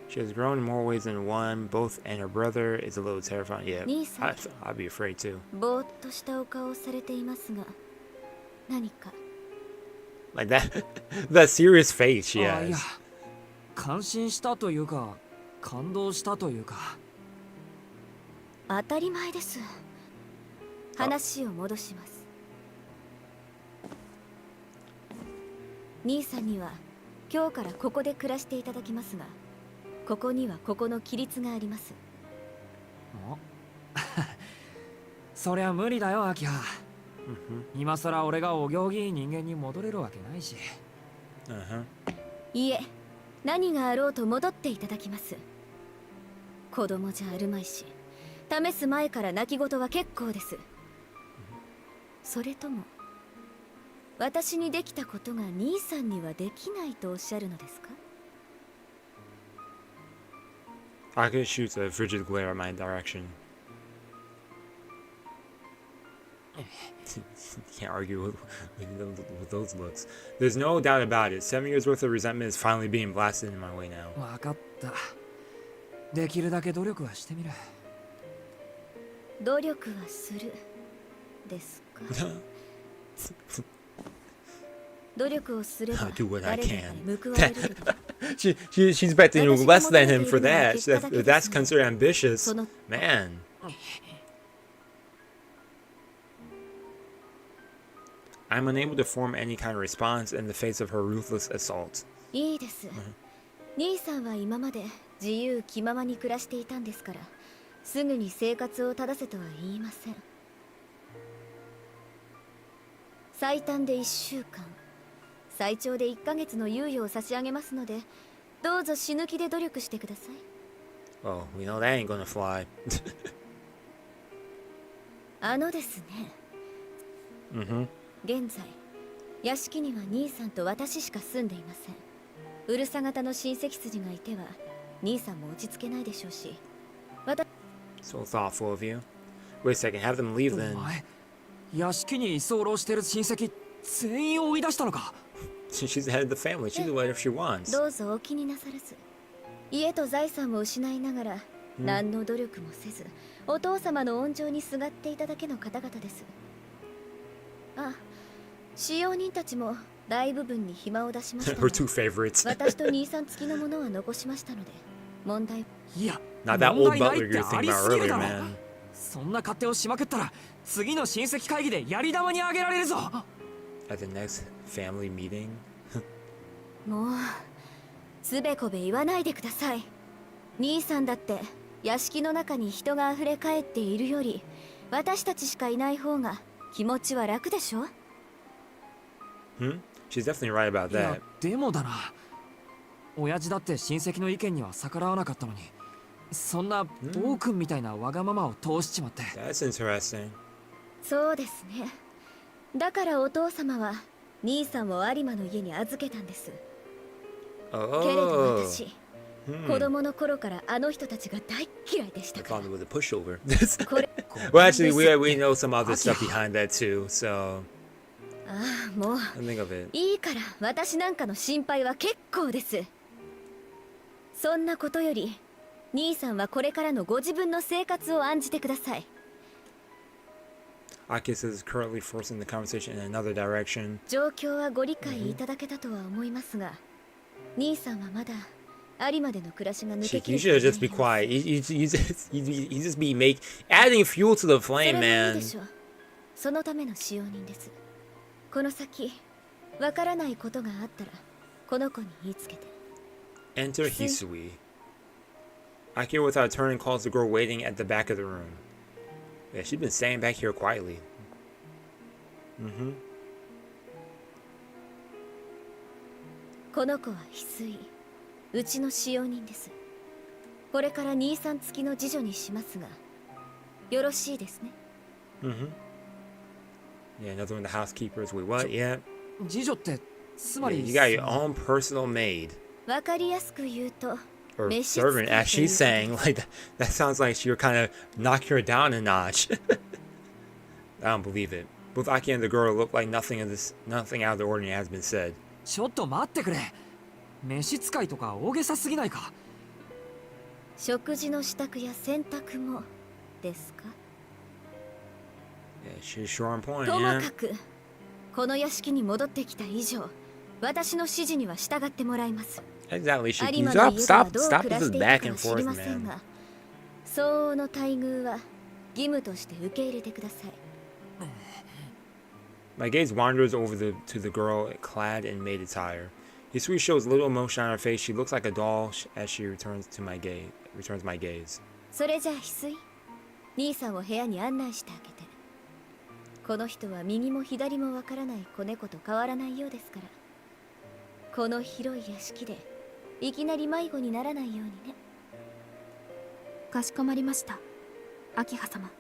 She has grown in more ways than one. Both and her brother is a little terrifying. Yeah, I'd be afraid too. ぼーっとしたお顔をされていますが、何か。Like that, that serious face she いや has. 感心したというか感動したというか。当たり前です。話を戻します。兄さんには今日からここで暮らしていただきますが、ここにはここの規律があります。そりゃ無理だよ、アキハ。今さら俺がお行儀いい人間に戻れるわけないし。いいえ、何があろうと戻っていただきます。子供じゃあるまいし、試す前から泣き言は結構です。それとも私にできたことが兄さんにはできないとおっしゃるのですか？ Akiha shoots a frigid glare at my direction. Can't argue with those looks. There's no doubt about it. 7 years worth of resentment is finally being blasted in my way now. わかった。できるだけ努力はしてみる。努力はするですか？努力をすれば do what I 誰 can. かに報われるけど。She's expecting less than him for that. If that's considered ambitious, man. I'm unable to form any kind of response in the face of her ruthless assault. いいです。兄さんは今まで自由気ままに暮らしていたんですから、すぐに生活を正せとは言いません。最短で1週間、最長で1ヶ月の猶予を差し上げますので、どうぞ死ぬ気で努力してください。Oh, we know that ain't gonna fly. ですね。現在、屋敷には兄さんと私しか住んでいません。うるさ型の親戚筋がいては、兄さんも落ち着けないでしょうし。So thoughtful of you. Wait a second, have them leave then. お前、屋敷に居候してる親戚全員追い出したのか？ She's the head of the family. She can do whatever she wants. どうぞお気になさらず。家と財産を失いながら、何の努力もせず、お父様の温情にすがっていただけの方々です。あ、使用人たちも大部分に暇を出しましたが。Her two favorites. 私と兄さん付きのものは残しましたので、問題。いや、 Not that old 問題ない butler って you're あ thinking り about すぎる earlier, だろ。 man. そんな勝手をしまくったら次の親戚会議でやり玉にあげられるぞ。 At the next family meeting. もうつべこべ言わないでください。兄さんだって屋敷の中に人があふれ返っているより、私たちしかいない方が気持ちは楽でしょ？ She's definitely right about いや that. でもだな、親父だって親戚の意見には逆らわなかったのに、そんな暴君みたいなわがままを通しちまって。 That's interesting. そうですね。だからお父様は兄さんを有馬の家に預けたんです。けれど Oh. 私、子供の頃からあの人たちが大嫌いでした I から。 thought it was a pushover. これ Well, actually, we know some other stuff behind that too. So ああ、もう think of it. いいから私なんかの心配は結構です。そんなことより兄さんはこれからのご自分の生活を案じてください。 Akiha is currently forcing the conversation in another direction. 状況はご理解いただけたとは思いますが、兄さんはまだ有馬での暮らしが抜け Shiki, き you れ should てい just be ない quiet. You just be adding fuel to the そ flame, れもいい man. でしょう。そのための使用人です。この先わからないことがあったらこの子に言いつけて。 Enter Hisui. Akiha, without turning, calls the girl waiting at the back of the room. Yeah, she's been staying back here quietly. この子は翡翠、うちの使用人です。これから兄さん付きの次女にしますが、よろしいですね。 Yeah, another one of the housekeepers. Wait, what? Yeah. 次女ってつま Yeah, り you got your own personal maid. わかりやすく言うと Or servant, as she's saying. Like, that sounds like she would kind of knock her down a notch. I don't believe it. Both Aki and the girl look like nothing out of the ordinary has been said. ちょっと待ってくれ。召使いとか大げさすぎないか。食事の支度や洗濯もですか。Yeah, she's sure on point, とも yeah. かくこの屋敷に戻ってきた以上、私の指示には従ってもらいます。 Exactly, 有 Shiki. 馬の家では Stop どう with 暮ら this していたか back は and 知り forth, ません man. が、相応の待遇は義務として受け入れてください。My gaze wanders over to the girl clad in maid attire. Hisui shows little emotion on her face. She looks like a doll as she returns my gaze. それじゃあ翡翠、兄さんを部屋に案内してあげて。この人は右も左もわからない子猫と変わらないようですから、この広い屋敷でいきなり迷子にならないようにね。かしこまりました、秋葉様。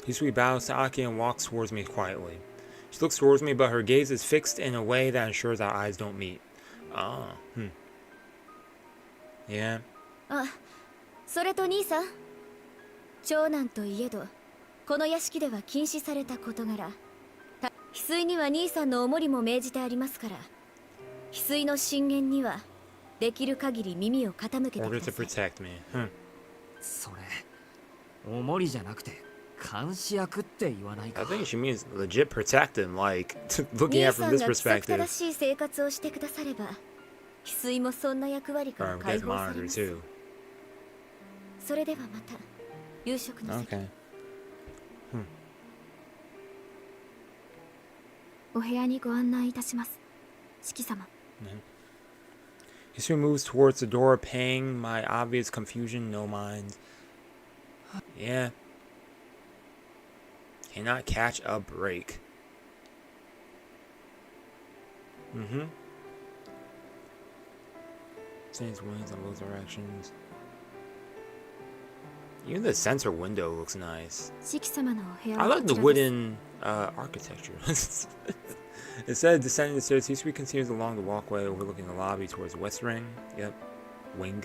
Hisui bows to Aki and walks towards me quietly. She looks towards me, but her gaze is fixed in a way that ensures our eyes don't meet. Ah, Yeah. あ、それと兄さん、長男といえどこの屋敷では禁止された事柄、翡翠には兄さんのお守りも命じてありますから、翡翠の進言にはできる限り耳を傾けて Order く to ださい。 protect me. それ、おもりじゃなくて監視役って言わないか。 I think she means legit protect him, like looking 兄 at さ from ん this が規則 perspective. 正しい生活をしてくだされば、翡翠もそんな役割から Or 解 gets 放され monitored ます。 too. それではまた夕食の席。 Okay. お部屋にご案内いたします、四季様。 Hisui moves towards the door, paying my obvious confusion no mind. Yeah. Cannot catch a break. Change wings on both directions. Even the center window looks nice. 四季様のお部屋 I は like こ the ちらです。 wooden architecture. Instead of descending the stairs, Hisui continues along the walkway overlooking the lobby towards West Ring. Yep. Wing.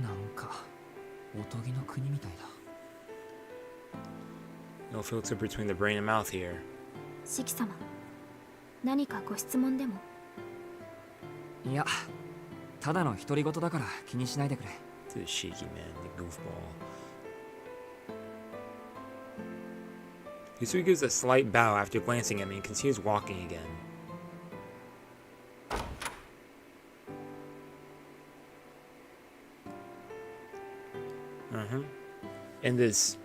なんかおとぎの国みたいだ。 No filter between the brain and mouth here. 四季様、何かご質問でも？いや、ただの独り言だから気にしないでくれ。 This Shiki man, the goofball. Hisui gives a slight bow after glancing at me and continues walking again. And this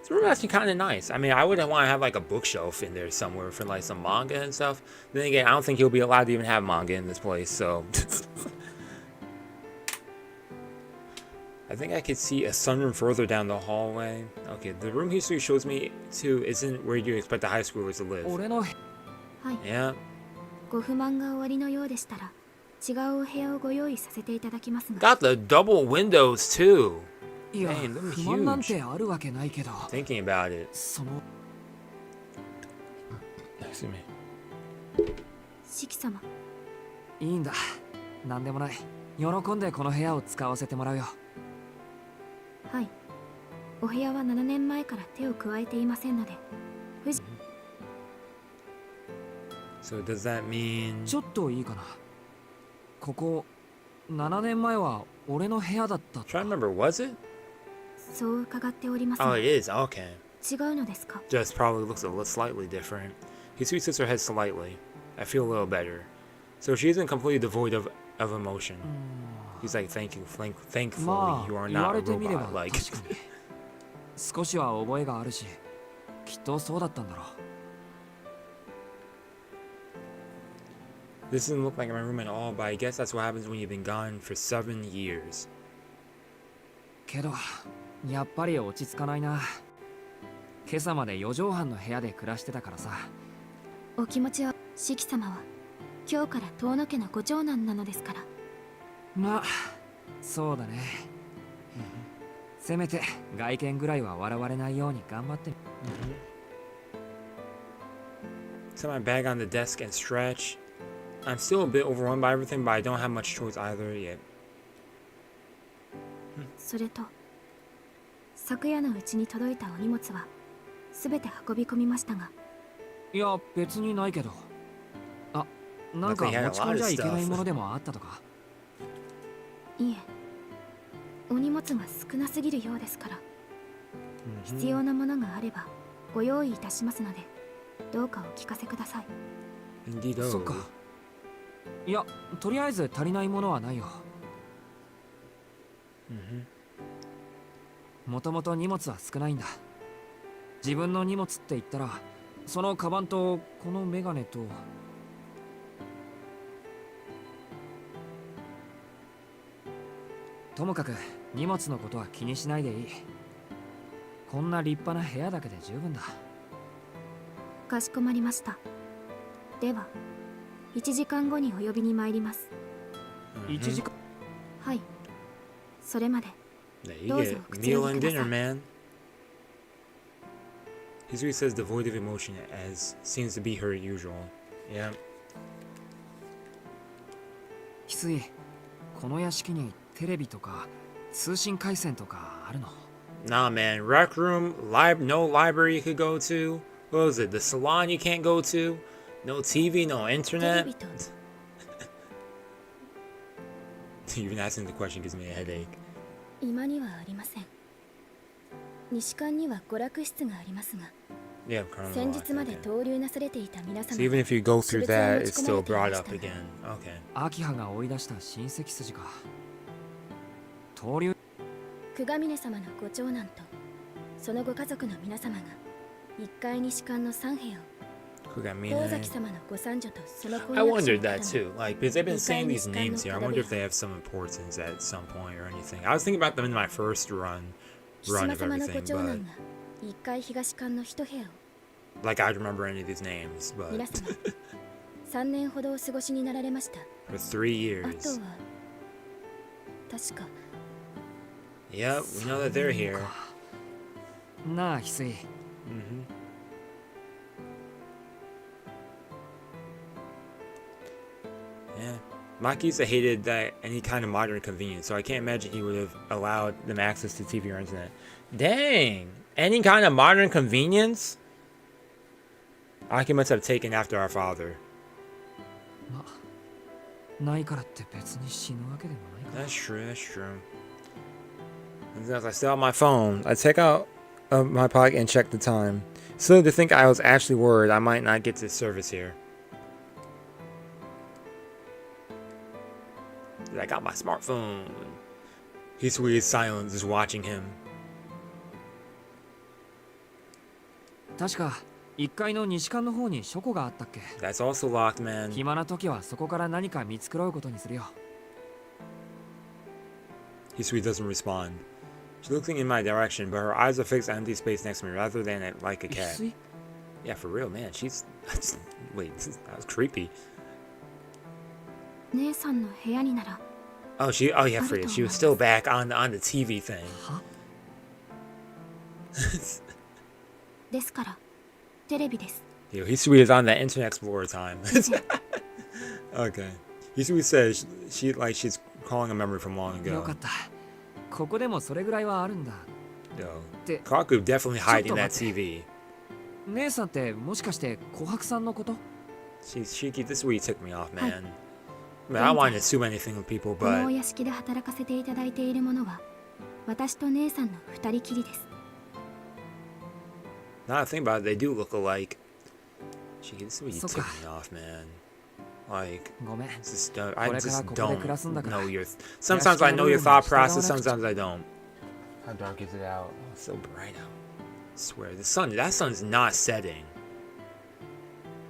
room is actually kind of nice. I mean, I wouldn't want to have like a bookshelf in there somewhere for like some manga and stuff. Then again, I don't think he'll be allowed to even have manga in this place, so. I think I could see a sunroom further down the hallway. Okay, the room Hisui shows me to isn't where you expect a high schooler to live. 俺の はい。 Yeah. ご不満がおありのようでしたら、違うお部屋をご用意させていただきますが。 Got the double windows too. いや、 Dang, them 不満なん huge. てあるわけないけど、 Thinking about it. その Excuse me. 四季様、いいんだ。なんでもない。喜んでこの部屋を使わせてもらうよ。はい。お部屋は7年前から手を加えていませんので。So does that mean? ちょっといいかな。ここ7年前は俺の部屋だったって Trying to remember, was it? そう伺っております Oh, が。 it is. Okay. 違うのですか？ Just probably looks a little slightly different. Hisui tilts her head slightly. I feel a little better. So she isn't completely devoid of emotion. He's like, thankfully, まあ you are 言わ not れ a てみれば robot. 確 Like, かに少しは覚えがあるし、きっとそうだったんだろう。 this doesn't look like my room at all, but I guess that's what happens when you've been gone for 7 years. けどやっぱり落ち着かないな。今朝まで4畳半の部屋で暮らしてたからさ。お気持ちは、四季様は今日から遠野家のご長男なのですから。まあそうだね。せめて外見ぐらいは笑われないように頑張って。Set my bag on the desk and stretch. I'm still a bit overwhelmed by everything, but I don't have much choice either yet. それと昨夜のうちに届いたお荷物は全て運び込みましたが。いや別にないけど。あ、なんか持ち込んじゃいけないものでもあったとか。いえ、お荷物が少なすぎるようですから、必要なものがあればご用意いたしますので、どうかお聞かせください。そっか。いや、とりあえず足りないものはないよ。もともと荷物は少ないんだ。自分の荷物って言ったら、そのカバンとこのメガネと。ともかく荷物のことは気にしないでいい。こんな立派な部屋だけで十分だ。かしこまりました。では1時間後にお呼びに参ります。1時間。はい、それまで You get meal and dinner, man. Hisui says devoid of emotion, as seems to be her usual. Yeah. 翡翠、この屋敷にテレビとか通信回線とかあるの？ Nah, man. Rec room, no library you could go to. What was it? The salon you can't go to. No TV, no internet. Even asking the question gives me a headache. 今にはありません。西館には娯楽室がありますが、 Yeah, 先日まで登竜なされていた皆様。 So even if you go through that, it's still brought up again. Okay. アキハが追い出した親戚筋か。登竜。久我峰様のご長男とそのご家族の皆様が1階西館の3部屋を、東崎様のご三女とその婚 I 約者 wondered の that 方 too. の Like, because they've been saying these names here. I wonder if they have some importance at some point or anything. I was thinking about them in my first run 岸間 of 様のご everything, 長男 but が1階東館の1部屋を、 like I'd remember any of these names, but 皆様3年ほどお過ごしになられました。 for 3あと years. は確か Yep, we know that they're here. なあ翡翠。Yeah. Makihisa hated that any kind of modern convenience, so I can't imagine he would have allowed them access to TV or internet. Dang! Any kind of modern convenience? Aki must have taken after our father. ないからって別に死ぬわけでもないから。 That's true, that's true. As I still have my phone, I take out my pocket and check the time. Silly to think I was actually worried I might not get this service here. I got my smartphone. Hisui is silent, just watching him. 確か1階の西館の方に書庫があったっけ？ That's also locked, man. 暇な時はそこから何か見繕うことにするよ。 Hisui doesn't respond. She's looking in my direction, but her eyes are fixed on empty space next to me rather than at, like a 翡 cat. 翠？ Yeah, for real, man. She's... Wait, that was creepy. 姉さんの部屋になら Oh, yeah, forget. She was still back on the TV thing. は？ ですからテレビです。 Yo, Hisui is on that Internet Explorer time. Okay. Hisui says she's calling a memory from long よ ago. かった。ここでもそれぐらいはあるんだ。 Yo, Kaku definitely hiding that TV. 姉さんってもしかして琥珀さんのこと？ Shiki, this is where you took me off, man. I mean, I don't want to assume anything with people, このお but 屋敷で働かせていただいているものは私と姉さんの2人きりです。 now that I think about it, they do look alike. Shiki, this is where you So- took me off, man. Like, ごめん。 I これから just ここで暮らすんだから don't know your... Sometimes I know your thought process, sometimes I don't. How dark is it out? Oh, it's so bright out. I swear, that sun's not setting.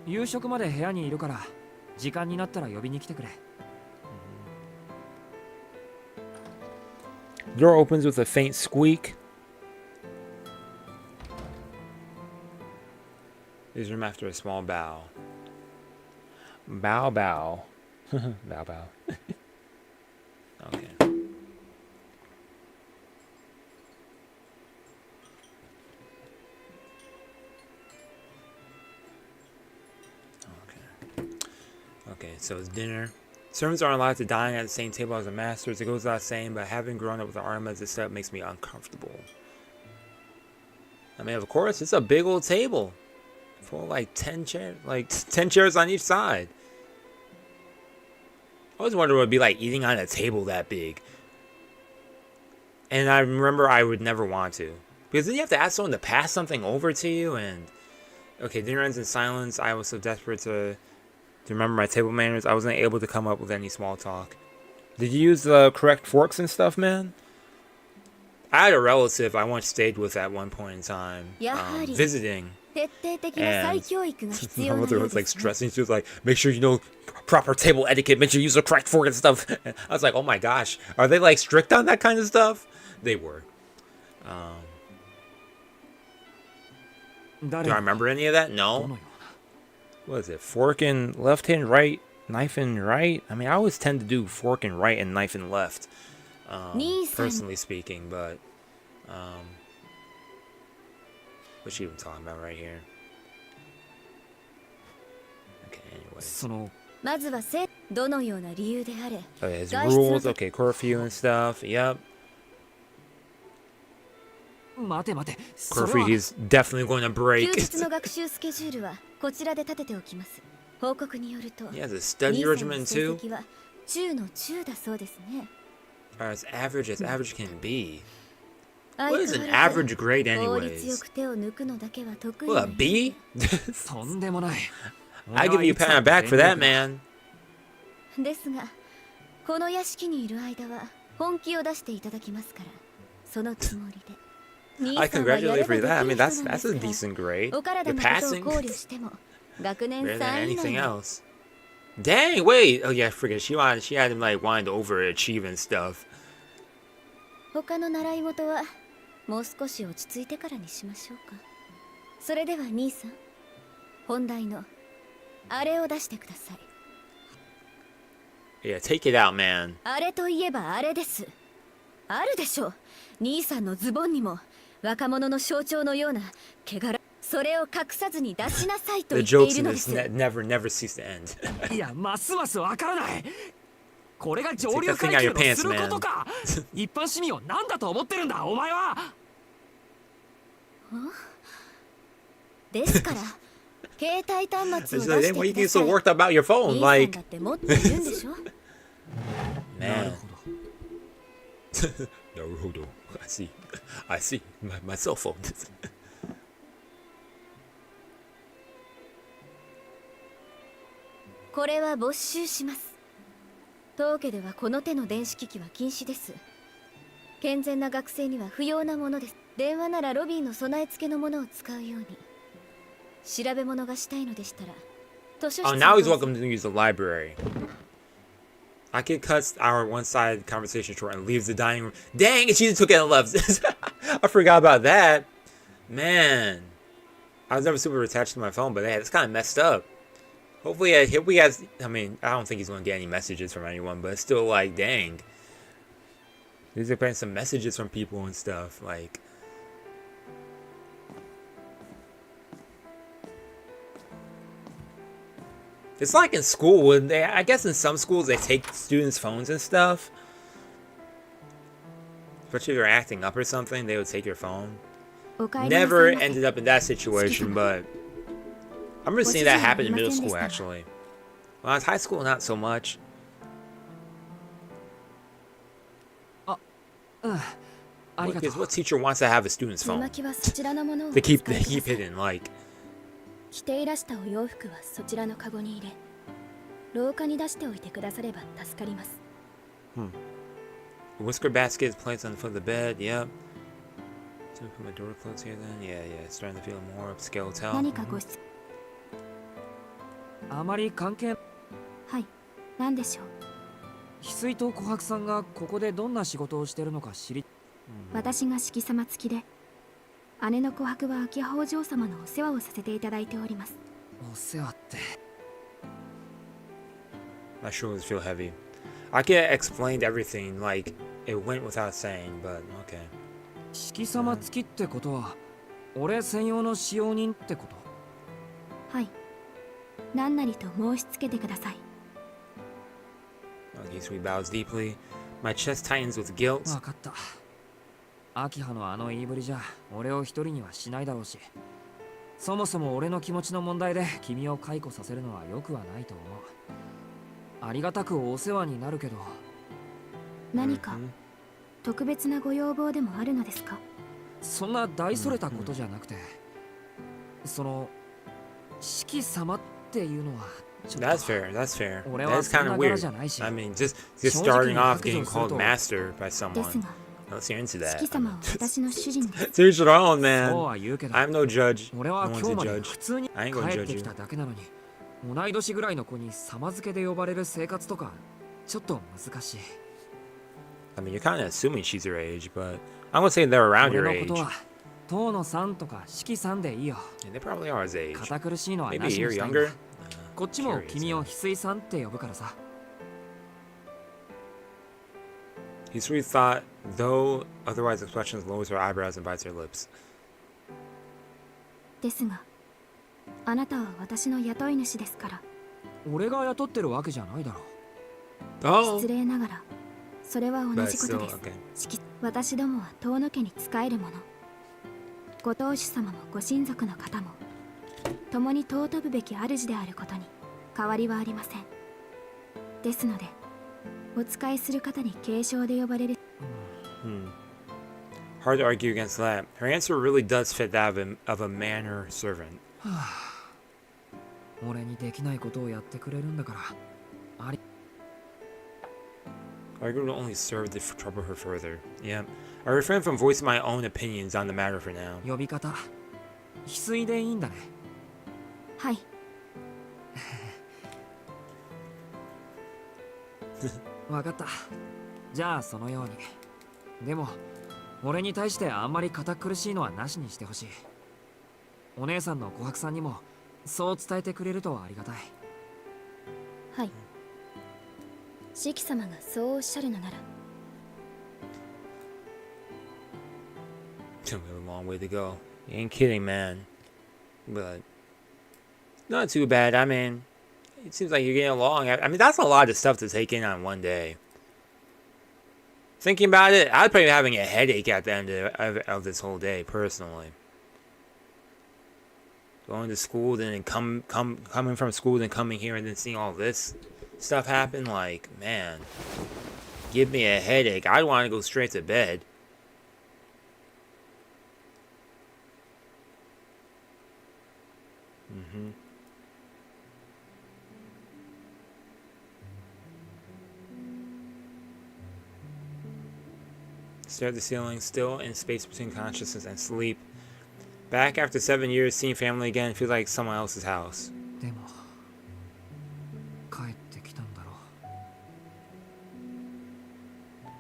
夕食まで部屋にいるから時間になったら呼びに来てくれ。 Door opens with a faint squeak. Leaves room after a small bow. Bow, bow. Bow, bow. Okay. Okay, so it's dinner. Servants aren't allowed to dine at the same table as the masters. It goes without saying, but having grown up with the armor as a setup makes me uncomfortable. I mean, of course, it's a big old table. Full of like 10 chairs, like 10 chairs on each side. I always wondered what it'd be like eating on a table that big. And I remember I would never want to. Because then you have to ask someone to pass something over to you, and... Okay, dinner ends in silence. I was so desperate to remember my table manners, I wasn't able to come up with any small talk. Did you use the correct forks and stuff, man? I had a relative I once stayed with at one point in time, visiting. And my mother was like stressing. She was like, make sure you know proper table etiquette, make sure you use the correct fork and stuff. And I was like, oh my gosh, are they like strict on that kind of stuff? They were. Do I remember any of that? No. What is it? Fork in left hand, right, knife in right? I mean, I always tend to do fork in right and knife in left. Personally speaking, but what's she even talking about right here? Okay, anyways. Okay, his rules, okay, curfew and stuff, yep. Curfew he's definitely going to break. He has a study regimen too? As average can be. What is an average grade anyways? What, a B? I give you a pat on the back for that, man. I congratulate you for that. I mean, that's a decent grade. You're passing. Better than anything else. Dang, wait. Oh yeah, I forget. She had him like wanting to overachieve and stuff. Yeah, take it out, man. The jokes in this never cease to end. Take that thing out of your pants, man. Then why you get so worked about your phone? Like, man. Naruto. I see. My cell phone. Oh, now he's welcome to use the library. Akiha cuts our one-sided conversation short and leaves the dining room. Dang, she just took it and left. I forgot about that. Man. I was never super attached to my phone, but yeah, it's kind of messed up. Hopefully, he has... I mean, I don't think he's going to get any messages from anyone, but it's still like, dang. He's getting some messages from people and stuff, like... It's like in school, when I guess in some schools they take students' phones and stuff. Especially if you're acting up or something, they would take your phone. Never ended up in that situation, but I remember seeing that happen in middle school, actually. When I was high school, not so much. What teacher wants to have a student's phone? They keep hidden, like... A whisker basket is placed on the foot of the bed, yep. So put my door closed here then? Yeah, it's starting to feel more upscale hotel. My shoulders feel heavy. Akiha explained everything, like it went without saying, but okay. Makihisa bows deeply. My chest tightens with guilt. 分かった。秋葉のあの言いぶりじゃ俺を一人にはしないだろうし、そもそも俺の気持ちの問題で君を解雇させるのは良くはないと思う。ありがたくお世話になるけど。何か特別なご要望でもあるのですか？そんな大それたことじゃなくて、その四季様っていうのはちょっと。 That's fair. That's fair. 俺 That's はそん kind な of 柄 weird. じゃないし。 I mean, just 正直に starting off 白状 getting する called と。 master by です someone. が、 Unless you're into 四 that. 季様は私の主人です。 To each their own, そう man. は言うけど、 I'm no judge. 俺 No は one's 今日 a まで judge. 普通に I ain't gonna 帰 judge ってき you. ただけなのに、同い年ぐらいの子に様付けで呼ばれる生活とかちょっと難しい。 I mean, you're kind of assuming she's your age, but I'm gonna say they're around 俺 your の age. ことは遠野さんとか四季さんでいいよ。 Yeah, they probably are his age. 堅苦しいのは Maybe な a しに year したいんだ。 younger. こっちも Curious, 君を yeah. 翡翠さんって呼ぶからさ。 He sweet thought, though otherwise expressions lowers her eyebrows and bites her lips. ですが、あなたは私の雇い主ですから。俺が雇ってるわけじゃないだろ。 Oh, 失礼ながら、それは同 but じこと still, です。 okay. 私どもは遠野家に仕える者。ご当主様もご親族の方も、共に尊ぶべき主であることに変わりはありません。ですので、お仕えする方に継承で呼ばれる。Hard to argue against that. Her answer really does fit that of a manor servant. 俺にできないことをやってくれるんだから。あり。 Argument will only serve to trouble her further. Yeah. I refrain from voicing my own opinions on the matter for now. 呼び方、翡翠でいいんだね。はい。わかった。じゃあそのように。でも俺に対してあんまり堅苦しいのはなしにしてほしい。お姉さんの琥珀さんにもそう伝えてくれるとありがたい。はい。四季様がそうおっしゃるのなら。 It's a really long way to go. You ain't kidding, man. But not too bad. I mean, it seems like you're getting along. I mean, that's a lot of stuff to take in on one day. Thinking about it, I'd probably be having a headache at the end of this whole day, personally. Going to school, then coming from school, then coming here, and then seeing all this stuff happen. Like, man, give me a headache. I'd want to go straight to bed. Stare at the ceiling, still in space between consciousness and sleep. Back after 7 years, seeing family again feels like someone else's house. でも帰ってきたんだろう。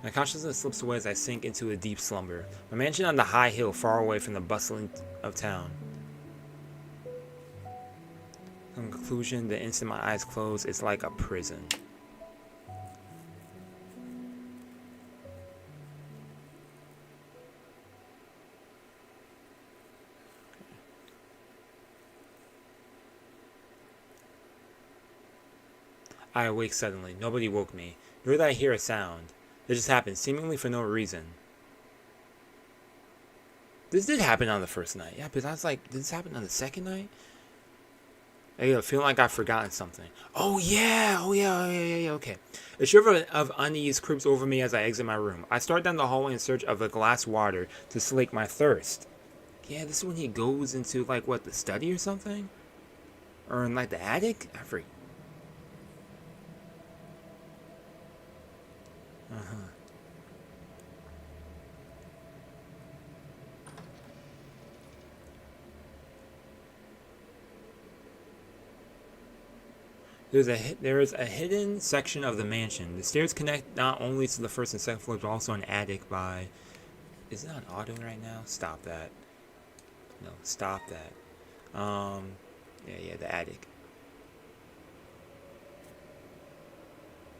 My consciousness slips away as I sink into a deep slumber. My mansion on the high hill, far away from the bustling of town. In conclusion, the instant my eyes close, it's like a prison. I awake suddenly. Nobody woke me, nor did I hear a sound. It just happened, seemingly for no reason. This did happen on the first night. Yeah, but I was like, did this happen on the second night? I feel like I've forgotten something. Oh yeah, okay. A shiver of unease creeps over me as I exit my room. I start down the hallway in search of a glass water to slake my thirst. Yeah, this is when he goes into, like, what, the study or something? Or in, like, the attic? I forget. There is a hidden section of the mansion. The stairs connect not only to the first and second floors, but also an attic by... Is it on auto right now? Stop that. No, stop that. Yeah, the attic.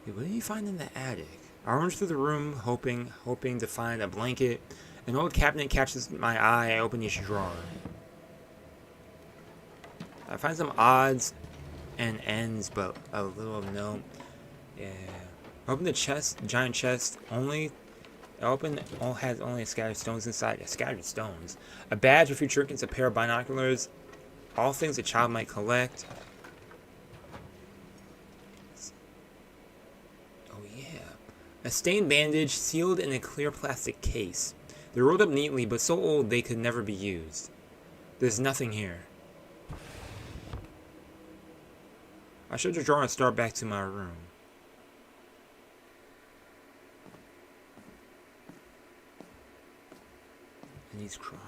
Wait, what did you find in the attic? I rummage through the room, hoping to find a blanket. An old cabinet catches my eye. I open each drawer. I find some odds and ends, but a little of no. Yeah. Open the chest, giant chest. Has only scattered stones inside. Scattered stones. A badge with your trinkets, a pair of binoculars. All things a child might collect. Oh yeah. A stained bandage sealed in a clear plastic case. They're rolled up neatly, but so old they could never be used. There's nothing here. I should just draw and start back to my room. And he's crying.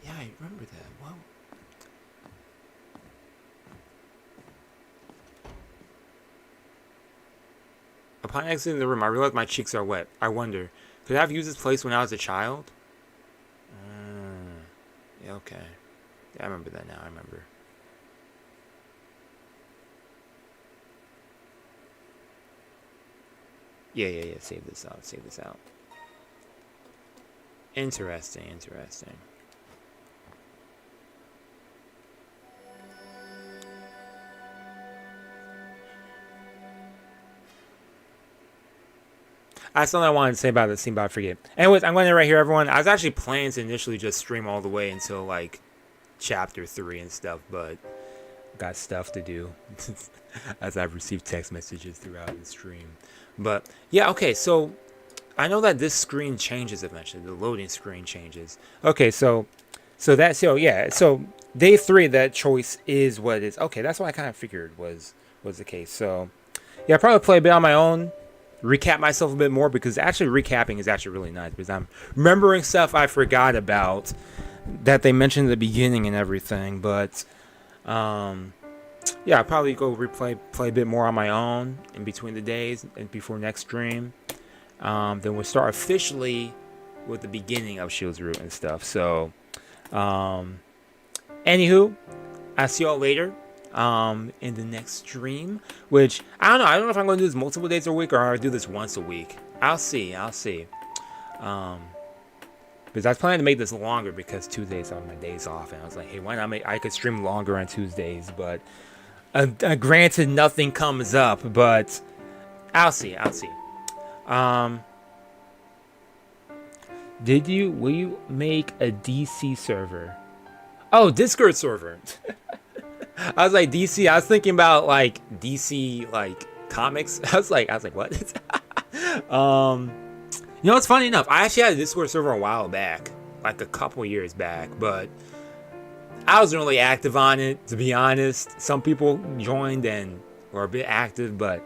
Yeah, I remember that. Well, upon exiting the room, I realized my cheeks are wet. I wonder, could I have used this place when I was a child? Yeah, okay. Yeah, I remember that now. I remember. Yeah. Save this out. Save this out. Interesting. That's something I wanted to say about the scene, but I forget. Anyways, I'm going to right here, everyone. I was actually planning to initially just stream all the way until, like, chapter 3 and stuff, but got stuff to do as I've received text messages throughout the stream. But, yeah, okay, so I know that this screen changes eventually. The loading screen changes. Okay, so day 3, that choice is what it is. Okay, that's what I kind of figured was the case. So, yeah, I'll probably play a bit on my own. Recap myself a bit more, because actually recapping is actually really nice, because I'm remembering stuff I forgot about that they mentioned at the beginning and everything. But yeah, I'll probably go play a bit more on my own in between the days and before next stream. Then we'll start officially with the beginning of Shield's Root and stuff. So anywho, I'll see y'all later in the next stream, which I don't know if I'm going to do this multiple days a week or I'll do this once a week. I'll see because I was planning to make this longer because Tuesdays are my days off, and I was like, hey, why not I could stream longer on Tuesdays, but granted, nothing comes up, but I'll see. Will you make a DC server? Oh, Discord server. I was like, DC. I was thinking about like DC like comics. I was like, what? You know, it's funny enough. I actually had a Discord server a while back, like a couple years back, but I wasn't really active on it, to be honest. Some people joined and were a bit active, but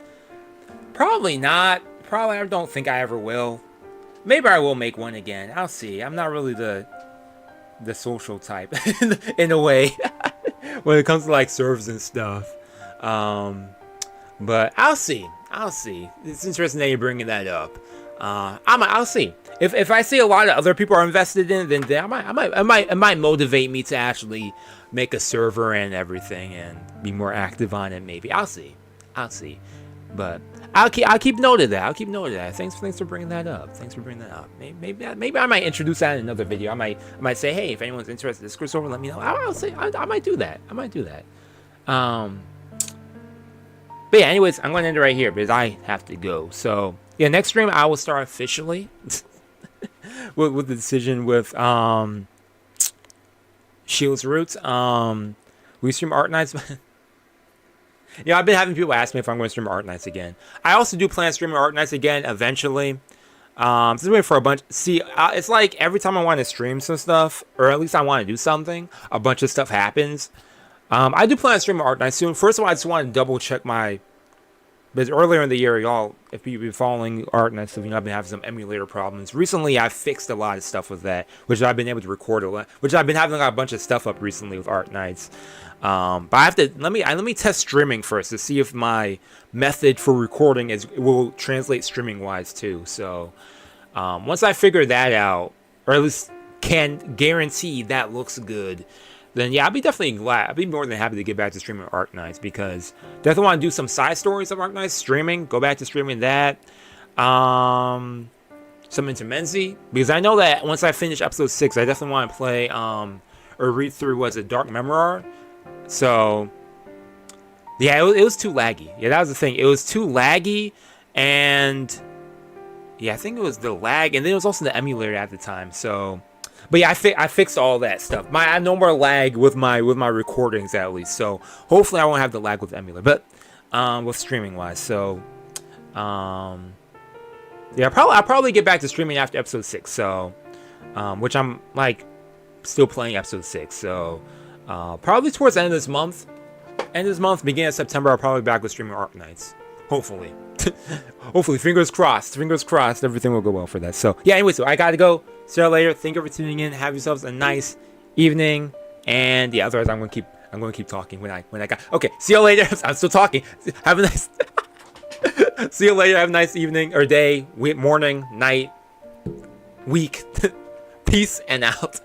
probably not. Probably, I don't think I ever will. Maybe I will make one again. I'll see. I'm not really the social type in a way. When it comes to like servers and stuff, but I'll see. It's interesting that you're bringing that up. I'll see if I see a lot of other people are invested in it, then it might motivate me to actually make a server and everything and be more active on it. Maybe I'll see, but I'll keep note of that. Thanks for bringing that up. Maybe I might introduce that in another video. I might say, hey, if anyone's interested in Discord server, let me know. I might do that. But yeah, anyways, I'm going to end it right here because I have to go. So yeah, next stream I will start officially with the decision with Shield's Roots. We stream Art Nights. Yeah, I've been having people ask me if I'm going to stream Art Nights again. I also do plan on streaming Art Nights again eventually. Just waiting for a bunch. See, it's like every time I want to stream some stuff, or at least I want to do something, a bunch of stuff happens. I do plan on streaming Art Nights soon. First of all, I just want to double check my. Because earlier in the year, y'all, if you've been following Art Nights, I've been having some emulator problems. Recently, I fixed a lot of stuff with that, which I've been able to record a lot. Which I've been having a bunch of stuff up recently with Art Nights. But I have to let me test streaming first to see if my method for recording will translate streaming wise too. So once I figure that out, or at least can guarantee that looks good, then yeah, I'd be definitely glad. I'd be more than happy to get back to streaming Art Nights, because definitely want to do some side stories of Art Nights streaming. Go back to streaming that. Some Intermenzi, because I know that once I finish episode 6, I definitely want to play or read through Dark Memoir. So yeah, it was too laggy. Yeah, that was the thing. It was too laggy, And yeah, I think it was the lag, and then it was also the emulator at the time. So, but yeah, I fixed all that stuff. I had no more lag with my recordings at least. So hopefully I won't have the lag with the emulator, but with streaming wise. So yeah, I'll probably get back to streaming after episode 6. So which I'm like still playing episode 6. So probably towards the end of this month. Beginning of September, I'll probably be back with streaming Arc Nights. Hopefully. Hopefully, fingers crossed, everything will go well for that. So yeah, anyway, so I gotta go. See you later. Thank you for tuning in. Have yourselves a nice evening. And yeah, otherwise I'm gonna keep talking when I got okay, see you later. I'm still talking. Have a nice see you later. Have a nice evening or day, morning, night, week. Peace and out.